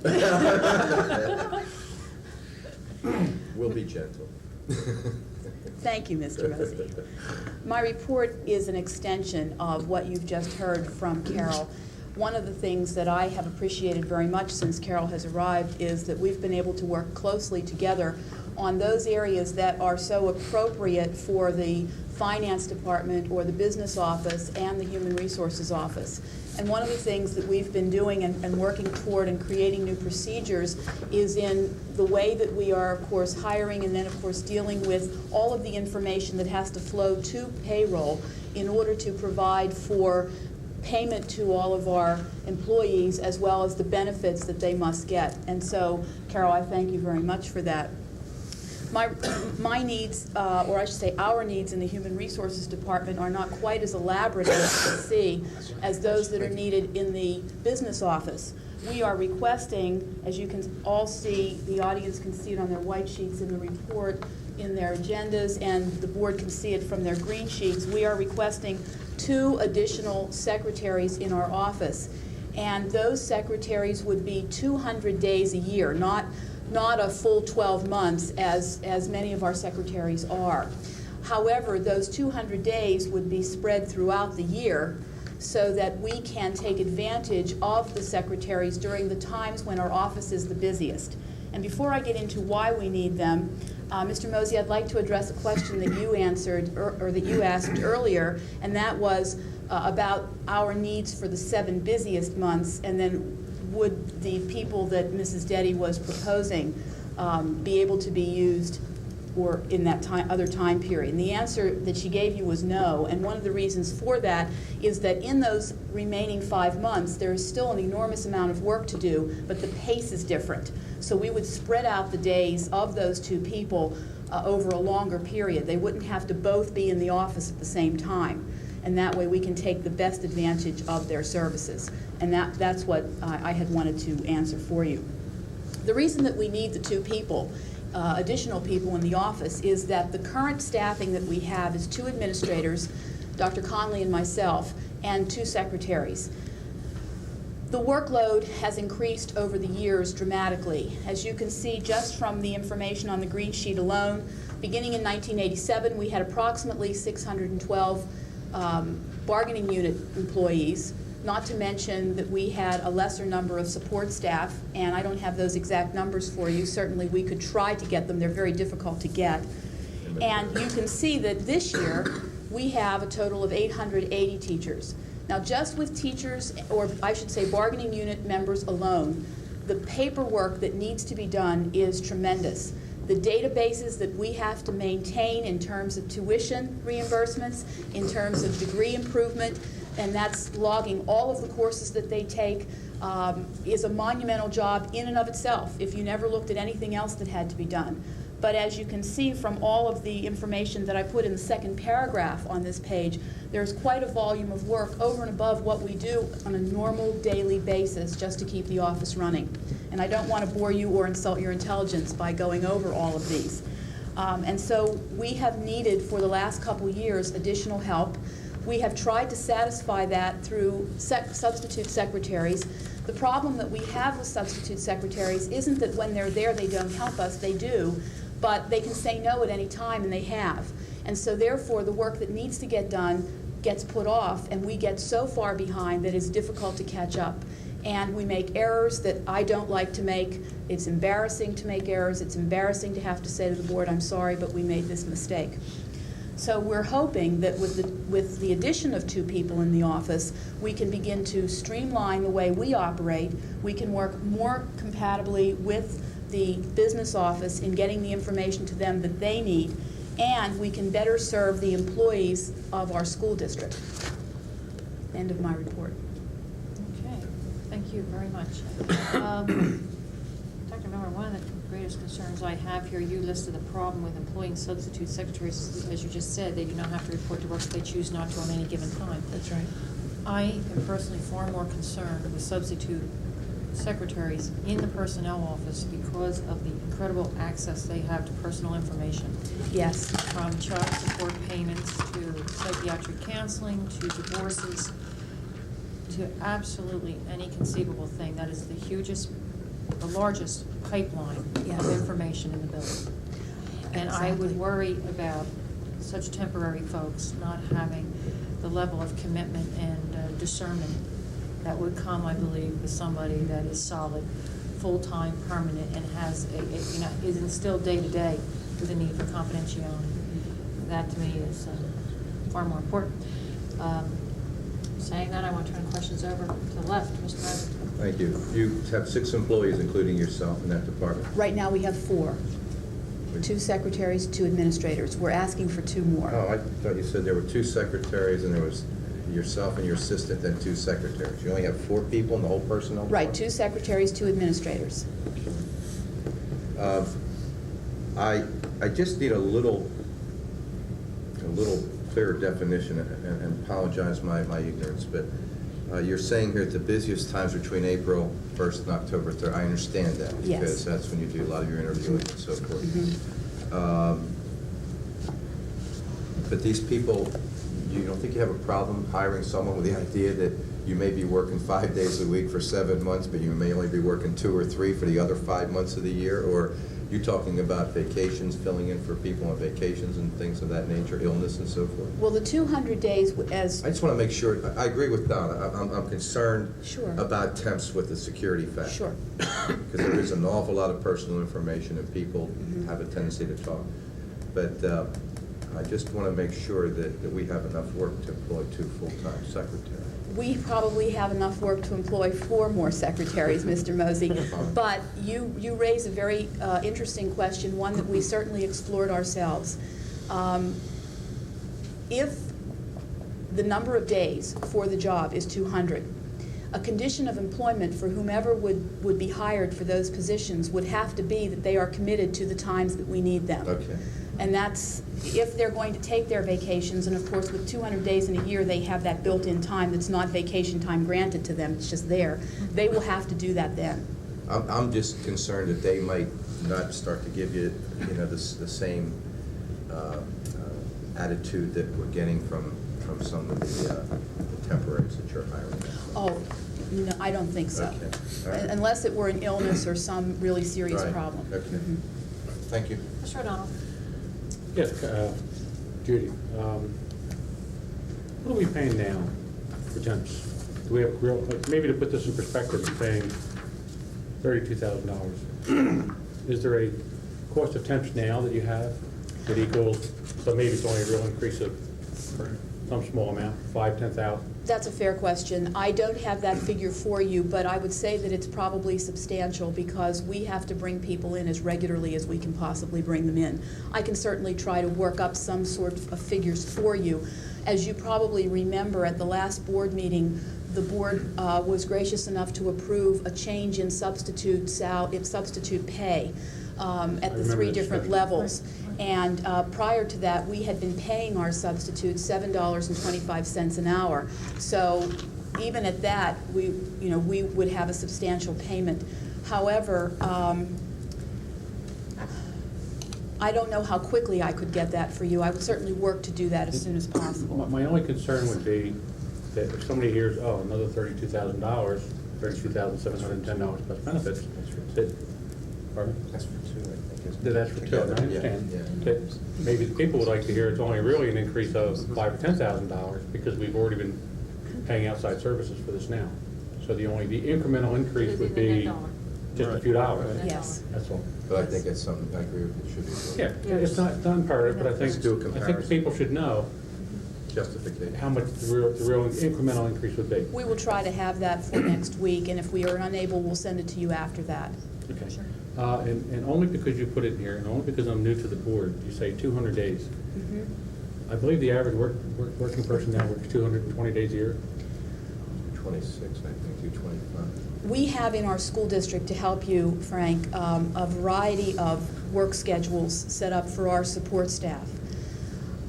We'll be gentle. Thank you, Mr. Mosey. My report is an extension of what you've just heard from Carol. One of the things that I have appreciated very much since Carol has arrived is that we've been able to work closely together on those areas that are so appropriate for the finance department or the business office and the human resources office. And one of the things that we've been doing and working toward and creating new procedures is in the way that we are, of course, hiring and then, of course, dealing with all of the information that has to flow to payroll in order to provide for payment to all of our employees as well as the benefits that they must get. And so, Carol, I thank you very much for that. My needs, or I should say our needs in the Human Resources Department are not quite as elaborate as you can see as those that are needed in the business office. We are requesting, as you can all see, the audience can see it on their white sheets in the report, in their agendas, and the board can see it from their green sheets. We are requesting 2 additional secretaries in our office, and those secretaries would be 200 days a year, not a full 12 months as many of our secretaries are. However, those 200 days would be spread throughout the year so that we can take advantage of the secretaries during the times when our office is the busiest. And before I get into why we need them, Mr. Mosey, I'd like to address a question that you answered or that you asked earlier, and that was about our needs for the 7 busiest months, and then would the people that Mrs. Deddy was proposing be able to be used or in that other time period? And the answer that she gave you was no, and one of the reasons for that is that in those remaining 5 months, there is still an enormous amount of work to do, but the pace is different. So we would spread out the days of those 2 people over a longer period. They wouldn't have to both be in the office at the same time. And that way we can take the best advantage of their services. And that's what I had wanted to answer for you. The reason that we need the 2 people, additional people in the office, is that the current staffing that we have is 2 administrators, Dr. Conley and myself, and 2 secretaries. The workload has increased over the years dramatically. As you can see just from the information on the green sheet alone, beginning in 1987, we had approximately 612 bargaining unit employees, not to mention that we had a lesser number of support staff, and I don't have those exact numbers for you. Certainly we could try to get them. They're very difficult to get. And you can see that this year we have a total of 880 teachers. Now, just with teachers, or I should say bargaining unit members alone, the paperwork that needs to be done is tremendous. The databases that we have to maintain in terms of tuition reimbursements, in terms of degree improvement, and that's logging all of the courses that they take, is a monumental job in and of itself if you never looked at anything else that had to be done. But as you can see from all of the information that I put in the second paragraph on this page, there's quite a volume of work over and above what we do on a normal daily basis just to keep the office running. And I don't want to bore you or insult your intelligence by going over all of these. And so we have needed for the last couple years additional help. We have tried to satisfy that through substitute secretaries. The problem that we have with substitute secretaries isn't that when they're there they don't help us, they do, but they can say no at any time, and they have. And so therefore the work that needs to get done gets put off, and we get so far behind that it's difficult to catch up. And we make errors that I don't like to make. It's embarrassing to make errors. It's embarrassing to have to say to the board, I'm sorry, but we made this mistake. So we're hoping that with the addition of 2 people in the office, we can begin to streamline the way we operate. We can work more compatibly with the business office in getting the information to them that they need, and we can better serve the employees of our school district. End of my report. Okay, thank you very much. Dr. Miller, one of the greatest concerns I have here, you listed the problem with employing substitute secretaries. As you just said, they do not have to report to work if they choose not to on any given time. That's right. I am personally far more concerned with substitute secretaries in the personnel office because of the incredible access they have to personal information. Yes. From child support payments to psychiatric counseling to divorces to absolutely any conceivable thing. That is the largest pipeline of information in the building. And I would worry about such temporary folks not having the level of commitment and discernment that would come, I believe, with somebody that is solid, full-time, permanent, and has is instilled day to day with a need for confidentiality. That to me is far more important. Saying that, I want to turn questions over to the left, Mr. President. Thank you. You have 6 employees, including yourself, in that department. Right now we have 4. 2 secretaries, 2 administrators. We're asking for 2 more. Oh, I thought you said there were 2 secretaries and there was yourself and your assistant, then 2 secretaries. You only have 4 people in the whole personnel department? Right, 2 secretaries, 2 administrators. I just need a little clearer definition, and apologize my ignorance, but you're saying here at the busiest times between April 1st and October 3rd. I understand that, Yes. because that's when you do a lot of your interviewing and so forth. But these people, you don't think you have a problem hiring someone with the idea that you may be working 5 days a week for 7 months, but you may only be working 2 or 3 for the other 5 months of the year? Or you talking about vacations, filling in for people on vacations and things of that nature, illness and so forth? Well, the 200 days as... I just want to make sure, I agree with Donna. I'm concerned Sure. about temps with the security factor. Sure. Because there is an awful lot of personal information and people have a tendency to talk. But I just want to make sure that we have enough work to employ 2 full-time secretaries. We probably have enough work to employ 4 more secretaries, Mr. Mosey. But you raise a very interesting question, one that we certainly explored ourselves. If the number of days for the job is 200, a condition of employment for whomever would be hired for those positions would have to be that they are committed to the times that we need them. Okay. And that's if they're going to take their vacations, and of course with 200 days in a year they have that built-in time that's not vacation time granted to them, it's just there. They will have to do that then. I'm just concerned that they might not start to give you, the same attitude that we're getting from some of the temporaries that you're hiring. Oh, no, I don't think so. Okay. All right. Unless it were an illness or some really serious Right. problem. Okay. Thank you. Mr. O'Donnell. Yes, Judy, what are we paying now for temps? Do we have real, maybe to put this in perspective, we're paying $32,000. Is there a cost of temps now that you have that equals, so maybe it's only a real increase of some small amount, 5,000, 10,000? That's a fair question. I don't have that figure for you, but I would say that it's probably substantial because we have to bring people in as regularly as we can possibly bring them in. I can certainly try to work up some sort of figures for you. As you probably remember, at the last board meeting, the board was gracious enough to approve a change in substitute pay at the 3 different levels. And prior to that, we had been paying our substitutes $7.25 an hour. So even at that, we would have a substantial payment. However, I don't know how quickly I could get that for you. I would certainly work to do that as soon as possible. My only concern would be that if somebody hears, oh, another $32,000, $32,710 plus benefits, pardon? That's for 2, I think. isn't it? That's for 2, I understand. Yeah. That maybe the people would like to hear it's only really an increase of $5,000 or $10,000 because we've already been paying outside services for this now. So the incremental increase would be just a few dollars. Yes. That's all. But I think that's something, I agree with you, should be. Yeah, it's not done part, but I think, Do a I think comparison. people should know Justification. how much the real incremental increase would be. We will try to have that for next week, and if we are unable, we'll send it to you after that. Okay. And only because you put it in here, and only because I'm new to the board, you say 200 days. Mm-hmm. I believe the average working person now works 220 days a year. 26, I think, 225. We have in our school district, to help you, Frank, a variety of work schedules set up for our support staff.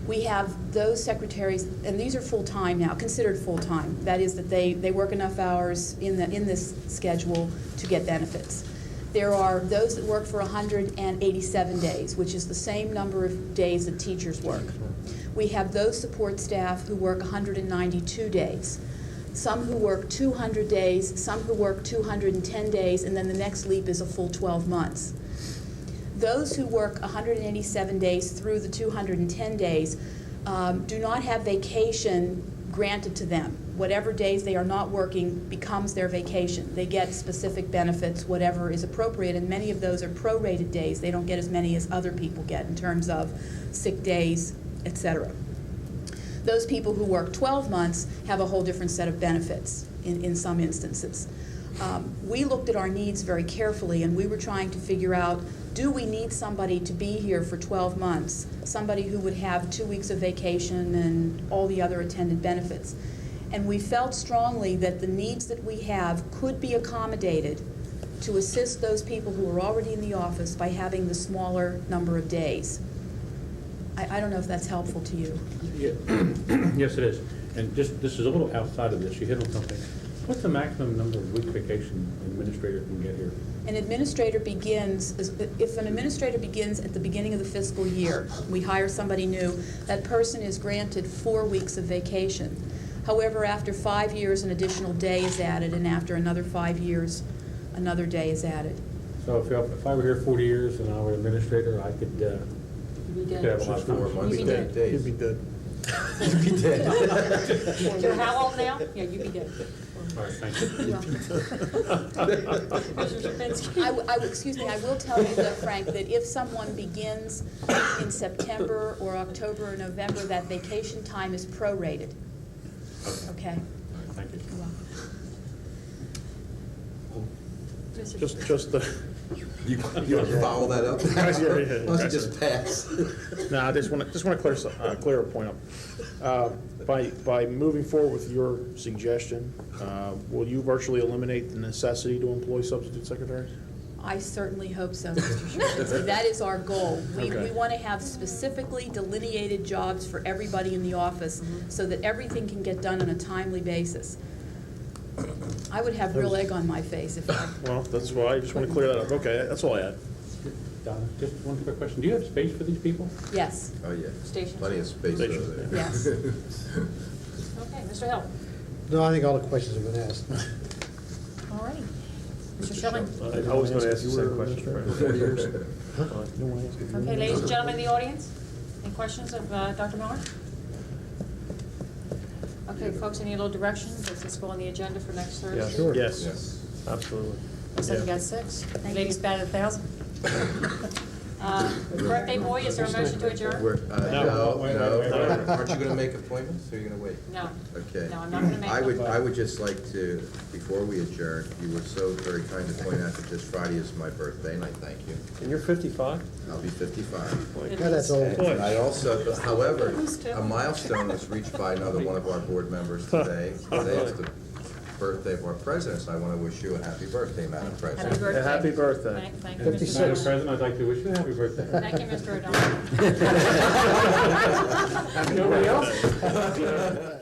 We have those secretaries, and these are full-time now, considered full-time. That is that they work enough hours in this schedule to get benefits. There are those that work for 187 days, which is the same number of days that teachers work. We have those support staff who work 192 days. Some who work 200 days, some who work 210 days, and then the next leap is a full 12 months. Those who work 187 days through the 210 days do not have vacation granted to them. Whatever days they are not working becomes their vacation. They get specific benefits, whatever is appropriate, and many of those are prorated days. They don't get as many as other people get in terms of sick days, etc. Those people who work 12 months have a whole different set of benefits in some instances. We looked at our needs very carefully, and we were trying to figure out, do we need somebody to be here for 12 months, somebody who would have 2 weeks of vacation and all the other attendant benefits? And we felt strongly that the needs that we have could be accommodated to assist those people who are already in the office by having the smaller number of days. I don't know if that's helpful to you. Yeah. Yes, it is. And just, this is a little outside of this. You hit on something. What's the maximum number of week vacation an administrator can get here? An administrator begins, if an administrator begins at the beginning of the fiscal year, we hire somebody new, that person is granted 4 weeks of vacation. However, after 5 years, an additional day is added, and after another 5 years, another day is added. So if I were here 40 years and I were an administrator, I could have a lot of fun. You'd be dead. You'd be dead. You'd be dead. You're how old now? Yeah, you'd be dead. All right, thank you. Excuse me, I will tell you though, Frank, that if someone begins in September or October or November, that vacation time is prorated. Okay? Thank you. Just the. You want to follow that up? Why don't you just pass? No, I just want to clear a point up. By moving forward with your suggestion, will you virtually eliminate the necessity to employ substitute secretaries? I certainly hope so, Mr. Sherman. That is our goal. We Okay. want to have specifically delineated jobs for everybody in the office so that everything can get done on a timely basis. I would have real egg on my face if I... Well, that's why I just want to clear that up. Okay, that's all I had. Donna, just one quick question. Do you have space for these people? Yes. Oh, yeah. Station. Plenty of space over there. Yes. Okay, Mr. Hill. No, I think all the questions have been asked. All right. Mr. Schilling. I was going to ask the same question. 40 years. Okay, ladies and gentlemen in the audience, any questions of Dr. Miller? Okay, folks, any little direction? Does this go on the agenda for next Thursday? Yeah, Sure. Yes, absolutely. Looks like you got 6. Ladies batted 1,000. Birthday boy, is there a motion to adjourn? No, wait, no. wait, wait, wait. Aren't you going to make appointments, or are you going to wait? No. Okay. No, I'm not gonna make I would, them. I would just like to, before we adjourn, you were so very kind to point out that this Friday is my birthday, and I thank you. And you're 55? I'll be 55. God, that's old. And I also, however, a milestone was reached by another one of our board members today. Today is the birthday of our president, so I want to wish you a happy birthday, Madam President. Happy birthday. Happy birthday. Thank you, Mr. Madam 56. O'Donnell. President, I'd like to wish you a happy birthday. Thank you, Mr. O'Donnell. Nobody else?